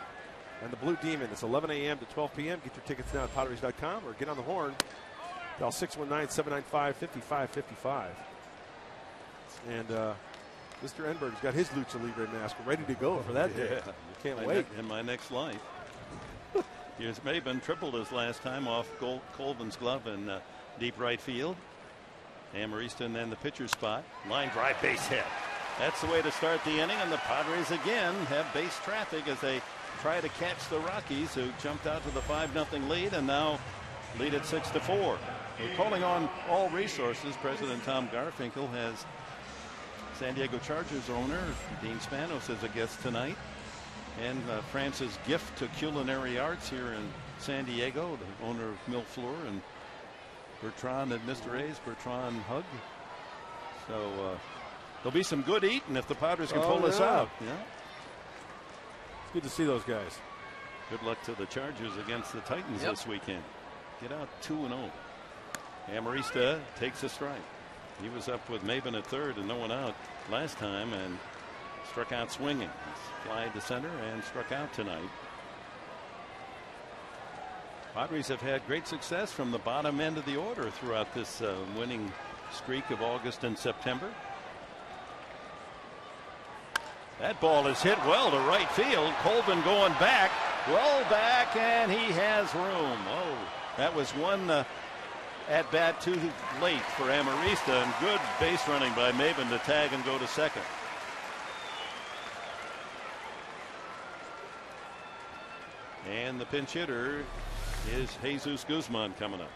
[SPEAKER 5] and the Blue Demon. It's 11 a.m. to 12 p.m. Get your tickets now at Padres.com or get on the horn. Dial 619-795-5555. And Mr. Enberg's got his Lucha Libre mask ready to go for that day. Can't wait.
[SPEAKER 11] In my next life. Here's MAYBIN, tripled his last time off Colvin's glove in deep right field. Amarista and then the pitcher's spot. Line drive, base hit. That's the way to start the inning, and the Padres again have base traffic as they try to catch the Rockies, who jumped out to the 5-0 lead and now lead at 6-4. We're calling on all resources. President Tom Garfinkel has San Diego Chargers owner Dean Spanos as a guest tonight, and France's gift to culinary arts here in San Diego, the owner of Mill Floor, and Bertrand and Mr. A's, Bertrand Hug. So there'll be some good eating if the Padres can pull this out. Yeah.
[SPEAKER 5] It's good to see those guys.
[SPEAKER 11] Good luck to the Chargers against the Titans this weekend. Get out 2-0. Amarista takes a strike. He was up with MAYBIN at third and no one out last time and struck out swinging. Fly to center and struck out tonight. Padres have had great success from the bottom end of the order throughout this winning streak of August and September. That ball is hit well to right field. Colvin going back, well back, and he has room. Oh, that was one at bat too late for Amarista, and good base running by MAYBIN to tag and go to second. And the pinch hitter is Jesus Guzman coming up.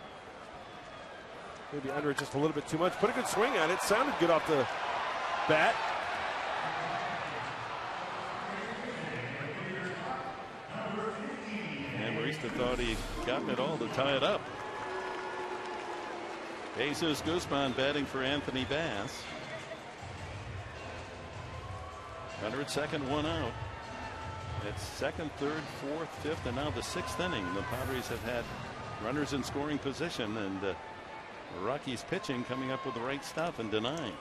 [SPEAKER 5] Maybe under it just a little bit too much. Put a good swing on it. Sounded good off the bat.
[SPEAKER 11] Amarista thought he gotten it all to tie it up. Jesus Guzman batting for Anthony Bass. Runner at second, one out. It's second, third, fourth, fifth, and now the sixth inning. The Padres have had runners in scoring position, and the Rockies pitching coming up with the right stuff and denying.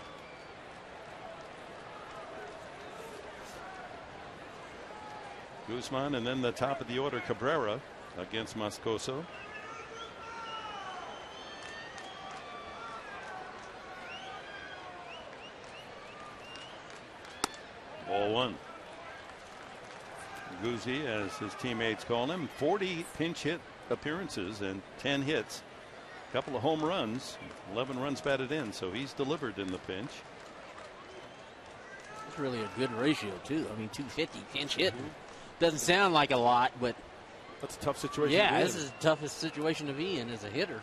[SPEAKER 11] Guzman, and then the top of the order, Cabrera against Moscoso. Ball one. Guzzi, as his teammates call him, 40 pinch hit appearances and 10 hits. A couple of home runs, 11 runs batted in, so he's delivered in the pinch.
[SPEAKER 4] It's really a good ratio, too. I mean, 250 pinch hitting. Doesn't sound like a lot, but
[SPEAKER 5] that's a tough situation.
[SPEAKER 4] Yeah, this is the toughest situation to be in as a hitter.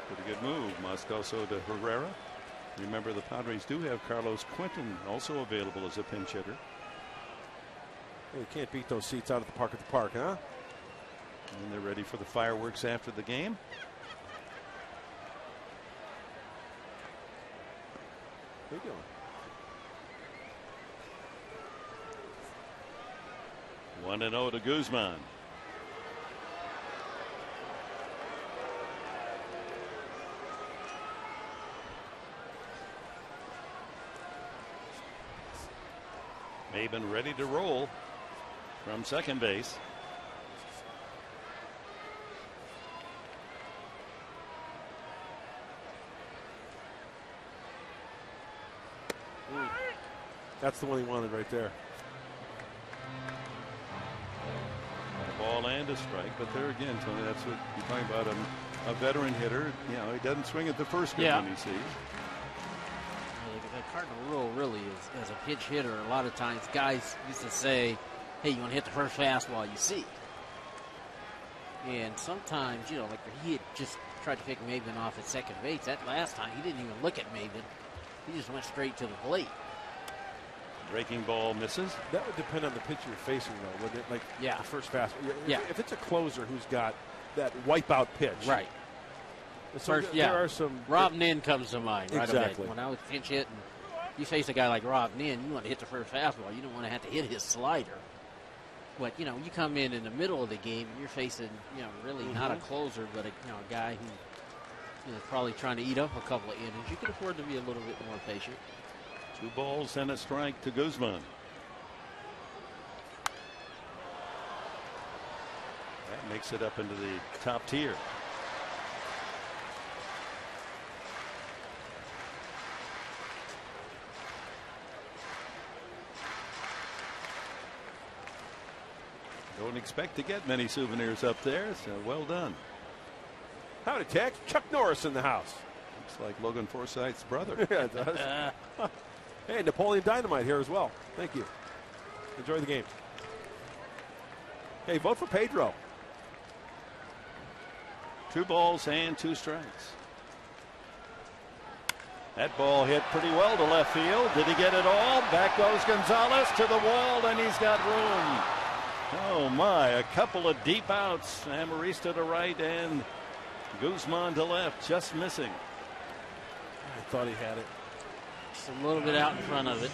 [SPEAKER 11] Pretty good move, Moscoso to Herrera. Remember, the Padres do have Carlos Quentin also available as a pinch hitter.
[SPEAKER 5] You can't beat those seats out at the park, huh?
[SPEAKER 11] And they're ready for the fireworks after the game.
[SPEAKER 5] Where you going?
[SPEAKER 11] 1-0 to Guzman. MAYBIN ready to roll from second base.
[SPEAKER 5] That's the one he wanted right there.
[SPEAKER 11] A ball and a strike, but there again, Tony, that's what you're talking about. A veteran hitter, you know, he doesn't swing at the first good one he sees.
[SPEAKER 4] The cardinal rule really is, as a pitch hitter, a lot of times guys used to say, hey, you want to hit the first fastball you see. And sometimes, you know, like he had just tried to pick MAYBIN off at second base. That last time, he didn't even look at MAYBIN. He just went straight to the plate.
[SPEAKER 11] Breaking ball misses.
[SPEAKER 5] That would depend on the pitcher you're facing, though, wouldn't it? Like
[SPEAKER 4] the
[SPEAKER 5] first fastball.
[SPEAKER 4] Yeah.
[SPEAKER 5] If it's a closer who's got that wipeout pitch.
[SPEAKER 4] Right.
[SPEAKER 5] So there are some.
[SPEAKER 4] Rob Nin comes to mind. Right
[SPEAKER 5] exactly.
[SPEAKER 4] Away. When I was pinch hitting, you face a guy like Rob Nin, you want to hit the first fastball. You don't want to have to hit his slider. But, you know, you come in the middle of the game, and you're facing, you know, really not a closer, but a guy who, you know, probably trying to eat up a couple of innings. You can afford to be a little bit more patient.
[SPEAKER 11] 2 balls and a strike to Guzman. That makes it up into the top tier. Don't expect to get many souvenirs up there, so well done.
[SPEAKER 5] Howdy, Tex. Chuck Norris in the house.
[SPEAKER 11] Looks like Logan Forsythe's brother.
[SPEAKER 5] Yeah, it does. Hey, Napoleon Dynamite here as well. Thank you. Enjoy the game. Hey, vote for Pedro.
[SPEAKER 11] 2 balls and 2 strikes. That ball hit pretty well to left field. Did he get it all? Back goes Gonzalez to the wall, and he's got room. Oh, my. A couple of deep outs. Amarista to right and Guzman to left, just missing.
[SPEAKER 5] I thought he had it.
[SPEAKER 4] Just a little bit out in front of it.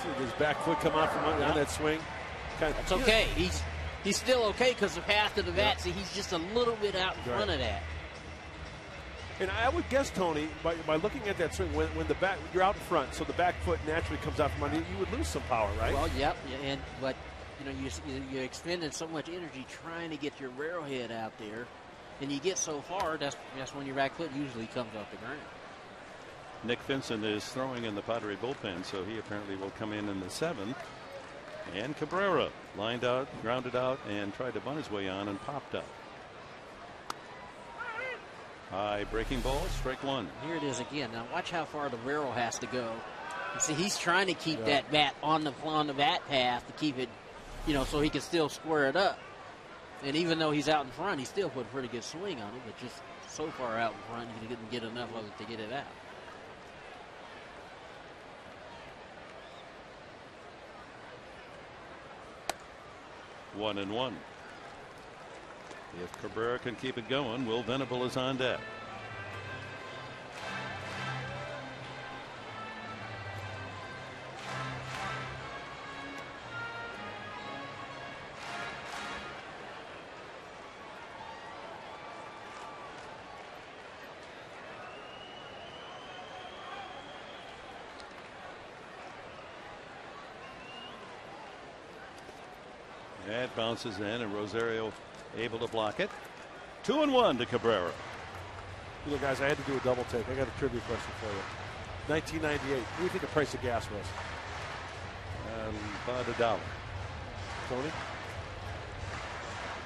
[SPEAKER 5] See his back foot come out from on that swing.
[SPEAKER 4] That's okay. He's still okay because the path to the bat, see, he's just a little bit out in front of that.
[SPEAKER 5] And I would guess, Tony, by looking at that swing, when the back, you're out in front, so the back foot naturally comes out from under you, you would lose some power, right?
[SPEAKER 4] Well, yep. But you know, you're expending so much energy trying to get your arrowhead out there, and you get so far, that's when your back foot usually comes off the ground.
[SPEAKER 11] Nick Vincent is throwing in the Padre bullpen, so he apparently will come in the 7th. And Cabrera lined out, grounded out, and tried to bunt his way on and popped up. High breaking ball, strike 1.
[SPEAKER 4] Here it is again. Now watch how far the barrel has to go. You see, he's trying to keep that bat on the bat path to keep it, you know, so he can still square it up. And even though he's out in front, he still put a pretty good swing on it, but just so far out in front, he didn't get enough of it to get it out.
[SPEAKER 11] One and one. If Cabrera can keep it going, Will Venable is on deck. That bounces in, and Rosario able to block it. 2-1 to Cabrera.
[SPEAKER 5] You know, guys, I had to do a double take. I got a trivia question for you. 1998. What do you think the price of gas was?
[SPEAKER 11] About $1.
[SPEAKER 5] Tony?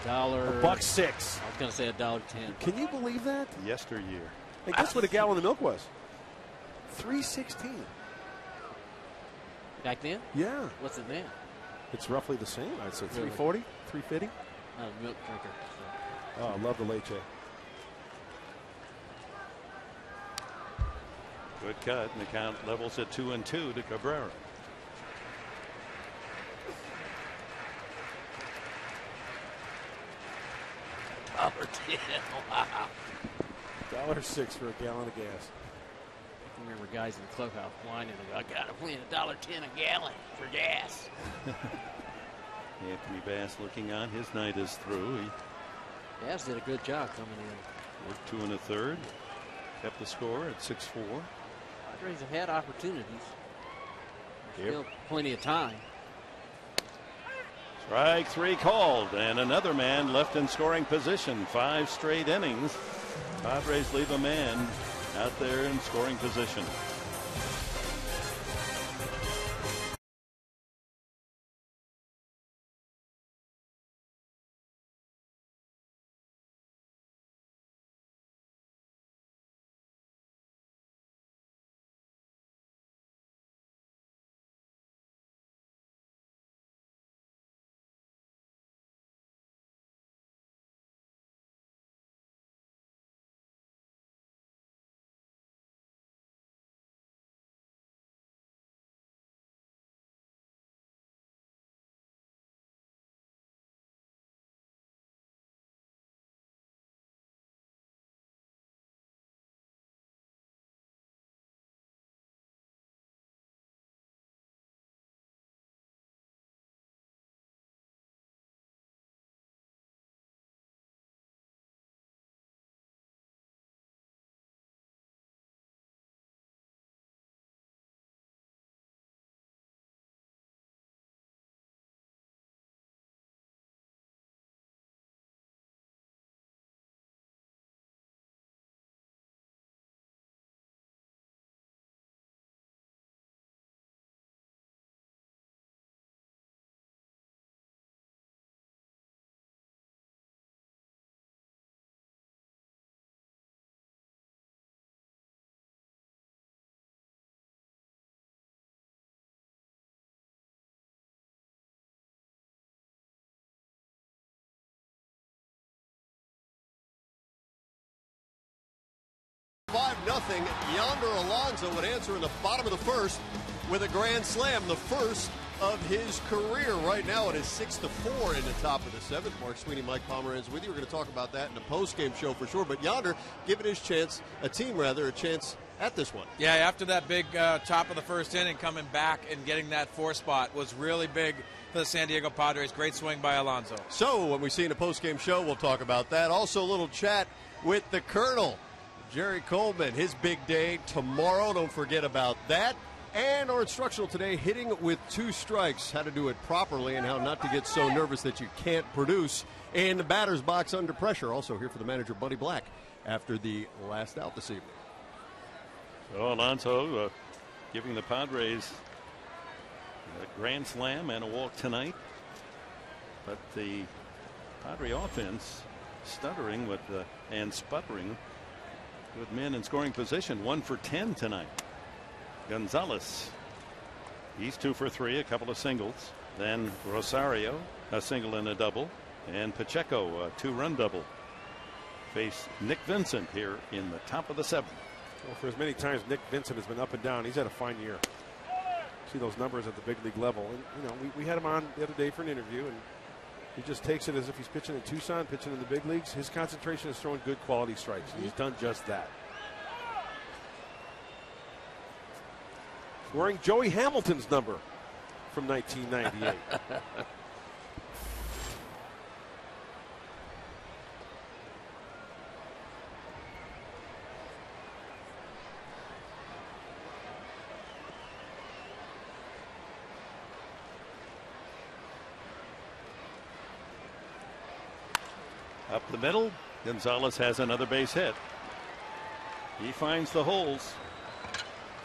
[SPEAKER 4] $1.06.
[SPEAKER 5] $1.06.
[SPEAKER 4] I was going to say $1.10.
[SPEAKER 5] Can you believe that?
[SPEAKER 11] Yesteryear.
[SPEAKER 5] Hey, guess what a gallon of milk was? $3.16.
[SPEAKER 4] Back then?
[SPEAKER 5] Yeah.
[SPEAKER 4] What's it then?
[SPEAKER 5] It's roughly the same. I'd say
[SPEAKER 4] Really?
[SPEAKER 5] $3.40, $3.50.
[SPEAKER 4] I'm a milk drinker. So.
[SPEAKER 5] Oh, I love the leche.
[SPEAKER 11] Good cut, and the count levels at 2-2 to Cabrera.
[SPEAKER 4] $1.10. Wow.
[SPEAKER 5] $1.06 for a gallon of gas.
[SPEAKER 4] I remember guys in the clubhouse whining about, I gotta win $1.10 a gallon for gas.
[SPEAKER 11] Anthony Bass looking on. His night is through. He
[SPEAKER 4] Bass did a good job coming in.
[SPEAKER 11] worked 2 1/3. Kept the score at 6-4.
[SPEAKER 4] Padres have had opportunities.
[SPEAKER 11] Yep.
[SPEAKER 4] Still plenty of time.
[SPEAKER 11] Strike 3 called, and another man left in scoring position. 5 straight innings. Padres leave a man out there in scoring position.
[SPEAKER 12] Nothing. Yonder Alonso would answer in the bottom of the first with a grand slam, the first of his career. Right now it is 6-4 in the top of the 7th. Mark Sweeney, Mike Pomeranz with you. We're going to talk about that in the post-game show for sure. But Yonder giving his chance, a chance at this one.
[SPEAKER 13] Yeah, after that big top of the first inning, coming back and getting that 4 spot was really big for the San Diego Padres. Great swing by Alonso.
[SPEAKER 12] So when we see in a post-game show, we'll talk about that. Also a little chat with the Colonel, Jerry Coleman, his big day tomorrow. Don't forget about that. And our instructional today, hitting with 2 strikes, how to do it properly and how not to get so nervous that you can't produce in the batter's box under pressure. Also here for the manager, Buddy Black, after the last out this evening.
[SPEAKER 11] Oh, Alonso giving the Padres a grand slam and a walk tonight. But the Padre offense stuttering with and sputtering with men in scoring position. 1 for 10 tonight. Gonzalez, he's 2 for 3, a couple of singles. Then Rosario, a single and a double. And Pacheco, a 2-run double. Face Nick Vincent here in the top of the 7th.
[SPEAKER 5] Well, for as many times Nick Vincent has been up and down, he's had a fine year. See those numbers at the big league level. And, you know, we had him on the other day for an interview, and he just takes it as if he's pitching in Tucson, pitching in the big leagues. His concentration is throwing good quality strikes, and he's done just that. Wearing Joey Hamilton's number from 1998.
[SPEAKER 11] Up the middle, Gonzalez has another base hit. He finds the holes.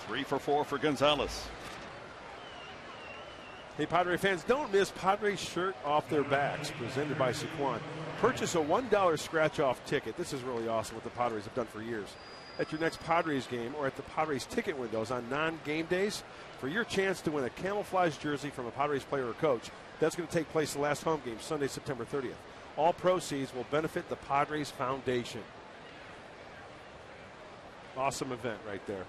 [SPEAKER 11] 3 for 4 for Gonzalez.
[SPEAKER 5] Hey, Padre fans, don't miss Padres shirt off their backs, presented by Saquon. Purchase a $1 scratch-off ticket. This is really awesome what the Padres have done for years. At your next Padres game or at the Padres ticket windows on non-game days for your chance to win a camouflage jersey from a Padres player or coach. That's going to take place the last home game, Sunday, September 30th. All proceeds will benefit the Padres Foundation. Awesome event right there.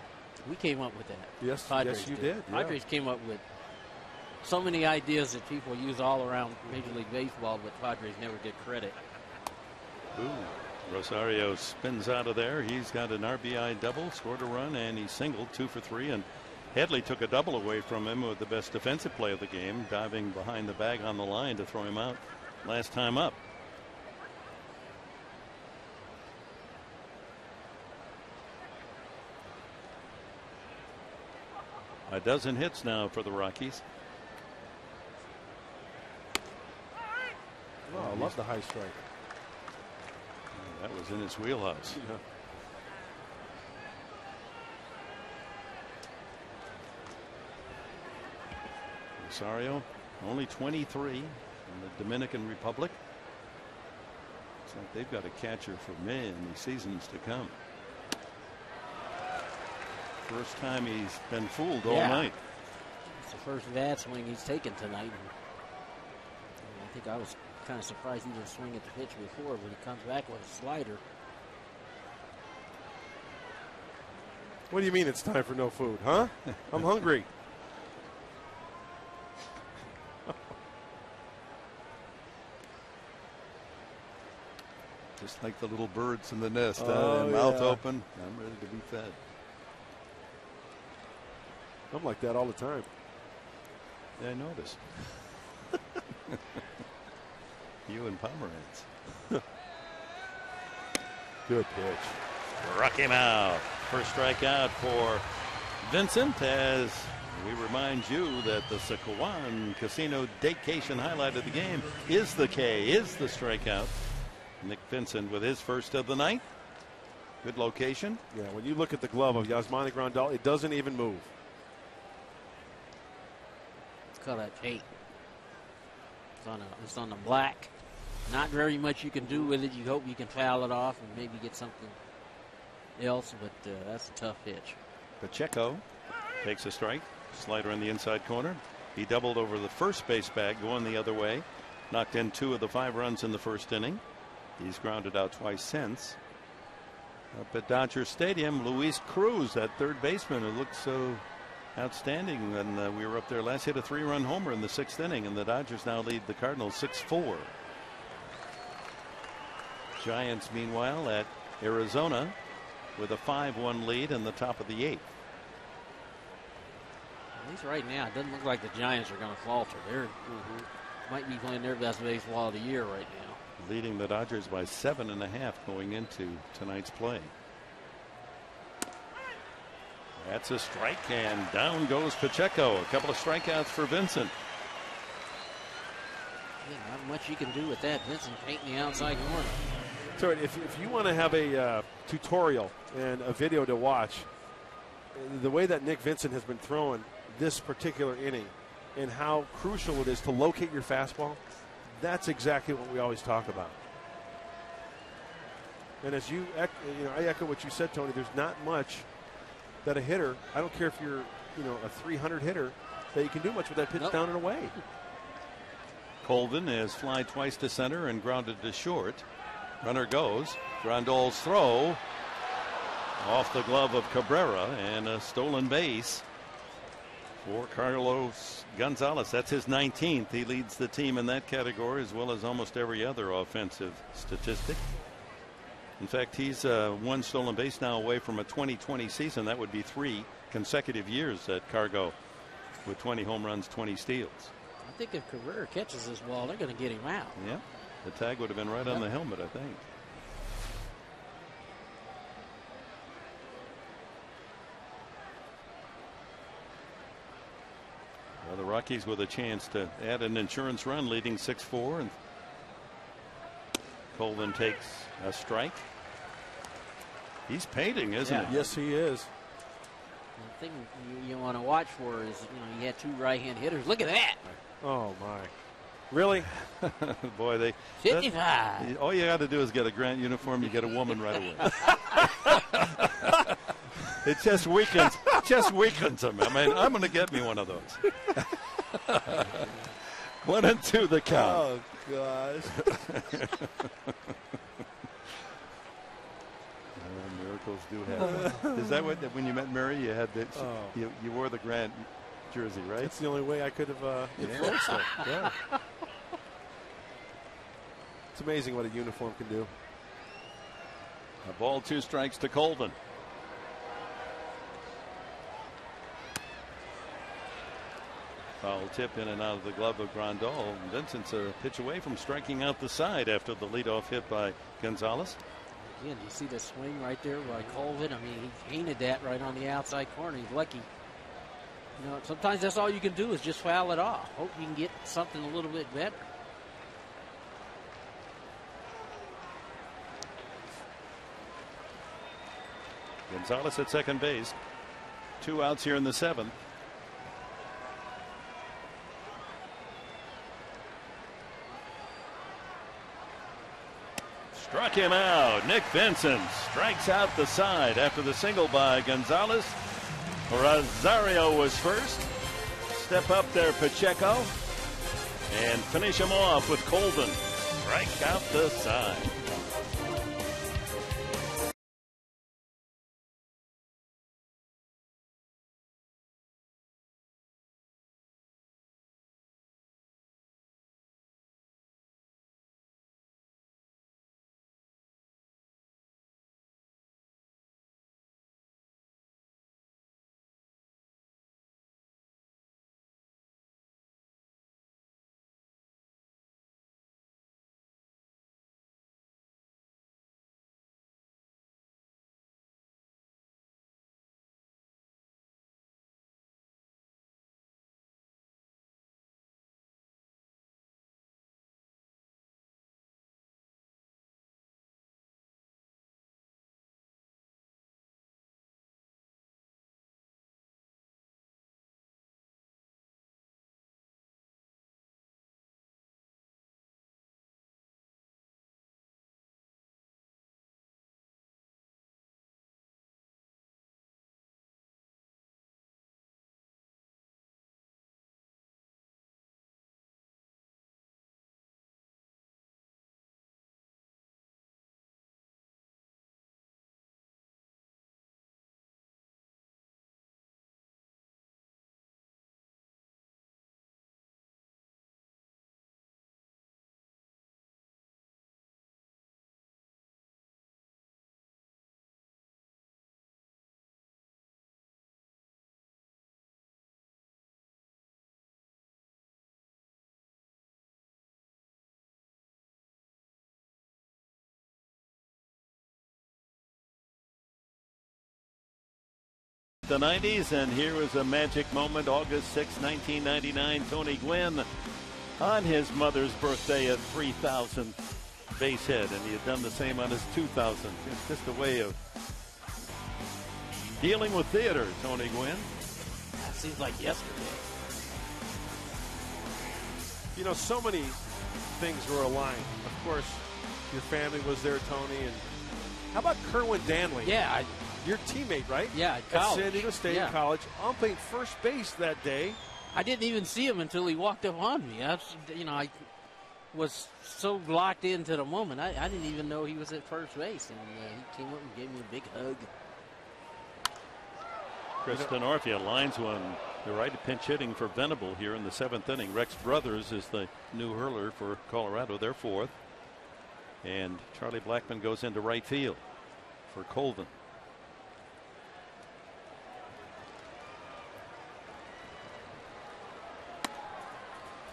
[SPEAKER 4] We came up with that.
[SPEAKER 5] Yes,
[SPEAKER 4] Padres
[SPEAKER 5] yes, you did. Yeah.
[SPEAKER 4] Padres came up with so many ideas that people use all around Major League Baseball, but Padres never get credit.
[SPEAKER 11] Ooh. Rosario spins out of there. He's got an RBI double, scored a run, and he singled 2 for 3. And Headley took a double away from him with the best defensive play of the game, diving behind the bag on the line to throw him out last time up. A dozen hits now for the Rockies.
[SPEAKER 5] Oh, I love the high strike.
[SPEAKER 11] That was in his wheelhouse.
[SPEAKER 5] Yeah.
[SPEAKER 11] Rosario, only 23 in the Dominican Republic. Looks like they've got a catcher for many seasons to come. First time he's been fooled all night.
[SPEAKER 4] It's the first bad swing he's taken tonight. I think I was kind of surprised he didn't swing at the pitch before, but he comes back with a slider.
[SPEAKER 5] What do you mean it's time for no food, huh? I'm hungry.
[SPEAKER 11] Just like the little birds in the nest,
[SPEAKER 5] oh,
[SPEAKER 11] mouth open. I'm ready to be fed.
[SPEAKER 5] I'm like that all the time.
[SPEAKER 11] Yeah, I noticed. You and Pomeranz.
[SPEAKER 5] Good pitch.
[SPEAKER 11] Struck him out. First strikeout for Vincent, as we remind you that the Saquon Casino Daycation highlight of the game is the K, is the strikeout. Nick Vincent with his first of the night. Good location.
[SPEAKER 5] Yeah, when you look at the glove of Yasmani Grandal, it doesn't even move.
[SPEAKER 4] It's called a K. It's on the black. Not very much you can do with it. You hope you can foul it off and maybe get something else, but that's a tough pitch.
[SPEAKER 11] Pacheco takes a strike. Slider in the inside corner. He doubled over the first base bag going the other way. Knocked in 2 of the 5 runs in the first inning. He's grounded out twice since. Up at Dodger Stadium, Luis Cruz, that third baseman who looked so outstanding when we were up there last, hit a 3-run homer in the 6th inning, and the Dodgers now lead the Cardinals 6-4. Giants, meanwhile, at Arizona with a 5-1 lead in the top of the 8th.
[SPEAKER 4] At least right now, it doesn't look like the Giants are going to falter. They might be playing their best baseball of the year right now.
[SPEAKER 11] Leading the Dodgers by 7.5 going into tonight's play. That's a strike, and down goes Pacheco. A couple of strikeouts for Vincent.
[SPEAKER 4] Yeah, not much you can do with that. Vincent painting the outside corner.
[SPEAKER 5] So if you want to have a tutorial and a video to watch, the way that Nick Vincent has been throwing this particular inning and how crucial it is to locate your fastball, that's exactly what we always talk about. And as I echo what you said, Tony. There's not much that a hitter, I don't care if you're, a 300 hitter, that you can do much with that pitch down and away.
[SPEAKER 11] Colvin has fly twice to center and grounded to short. Runner goes. Grandal's throw off the glove of Cabrera, and a stolen base for Carlos Gonzalez. That's his 19th. He leads the team in that category as well as almost every other offensive statistic. In fact, he's one stolen base now away from a 2020 season. That would be 3 consecutive years at Cargo with 20 home runs, 20 steals.
[SPEAKER 4] I think if Cabrera catches this ball, they're going to get him out.
[SPEAKER 11] Yeah, the tag would have been right on the helmet, I think. Well, the Rockies with a chance to add an insurance run, leading 6-4, and Colvin takes a strike. He's painting, isn't he?
[SPEAKER 5] Yes, he is.
[SPEAKER 4] The thing you want to watch for is, you had 2 right-hand hitters. Look at that.
[SPEAKER 5] Oh, my. Really?
[SPEAKER 11] Boy,
[SPEAKER 4] 55.
[SPEAKER 11] All you got to do is get a Grant uniform. You get a woman right away. It just weakens them. I mean, I'm going to get me one of those. 1-2 the count.
[SPEAKER 5] Oh, gosh.
[SPEAKER 11] Miracles do happen. Is that what, when you met Mary, you had the, you wore the Grant jersey, right?
[SPEAKER 5] That's the only way I could have influenced it. Yeah. It's amazing what a uniform can do.
[SPEAKER 11] A ball, 2 strikes to Colvin. Foul tip in and out of the glove of Grandal. Vincent's a pitch away from striking out the side after the leadoff hit by Gonzalez.
[SPEAKER 4] Again, you see the swing right there by Colvin. I mean, he painted that right on the outside corner. He's lucky. Sometimes that's all you can do is just foul it off. Hope you can get something a little bit better.
[SPEAKER 11] Gonzalez at second base. 2 outs here in the 7th. Struck him out. Nick Vincent strikes out the side after the single by Gonzalez. Rosario was first. Step up there, Pacheco. And finish him off with Colvin. Strike out the side. The 90s, and here was a magic moment. August 6, 1999. Tony Gwynn on his mother's birthday at 3,000 base hit, and he had done the same on his 2,000. It's just a way of Dealing with theater, Tony Gwynn.
[SPEAKER 4] That seems like yesterday.
[SPEAKER 5] You know, so many things were aligned. Of course, your family was there, Tony. And how about Kerwin Danley?
[SPEAKER 4] Yeah.
[SPEAKER 5] Your teammate, right?
[SPEAKER 4] Yeah,
[SPEAKER 5] at
[SPEAKER 4] college.
[SPEAKER 5] San Diego State College. Playing first base that day.
[SPEAKER 4] I didn't even see him until he walked up on me. I was so locked into the moment. I didn't even know he was at first base. And he came up and gave me a big hug.
[SPEAKER 11] Chris Denorfia lines one. The right pinch hitting for Venable here in the 7th inning. Rex Brothers is the new hurler for Colorado. They're 4th. And Charlie Blackmon goes into right field for Colvin.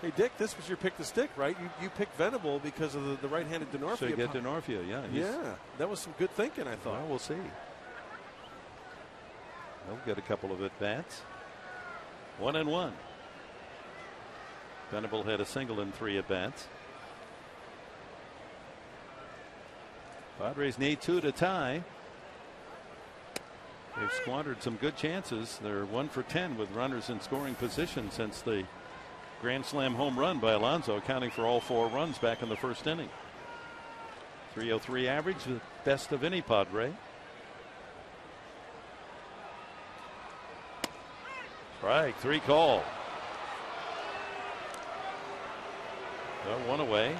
[SPEAKER 5] Hey, Dick, this was your pick to stick, right? You picked Venable because of the right-handed Denorfia.
[SPEAKER 11] So you get Denorfia, yeah.
[SPEAKER 5] Yeah, that was some good thinking, I thought.
[SPEAKER 11] Well, we'll see. They'll get a couple of at-bats. 1-1. Venable had a single in 3 at-bats. Padres need 2 to tie. They've squandered some good chances. They're 1 for 10 with runners in scoring position since the grand slam home run by Alonso, accounting for all 4 runs back in the 1st inning. 303 average, the best of any Padre. Strike 3 call. Got 1 away.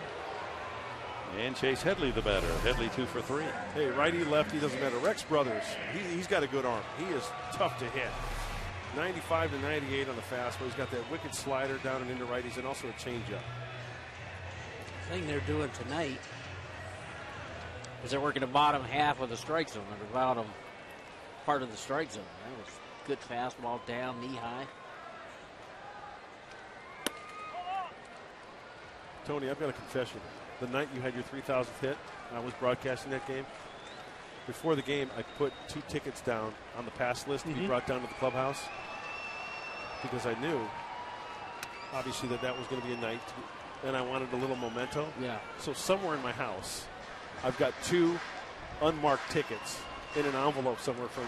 [SPEAKER 11] And Chase Headley the batter. Headley 2 for 3.
[SPEAKER 5] Hey, righty, lefty, doesn't matter. Rex Brothers, he's got a good arm. He is tough to hit. 95 to 98 on the fastball. He's got that wicked slider down and into righties and also a changeup.
[SPEAKER 4] The thing they're doing tonight is they're working the bottom half of the strike zone, or the bottom part of the strike zone. That was good fastball down, knee high.
[SPEAKER 5] Tony, I've got a confession. The night you had your 3,000th hit, I was broadcasting that game. Before the game, I put 2 tickets down on the pass list to be brought down to the clubhouse because I knew, obviously, that was going to be a night, and I wanted a little memento.
[SPEAKER 4] Yeah.
[SPEAKER 5] So somewhere in my house, I've got 2 unmarked tickets in an envelope somewhere from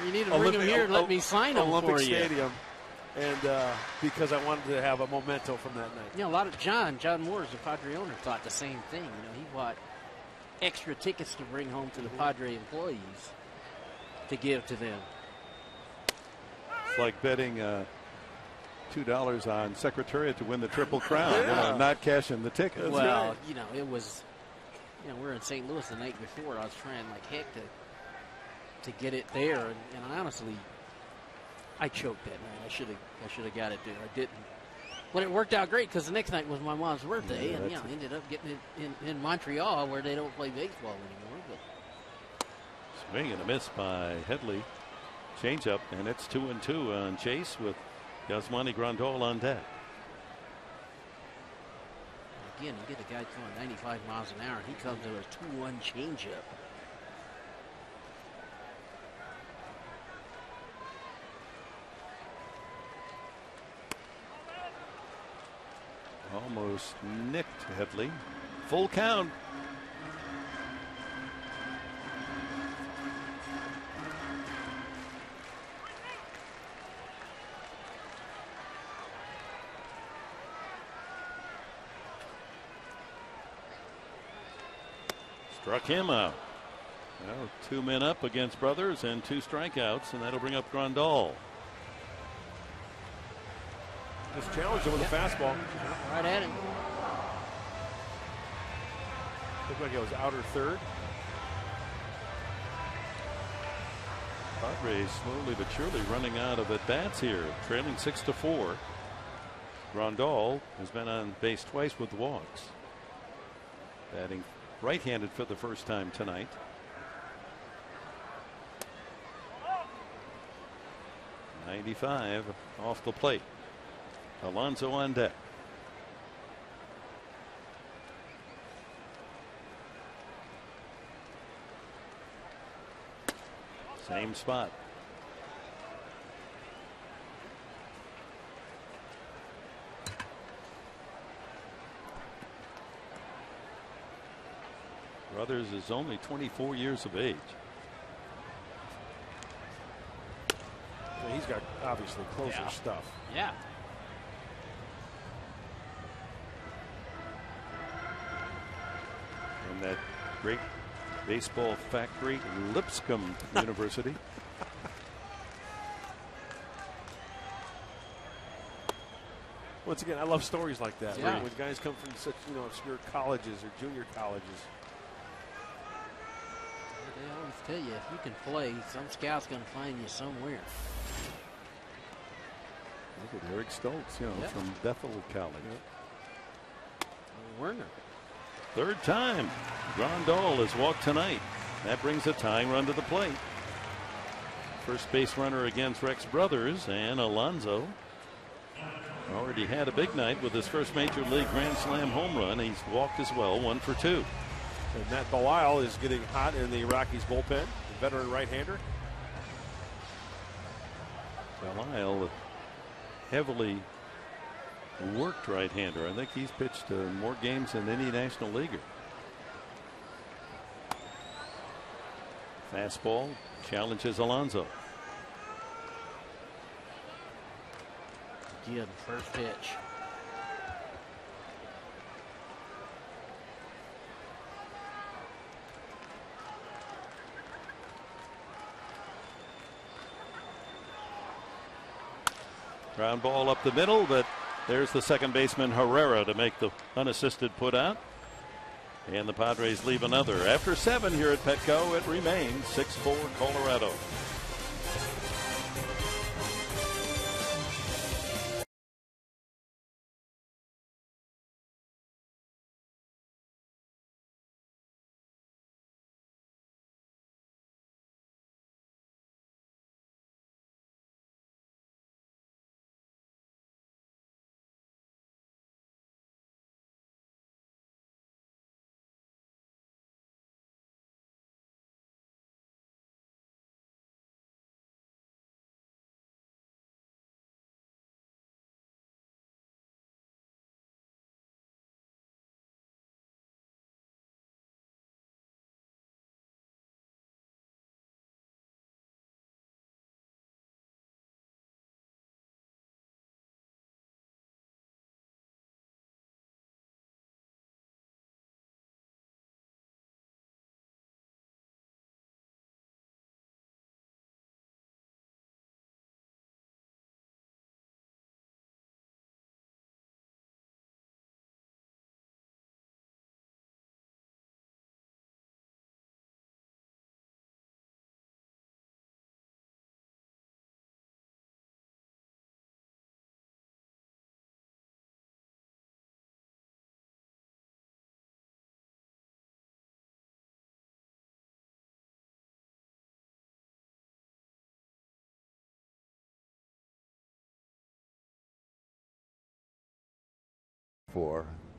[SPEAKER 4] you need to bring them here and let me sign them
[SPEAKER 5] Olympic
[SPEAKER 4] for you.
[SPEAKER 5] Stadium. And because I wanted to have a memento from that night.
[SPEAKER 4] You know, a lot of John Moore, the Padre owner, thought the same thing. You know, he bought extra tickets to bring home to the Padre employees to give to them.
[SPEAKER 11] It's like betting $2 on Secretariat to win the Triple Crown. You know, not cashing the tickets.
[SPEAKER 4] Well, you know, it was, you know, we were in St. Louis the night before. I was trying like heck to get it there, and honestly, I choked that night. I should have got it there. I didn't. But it worked out great because the next night was my mom's birthday, and I ended up getting it in Montreal where they don't play baseball anymore. But
[SPEAKER 11] swing and a miss by Headley. Changeup, and it's 2-2 on Chase with Yasmani Grandal on deck.
[SPEAKER 4] Again, you get a guy throwing 95 miles an hour, and he comes to a 2-1 changeup.
[SPEAKER 11] Almost nicked Headley. Full count. Struck him out. Well, 2 men up against Brothers and 2 strikeouts, and that'll bring up Grandal.
[SPEAKER 5] Just challenged him with a fastball.
[SPEAKER 4] Right at him.
[SPEAKER 5] Looked like it was outer third.
[SPEAKER 11] Padres slowly but surely running out of at-bats here, trailing 6-4. Grandal has been on base twice with walks. Batting right-handed for the first time tonight. .95 off the plate. Alonso on deck. Same spot. Brothers is only 24 years of age.
[SPEAKER 5] he's got obviously closer stuff.
[SPEAKER 4] Yeah.
[SPEAKER 11] And that great baseball factory, Lipscomb University.
[SPEAKER 5] Once again, I love stories like that.
[SPEAKER 4] Yeah.
[SPEAKER 5] When guys come from such obscure colleges or junior colleges.
[SPEAKER 4] They always tell you if you can play, some scout's going to find you somewhere.
[SPEAKER 11] Look at Eric Stoltz, from Bethel College.
[SPEAKER 4] Werner.
[SPEAKER 11] Third time Grandal has walked tonight. That brings a tying run to the plate. First base runner against Rex Brothers, and Alonso already had a big night with his first major league grand slam home run. He's walked as well, 1 for 2.
[SPEAKER 5] And Matt Belisle is getting hot in the Rockies bullpen, the veteran right-hander.
[SPEAKER 11] Belisle, heavily worked right-hander. I think he's pitched more games than any National Leaguer. Fastball challenges Alonso.
[SPEAKER 4] Good first pitch.
[SPEAKER 11] Ground ball up the middle, but there's the second baseman Herrera to make the unassisted put out. And the Padres leave another. After 7 here at Petco, it remains 6-4 Colorado.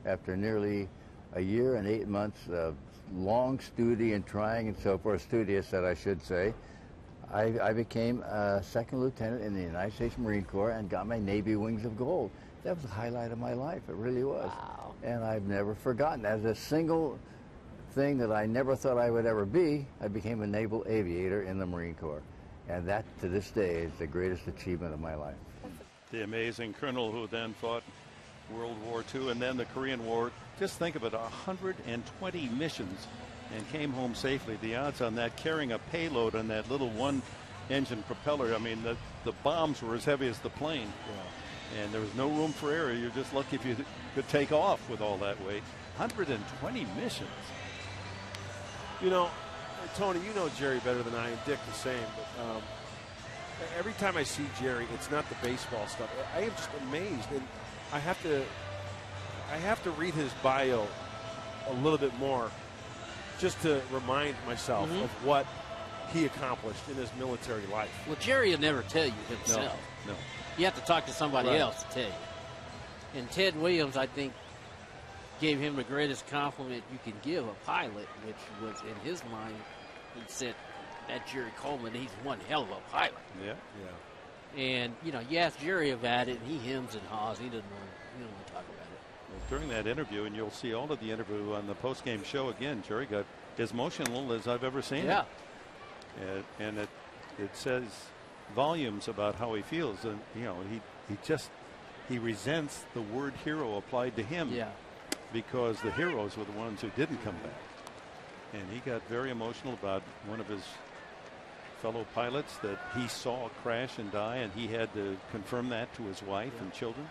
[SPEAKER 14] After nearly a year and 8 months of long study and trying and so forth, studious that I should say, I became a second lieutenant in the United States Marine Corps and got my Navy Wings of Gold. That was the highlight of my life. It really was.
[SPEAKER 4] Wow.
[SPEAKER 14] And I've never forgotten. As a single thing that I never thought I would ever be, I became a naval aviator in the Marine Corps. And that, to this day, is the greatest achievement of my life.
[SPEAKER 11] The amazing colonel who then fought World War II and then the Korean War. Just think of it, 120 missions and came home safely. The odds on that, carrying a payload on that little one-engine propeller, I mean, the bombs were as heavy as the plane. Yeah. And there was no room for error. You're just lucky if you could take off with all that weight. 120 missions.
[SPEAKER 5] You know, Tony, you know Jerry better than I, and Dick the same, but every time I see Jerry, it's not the baseball stuff. I am just amazed, and I have to read his bio a little bit more just to remind myself of what he accomplished in his military life.
[SPEAKER 4] Well, Jerry will never tell you himself.
[SPEAKER 11] No.
[SPEAKER 4] You have to talk to somebody else to tell you. And Ted Williams, I think, gave him the greatest compliment you can give a pilot, which was in his mind, he said, that Jerry Coleman, he's one hell of a pilot.
[SPEAKER 11] Yeah.
[SPEAKER 4] And, you know, you ask Jerry about it, and he hems and haws. He doesn't want to talk about it.
[SPEAKER 11] Well, during that interview, and you'll see all of the interview on the post-game show again, Jerry got as emotional as I've ever seen him. And it says volumes about how he feels. And, you know, he resents the word hero applied to him.
[SPEAKER 4] Yeah.
[SPEAKER 11] Because the heroes were the ones who didn't come back. And he got very emotional about one of his fellow pilots that he saw crash and die, and he had to confirm that to his wife and children.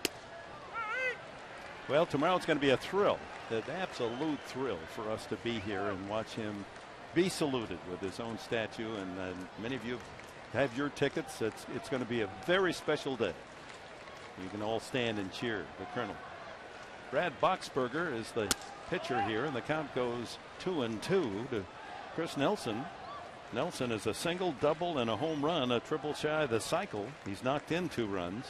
[SPEAKER 11] Well, tomorrow's going to be a thrill, an absolute thrill for us to be here and watch him be saluted with his own statue. And many of you have your tickets. It's going to be a very special day. You can all stand and cheer the Colonel. Brad Boxberger is the pitcher here, and the count goes 2-2 to Chris Nelson. Nelson is a single, double, and a home run, a triple shy of the cycle. He's knocked in 2 runs.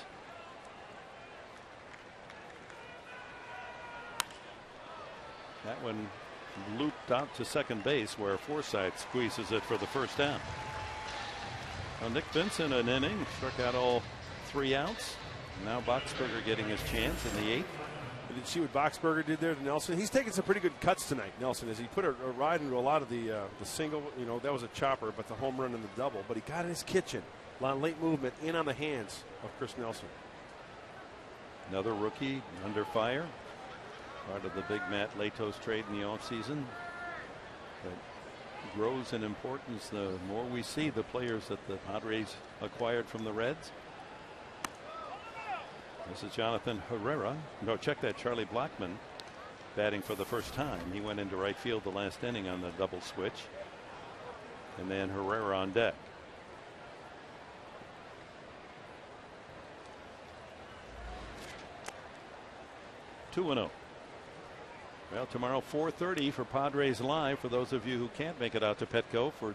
[SPEAKER 11] That one looped out to second base, where Forsythe squeezes it for the first down. Well, Nick Vincent, an inning, struck out all 3 outs. Now Boxberger getting his chance in the 8th.
[SPEAKER 5] Did you see what Boxberger did there to Nelson? He's taking some pretty good cuts tonight, Nelson, as he put a ride into a lot of the single. You know, that was a chopper, but the home run and the double. But he got in his kitchen. A lot of late movement in on the hands of Chris Nelson.
[SPEAKER 11] Another rookie under fire. Part of the big Matt Latos trade in the offseason. That grows in importance the more we see the players that the Padres acquired from the Reds. This is Jonathan Herrera. No, check that. Charlie Blackmon batting for the first time. He went into right field the last inning on the double switch. And then Herrera on deck. Two and 0. Well, tomorrow 4:30 for Padres Live. For those of you who can't make it out to Petco for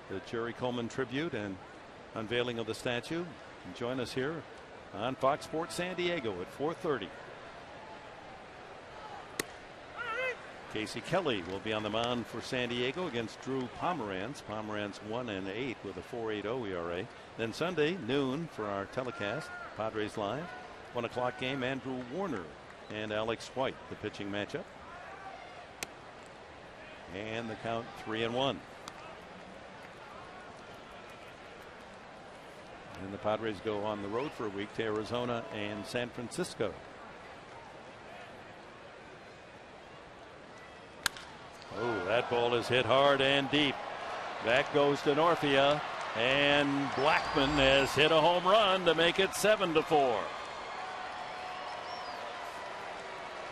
[SPEAKER 11] the Jerry Coleman tribute and unveiling of the statue, join us here on Fox Sports San Diego at 4:30. Casey Kelly will be on the mound for San Diego against Drew Pomeranz. Pomeranz 1-8 with a 4.80 ERA. Then Sunday noon for our telecast, Padres Live, 1 o'clock game. Andrew Warner and Alex White, the pitching matchup. And the count 3-1. And the Padres go on the road for a week to Arizona and San Francisco. Oh, that ball is hit hard and deep. That goes to Northia, and Blackmon has hit a home run to make it 7-4.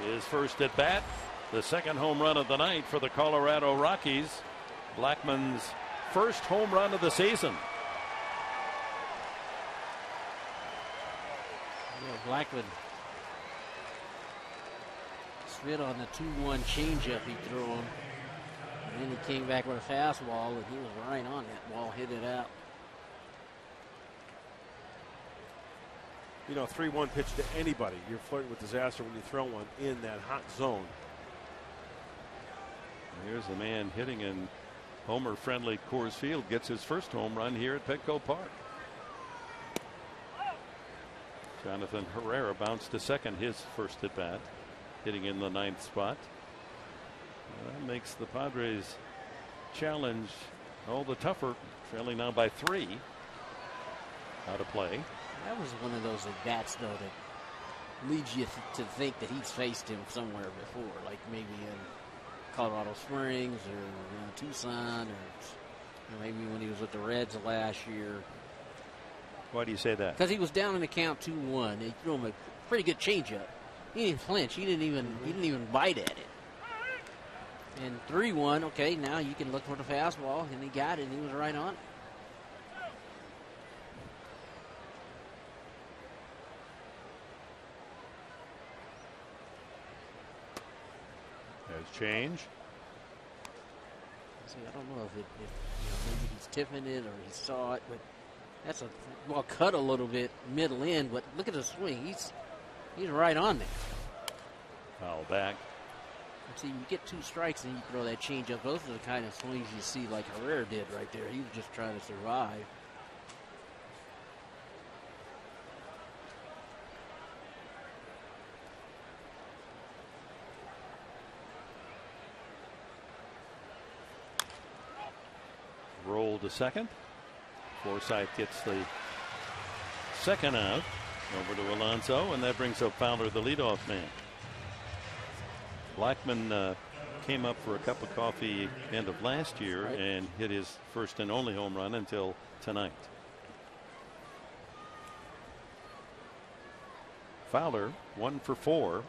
[SPEAKER 11] His first at bat, the second home run of the night for the Colorado Rockies. Blackmon's first home run of the season.
[SPEAKER 4] Blackmon slid on the 2-1 changeup he threw him. And then he came back with a fastball, and he was right on that ball, hit it out.
[SPEAKER 5] You know, 3-1 pitch to anybody. You're flirting with disaster when you throw one in that hot zone.
[SPEAKER 11] Here's the man hitting in homer-friendly Coors Field. Gets his first home run here at Petco Park. Jonathan Herrera bounced to second, his first at bat, hitting in the 9th spot. That makes the Padres challenge all the tougher, trailing now by 3. Out of play.
[SPEAKER 4] That was one of those at bats, though, that leads you to think that he's faced him somewhere before, like maybe in Colorado Springs or Tucson, or maybe when he was with the Reds last year.
[SPEAKER 11] Why do you say that?
[SPEAKER 4] Because he was down in the count 2-1. They threw him a pretty good changeup. He didn't flinch. He didn't even bite at it. And 3-1. Okay, now you can look for the fastball, and he got it, and he was right on it.
[SPEAKER 11] There's change.
[SPEAKER 4] See, I don't know if maybe he's tipping it or he saw it, but that's a ball cut a little bit middle end. But look at the swing; he's right on there.
[SPEAKER 11] Foul back.
[SPEAKER 4] See, you get 2 strikes and you throw that changeup. Those are the kind of swings you see, like Herrera did right there. He was just trying to survive.
[SPEAKER 11] Roll to second. Forsythe gets the second out. Over to Alonso, and that brings up Fowler, the leadoff man. Blackman came up for a cup of coffee end of last year and hit his first and only home run until tonight. Fowler 1 for 4.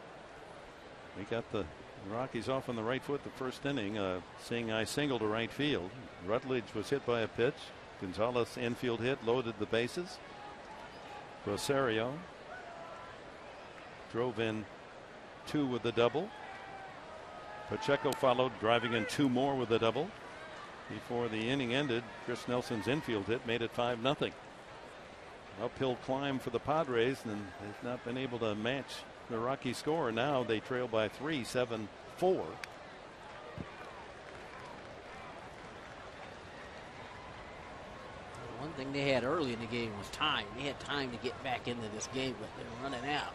[SPEAKER 11] We got the Rockies off on the right foot the first inning. Seeing eye single to right field. Rutledge was hit by a pitch. Gonzalez infield hit, loaded the bases. Rosario drove in 2 with a double. Pacheco followed, driving in 2 more with a double. Before the inning ended, Chris Nelson's infield hit made it 5-0. Uphill climb for the Padres, and they've not been able to match the Rocky score. Now they trail by 3, 7-4.
[SPEAKER 4] One thing they had early in the game was time. They had time to get back into this game, but they were running out.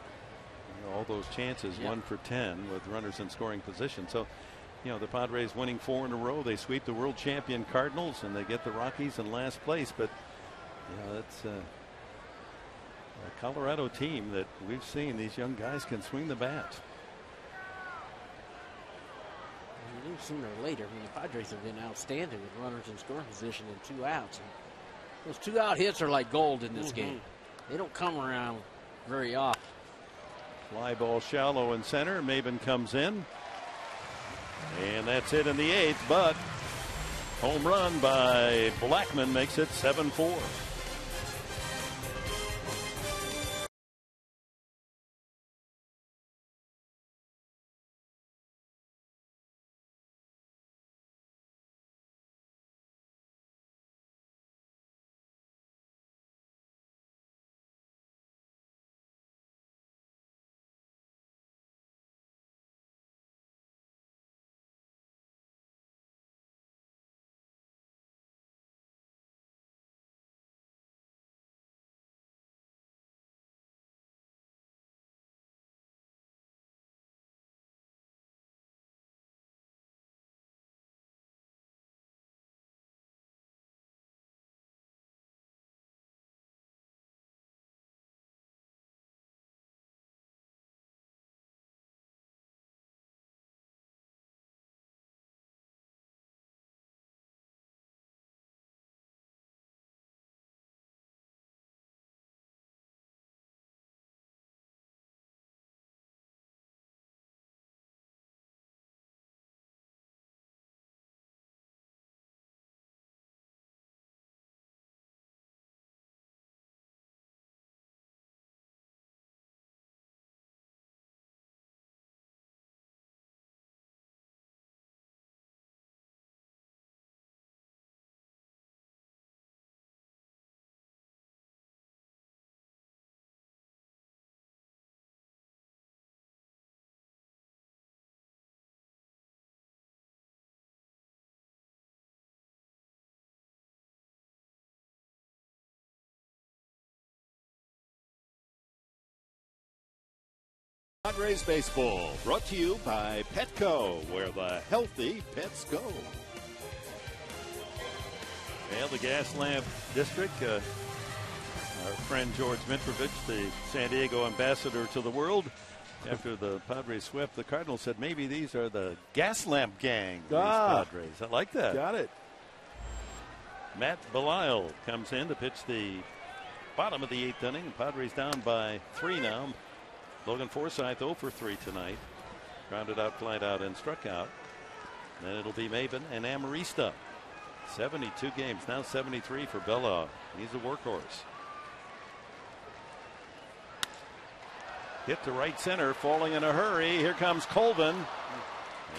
[SPEAKER 11] All those chances, 1 for 10 with runners in scoring position. So, you know, the Padres winning 4 in a row. They sweep the world champion Cardinals, and they get the Rockies in last place. But, you know, it's a Colorado team that we've seen. These young guys can swing the bat.
[SPEAKER 4] You knew sooner or later, I mean, the Padres have been outstanding with runners in scoring position and 2 outs. And those 2 out hits are like gold in this game. They don't come around very often.
[SPEAKER 11] Fly ball shallow in center. MAYBIN comes in. And that's it in the 8th, but home run by Blackman makes it 7-4.
[SPEAKER 1] Padres baseball brought to you by Petco, where the healthy pets go.
[SPEAKER 11] Well, the Gas Lamp District, our friend George Mitrovic, the San Diego ambassador to the world, after the Padres swept the Cardinals, said maybe these are the Gas Lamp gang, these Padres. I like that.
[SPEAKER 5] Got it.
[SPEAKER 11] Matt Belisle comes in to pitch the bottom of the 8th inning. Padres down by 3 now. Logan Forsythe 0 for 3 tonight. Grounded out, flied out, and struck out. Then it'll be MAYBIN and Amarista. 72 games, now 73 for Bella. He's a workhorse. Hit to right center, falling in a hurry. Here comes Colvin.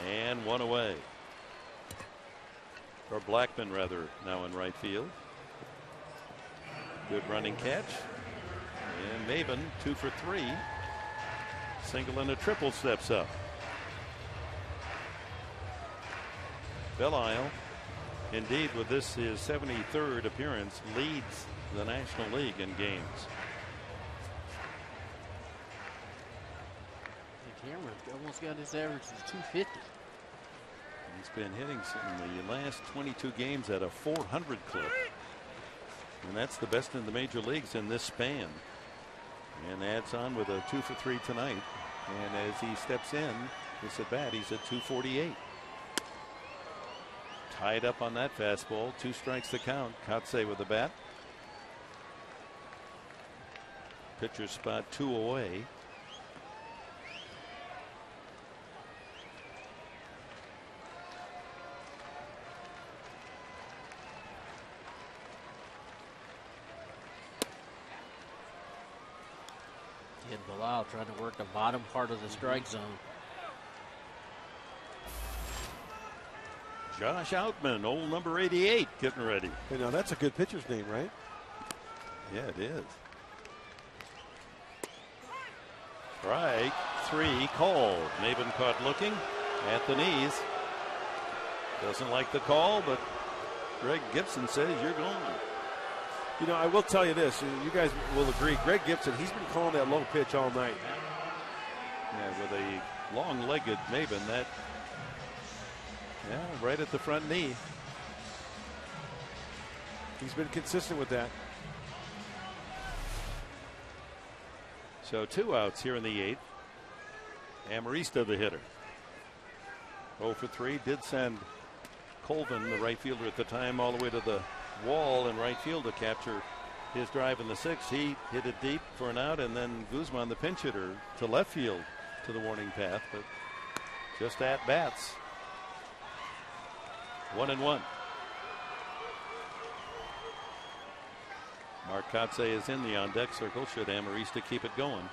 [SPEAKER 11] And 1 away. Or Blackman, rather, now in right field. Good running catch. And MAYBIN 2 for 3. Single and a triple steps up. Belisle, indeed, with this his 73rd appearance, leads the National League in games.
[SPEAKER 4] Cameron almost got his average to 250.
[SPEAKER 11] He's been hitting in the last 22 games at a 400 clip. And that's the best in the major leagues in this span. and adds on with a 2 for 3 tonight. And as he steps in this at bat, he's at 248. Tied up on that fastball. 2 strikes to count. Kotsay with the bat. Pitcher spot 2 away.
[SPEAKER 4] Bilal trying to work the bottom part of the strike zone.
[SPEAKER 11] Josh Outman, old number 88, getting ready.
[SPEAKER 5] Hey, now that's a good pitcher's name, right?
[SPEAKER 11] Yeah, it is. Strike 3 called. MAYBIN caught looking at the knees. Doesn't like the call, but Greg Gibson says you're going.
[SPEAKER 5] You know, I will tell you this. You guys will agree. Greg Gibson, he's been calling that low pitch all night.
[SPEAKER 11] Yeah, with a long-legged MAYBIN, that, yeah, right at the front knee.
[SPEAKER 5] He's been consistent with that.
[SPEAKER 11] So 2 outs here in the 8th. Amarista the hitter. 0 for 3. Did send Colvin, the right fielder at the time, all the way to the wall in right field to capture his drive in the 6th. He hit it deep for an out, and then Guzman, the pinch hitter, to left field to the warning path, but just at bats. 1-1. Mark Kotsay is in the on deck circle. Should Amarista keep it going?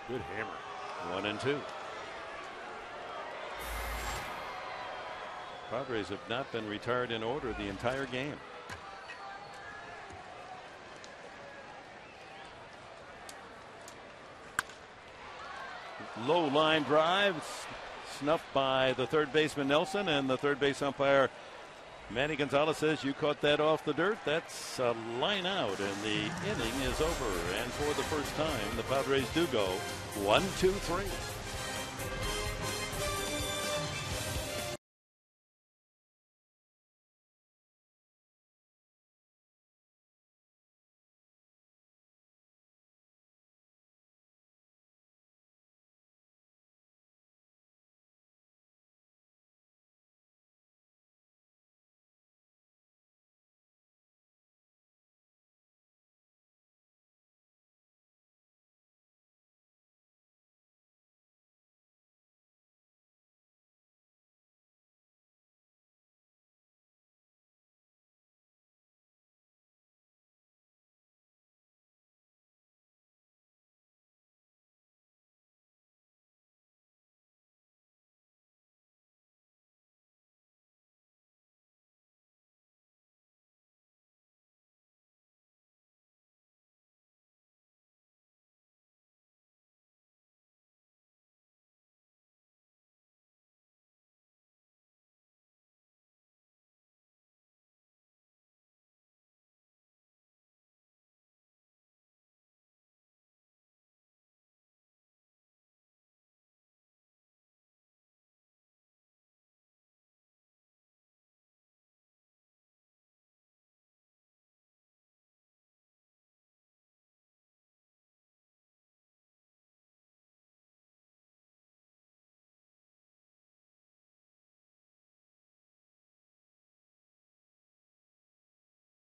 [SPEAKER 5] Good hammer.
[SPEAKER 11] 1-2. Padres have not been retired in order the entire game. Low line drive, snuffed by the third baseman Nelson, and the third base umpire Manny Gonzalez says you caught that off the dirt. That's a line out, and the inning is over. And for the first time, the Padres do go 1-2-3.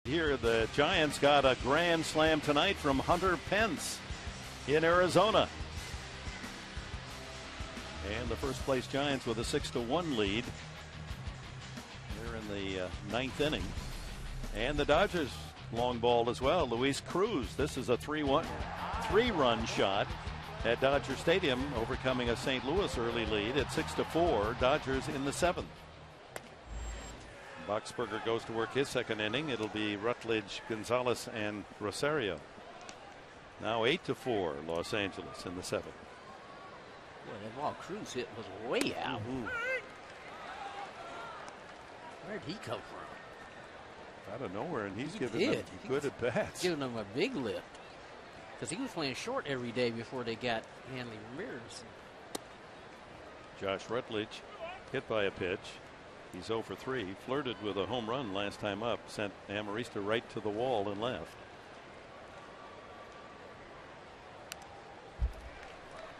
[SPEAKER 11] Here, the Giants got a grand slam tonight from Hunter Pence in Arizona. And the first place Giants with a 6-1 lead. They're in the 9th inning. And the Dodgers long ball as well. Luis Cruz. This is a 3-run shot at Dodger Stadium, overcoming a St. Louis early lead at 6-4. Dodgers in the 7th. Boxberger goes to work his second inning. It'll be Rutledge, Gonzalez, and Rosario. Now 8-4, Los Angeles in the 7th.
[SPEAKER 4] Boy, that ball Cruz hit was way out. Where'd he come from?
[SPEAKER 11] Out of nowhere, and he's giving them good at bats.
[SPEAKER 4] Giving them a big lift. Because he was playing short every day before they got Hanley Ramirez.
[SPEAKER 11] Josh Rutledge hit by a pitch. He's 0 for 3. Flirted with a home run last time up. Sent Amarista right to the wall and left.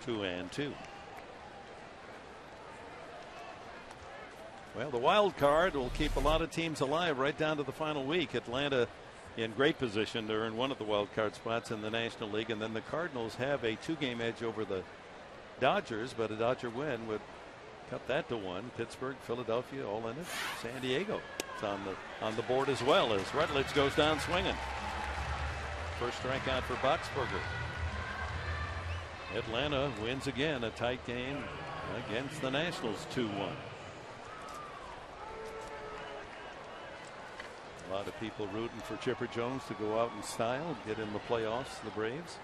[SPEAKER 11] 2-2. Well, the wild card will keep a lot of teams alive right down to the final week. Atlanta in great position to earn one of the wild card spots in the National League, and then the Cardinals have a 2-game edge over the Dodgers, but a Dodger win would cut that to 1. Pittsburgh, Philadelphia, all in it. San Diego is on the board as well as Rutledge goes down swinging. First strikeout for Boxberger. Atlanta wins again, a tight game against the Nationals, 2-1. A lot of people rooting for Chipper Jones to go out in style, get in the playoffs, the Braves.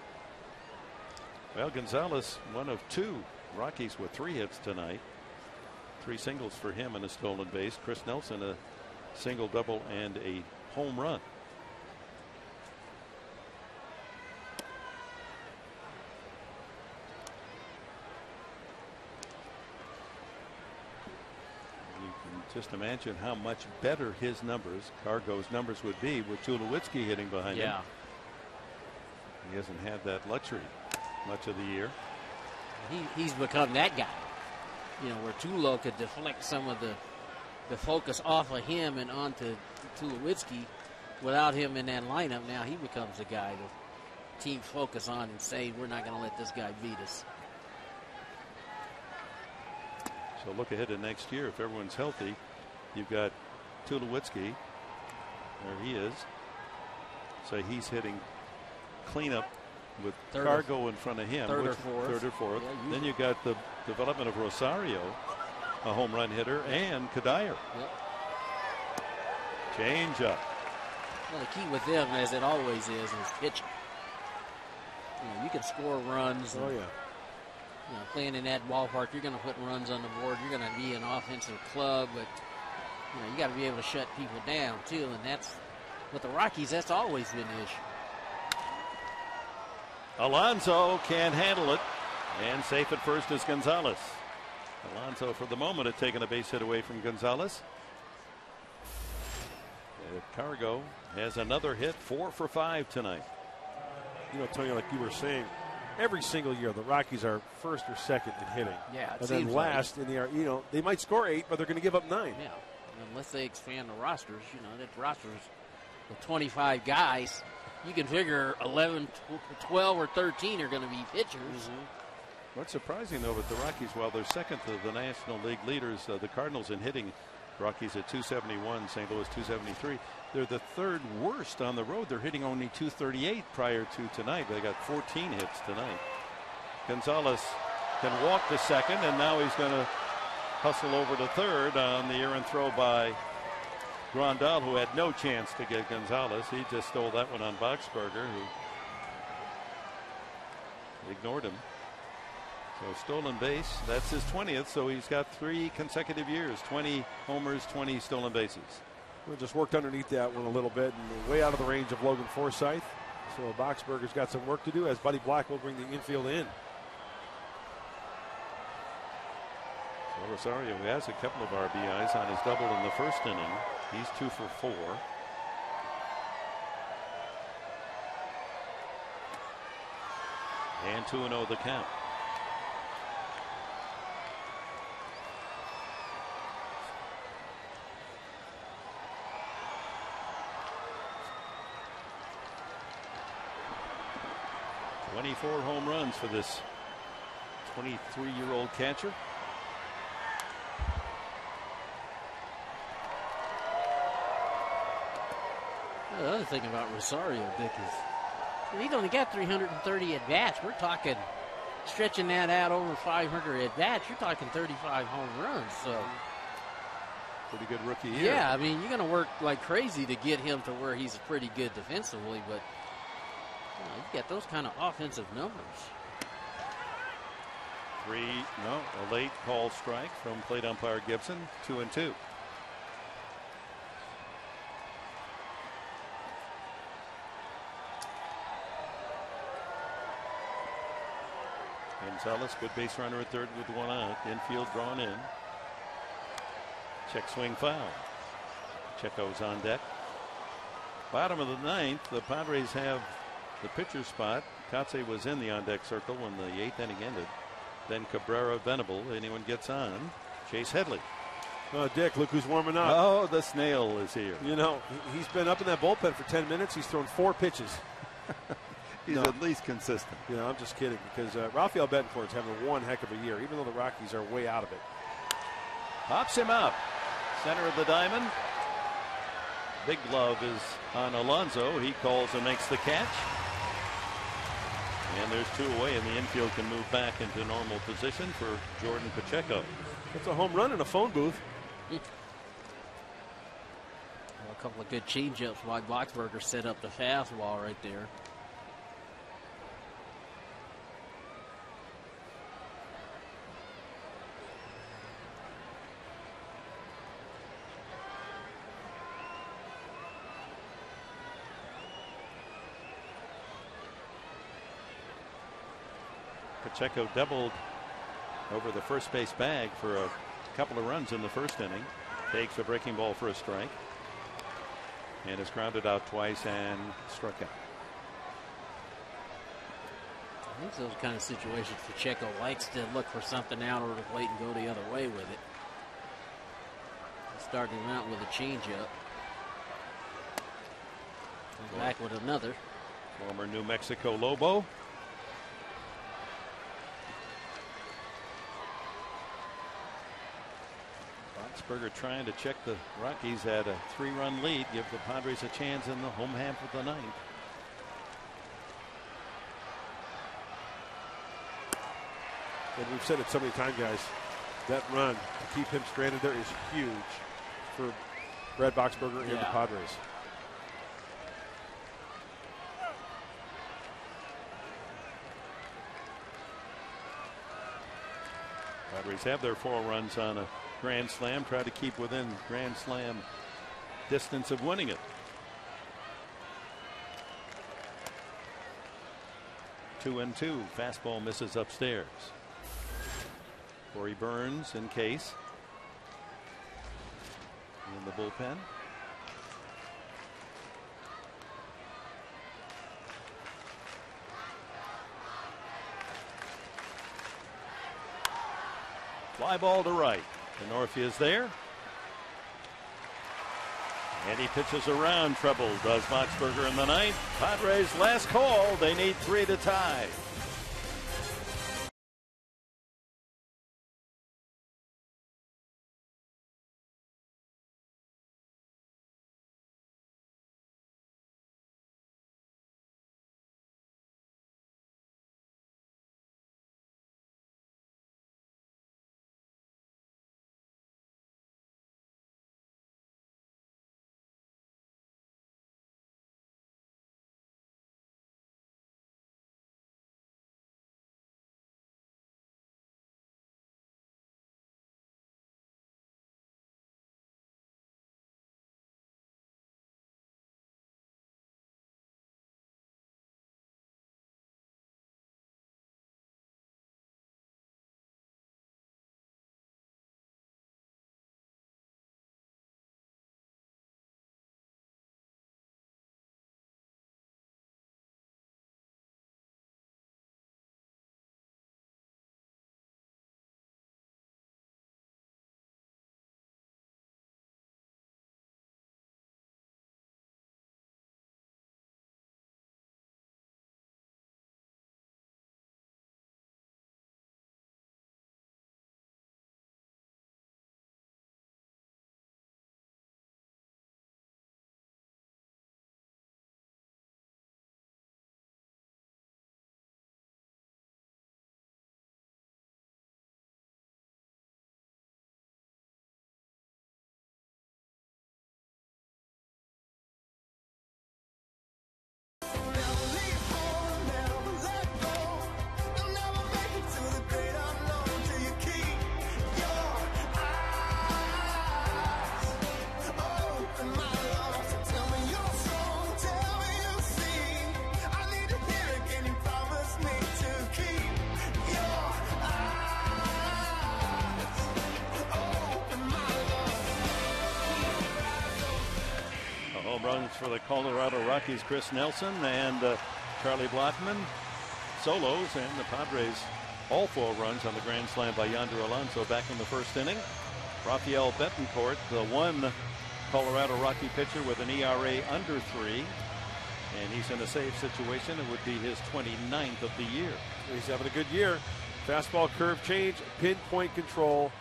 [SPEAKER 11] Well, Gonzalez, one of 2 Rockies with 3 hits tonight. 3 singles for him and a stolen base. Chris Nelson, a single, double, and a home run. Just imagine how much better his numbers, Cargo's numbers, would be with Tulowitzki hitting behind him. He hasn't had that luxury much of the year.
[SPEAKER 4] He's become that guy. You know, where Tulo could deflect some of the focus off of him and onto Tulowitzki. Without him in that lineup, now he becomes the guy the team focus on and say, we're not going to let this guy beat us.
[SPEAKER 11] So look ahead to next year. If everyone's healthy, you've got Tulowitzki. There he is. So he's hitting cleanup with Cargo in front of him.
[SPEAKER 4] Third or fourth.
[SPEAKER 11] Yeah, then you've got the development of Rosario, a home run hitter, and Kadire. Change up.
[SPEAKER 4] Well, the key with them, as it always is pitching. You know, you can score runs.
[SPEAKER 5] Oh, yeah.
[SPEAKER 4] You know, playing in that ballpark, you're going to put runs on the board. You're going to be an offensive club, but you know you got to be able to shut people down too. And that's with the Rockies. That's always been the issue.
[SPEAKER 11] Alonso can't handle it, and safe at first is Gonzalez. Alonso, for the moment, had taken a base hit away from Gonzalez. Cargo has another hit, 4 for 5 tonight.
[SPEAKER 5] You know, Tony, like you were saying, every single year the Rockies are first or second in hitting.
[SPEAKER 4] Yeah,
[SPEAKER 5] and then last in the air. You know, they might score 8, but they're going to give up 9.
[SPEAKER 4] Yeah, unless they expand the rosters. You know, that roster's with 25 guys. You can figure 11, 12, or 13 are going to be pitchers.
[SPEAKER 11] What's surprising, though, with the Rockies, while they're second to the National League leaders, the Cardinals in hitting, Rockies at 271, St. Louis 273. They're the 3rd worst on the road. They're hitting only 238 prior to tonight. They got 14 hits tonight. Gonzalez can walk to second, and now he's going to hustle over to third on the errant throw by Grandal, who had no chance to get Gonzalez. He just stole that one on Boxberger, who ignored him. So stolen base, that's his 20th, so he's got 3 consecutive years, 20 homers, 20 stolen bases.
[SPEAKER 5] We just worked underneath that one a little bit and way out of the range of Logan Forsythe. So Boxberger's got some work to do as Buddy Black will bring the infield in.
[SPEAKER 11] So Rosario has a couple of RBIs on his double in the first inning. He's 2 for 4. And 2-0 the count. .24 home runs for this 23-year-old catcher.
[SPEAKER 4] The other thing about Rosario, Dick, is he's only got 330 at-bats. We're talking stretching that out over 500 at-bats. You're talking 35 home runs. So
[SPEAKER 11] pretty good rookie year.
[SPEAKER 4] Yeah, I mean, you're going to work like crazy to get him to where he's pretty good defensively, but you've got those kind of offensive numbers.
[SPEAKER 11] A late call strike from plate umpire Gibson, 2-2. Gonzalez, good base runner at third with 1 out. Infield drawn in. Check swing foul. Checo's on deck. Bottom of the ninth, the Padres have the pitcher's spot. Katse was in the on deck circle when the 8th inning ended. Then Cabrera, Venable. Anyone gets on. Chase Headley.
[SPEAKER 5] Oh, Dick, look who's warming up.
[SPEAKER 11] Oh, the snail is here.
[SPEAKER 5] You know, he's been up in that bullpen for 10 minutes. He's thrown 4 pitches.
[SPEAKER 11] He's at least consistent.
[SPEAKER 5] You know, I'm just kidding because Rafael Betancourt's having one heck of a year, even though the Rockies are way out of it.
[SPEAKER 11] Pops him up. Center of the diamond. Big glove is on Alonso. He calls and makes the catch. And there's 2 away, and the infield can move back into normal position for Jordan Pacheco.
[SPEAKER 5] That's a home run in a phone booth.
[SPEAKER 4] Well, a couple of good changeups while Boxberger set up the fastball right there.
[SPEAKER 11] Pacheco doubled over the first base bag for a couple of runs in the first inning. Takes a breaking ball for a strike. And is grounded out twice and struck out.
[SPEAKER 4] I think those kind of situations Pacheco likes to look for something out or to wait and go the other way with it. Starting out with a changeup. Back with another.
[SPEAKER 11] Former New Mexico Lobo. Boxberger trying to check the Rockies at a 3-run lead, give the Padres a chance in the home half of the ninth.
[SPEAKER 5] And we've said it so many times, guys. That run to keep him stranded there is huge for Brad Boxberger and the Padres.
[SPEAKER 11] Padres have their 4 runs on a grand slam. Try to keep within grand slam distance of winning it. 2-2. Fastball misses upstairs. Corey Burns in case. In the bullpen. Fly ball to right. Northia is there. And he pitches around. Trouble does Boxberger in the ninth. Padres last call. They need 3 to tie. for the Colorado Rockies. Chris Nelson and Charlie Blackmon solos, and the Padres all 4 runs on the grand slam by Yonder Alonso back in the first inning. Rafael Betancourt, the one Colorado Rocky pitcher with an ERA under 3, and he's in a save situation. It would be his 29th of the year.
[SPEAKER 5] He's having a good year. Fastball curve change, pinpoint control,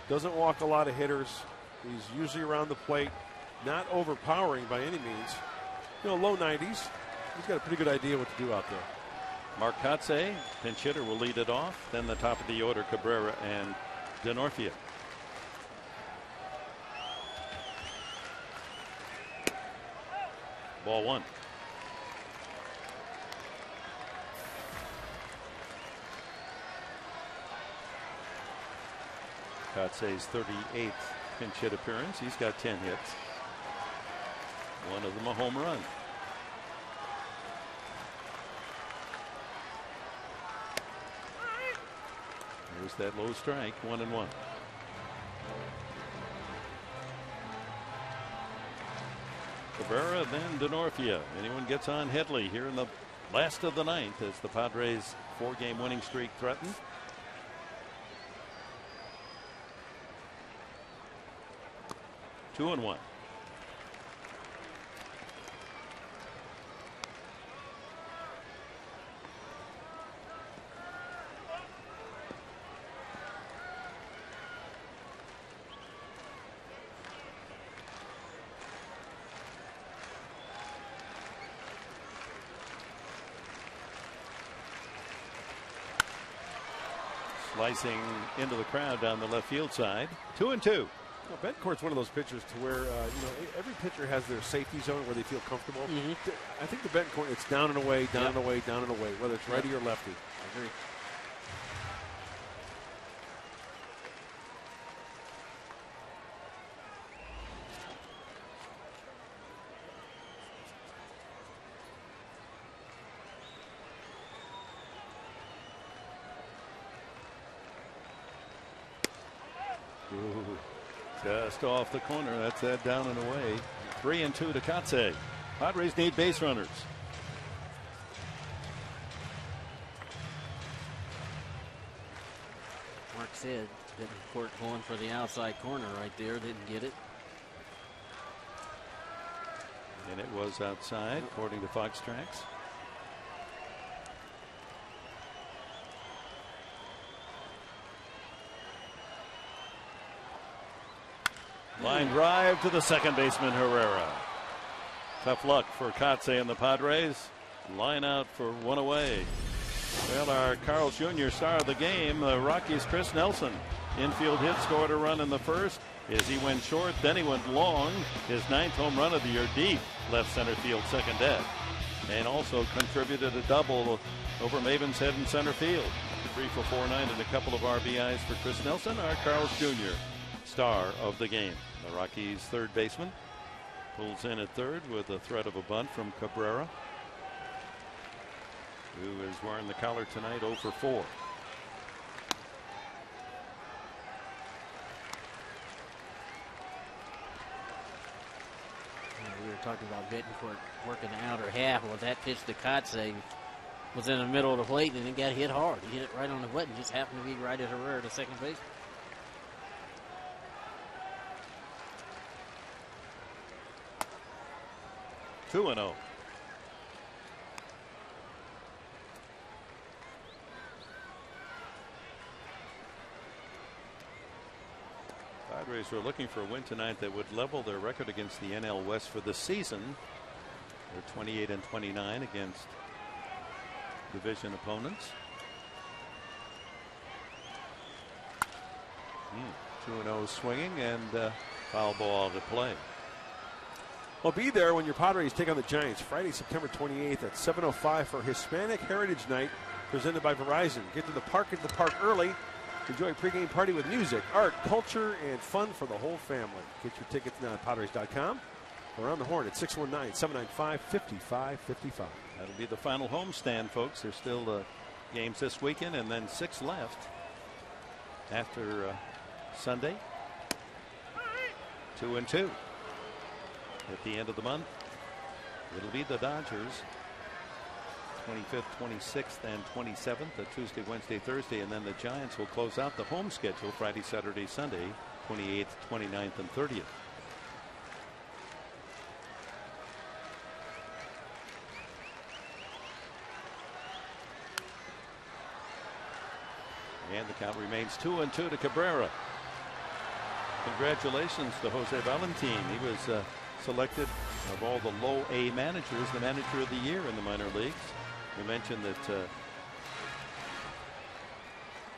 [SPEAKER 5] doesn't walk a lot of hitters. He's usually around the plate, not overpowering by any means. Low 90s. He's got a pretty good idea what to do out there.
[SPEAKER 11] Mark Kotze, pinch hitter, will lead it off. Then the top of the order, Cabrera and Denorfia. Ball 1. Kotze's 38th pinch hit appearance. He's got 10 hits. One of them a home run. There's that low strike, 1-1. Cabrera, then Denorfia. Anyone gets on Headley here in the last of the 9th as the Padres' 4-game winning streak threatened. Two and 1. Slicing into the crowd down the left field side. 2-2.
[SPEAKER 5] Betancourt's one of those pitchers to where every pitcher has their safety zone where they feel comfortable. I think the Betancourt, it's down and away, down and away, down and away, whether it's righty or lefty. I agree.
[SPEAKER 11] Ooh, just off the corner. That's that down and away. 3-2 to Kotze. Padres need base runners.
[SPEAKER 4] Mark said Betancourt going for the outside corner right there. Didn't get it.
[SPEAKER 11] And it was outside, according to Fox Tracks. Line drive to the second baseman, Herrera. Tough luck for Kotze and the Padres. Line out for one away. Well, our Carl's Jr. star of the game, the Rockies' Chris Nelson. Infield hit, scored a run in the first. As he went short, then he went long. His 9th home run of the year, deep left center field, second deck. And also contributed a double over MAYBIN's head in center field. 3 for 4-9 and a couple of RBIs for Chris Nelson, our Carl's Jr. star of the game. The Rockies' third baseman pulls in at third with a threat of a bunt from Cabrera, who is wearing the collar tonight, 0 for 4.
[SPEAKER 4] We were talking about Betancourt working the outer half. Well, that pitch to Kotze was in the middle of the plate and it got hit hard. He hit it right on the button. Just happened to be right at Herrera, the second base.
[SPEAKER 11] Two and 0. Padres were looking for a win tonight that would level their record against the NL West for the season. They're 28-29 against division opponents. 2-0 swinging and foul ball to play.
[SPEAKER 5] Well, be there when your Padres take on the Giants Friday, September 28th at 7:05 for Hispanic Heritage Night presented by Verizon. Get to the park early. Enjoy a pregame party with music, art, culture, and fun for the whole family. Get your tickets now at Padres.com or on the horn at 619-795-5555.
[SPEAKER 11] That'll be the final homestand, folks. There's still games this weekend and then 6 left after Sunday. 2-2 at the end of the month. It'll be the Dodgers 25th, 26th, and 27th, Tuesday, Wednesday, Thursday, and then the Giants will close out the home schedule Friday, Saturday, Sunday, 28th, 29th, and 30th. And the count remains 2-2 to Cabrera. Congratulations to Jose Valentin. He was selected of all the low A managers, the manager of the year in the minor leagues. We mentioned that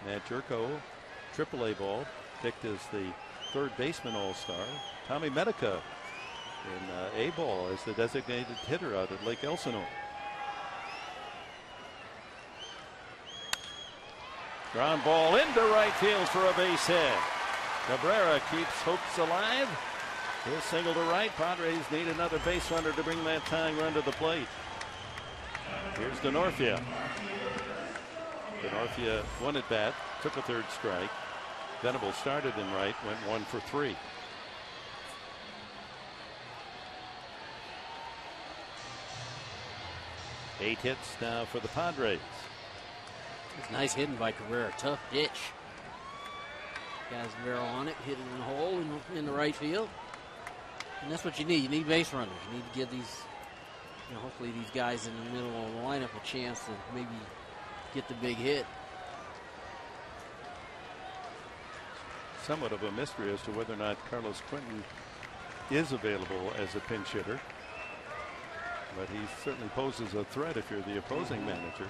[SPEAKER 11] Matt Jerko, AAA ball, picked as the third baseman all-star. Tommy Medica in A ball as the designated hitter out at Lake Elsinore. Ground ball into right field for a base hit. Cabrera keeps hopes alive. His single to right. Padres need another base runner to bring that tying run to the plate. Here's Denorfia. Denorfia one at bat, took a third strike. Venable started in right, went 1 for 3. Eight hits now for the Padres.
[SPEAKER 4] It's nice hitting by Cabrera. Tough pitch. Guys barrel on it, hit it in the hole in the right field. And that's what you need. You need base runners. You need to give these, hopefully these guys in the middle of the lineup a chance to maybe get the big hit.
[SPEAKER 11] Somewhat of a mystery as to whether or not Carlos Quentin is available as a pinch hitter. But he certainly poses a threat if you're the opposing manager.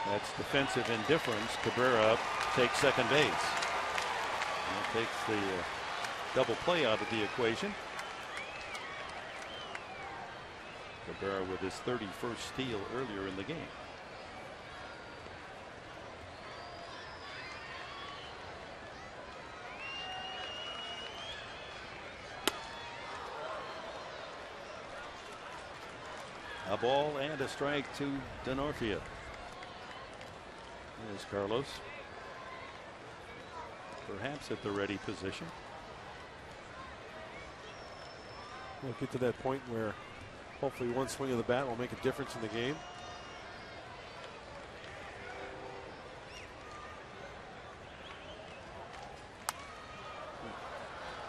[SPEAKER 11] That's defensive indifference. Cabrera up, takes second base. And takes the double play out of the equation. Cabrera with his 31st steal earlier in the game. A ball and a strike to Denorfia. There's Carlos. Perhaps at the ready position.
[SPEAKER 5] We'll get to that point where hopefully one swing of the bat will make a difference in the game.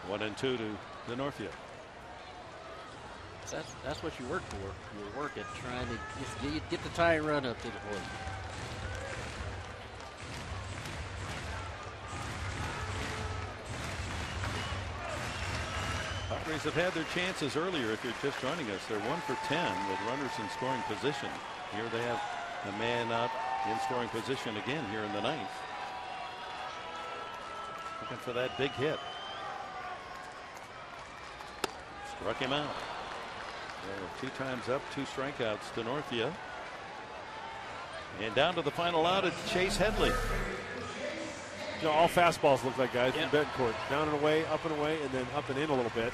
[SPEAKER 11] One and two to Denorfia.
[SPEAKER 4] That's what you work for. You work at trying to just get the tying run up to the plate.
[SPEAKER 11] Padres have had their chances earlier. If you're just joining us, they're 1 for 10 with runners in scoring position. Here they have a man up in scoring position again here in the ninth. Looking for that big hit. Struck him out. 2 times up, 2 strikeouts to Denorfia. And down to the final out, it's Chase Headley.
[SPEAKER 5] All fastballs look like guys in Betancourt. Down and away, up and away, and then up and in a little bit.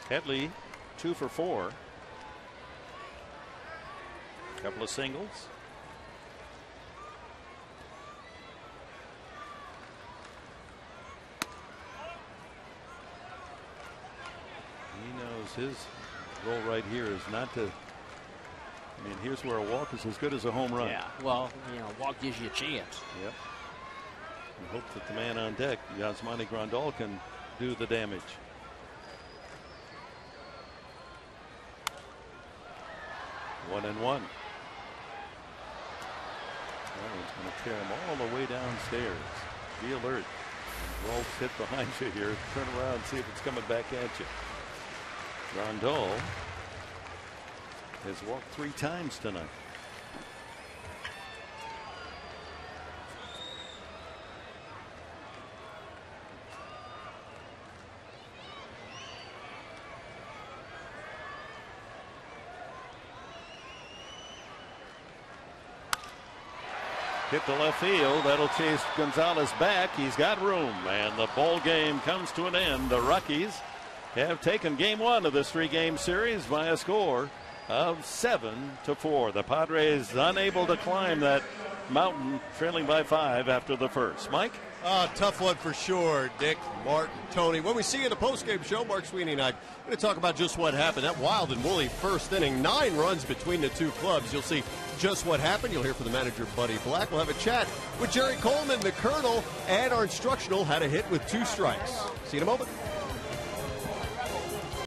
[SPEAKER 11] Headley 2 for 4. Couple of singles. His role right here is not to. I mean, here's where a walk is as good as a home run.
[SPEAKER 4] Yeah, well, a walk gives you a chance.
[SPEAKER 11] Yep. We hope that the man on deck, Yasmani Grandal, can do the damage. One and one. That one's going to tear him all the way downstairs. Be alert. Rolls hit behind you here. Turn around and see if it's coming back at you. Grandal has walked 3 times tonight. Hit to left field. That'll chase Gonzalez back. He's got room, and the ball game comes to an end. The Rockies have taken game one of this three-game series by a score of 7-4. The Padres unable to climb that mountain, trailing by 5 after the first. Mike?
[SPEAKER 12] Tough one for sure, Dick, Martin, Tony. When we see you in the postgame show, Mark Sweeney and I going to talk about just what happened. That wild and woolly first inning, 9 runs between the two clubs. You'll see just what happened. You'll hear from the manager, Buddy Black. We'll have a chat with Jerry Coleman, the Colonel, and our instructional how to hit with 2 strikes. See you in a moment.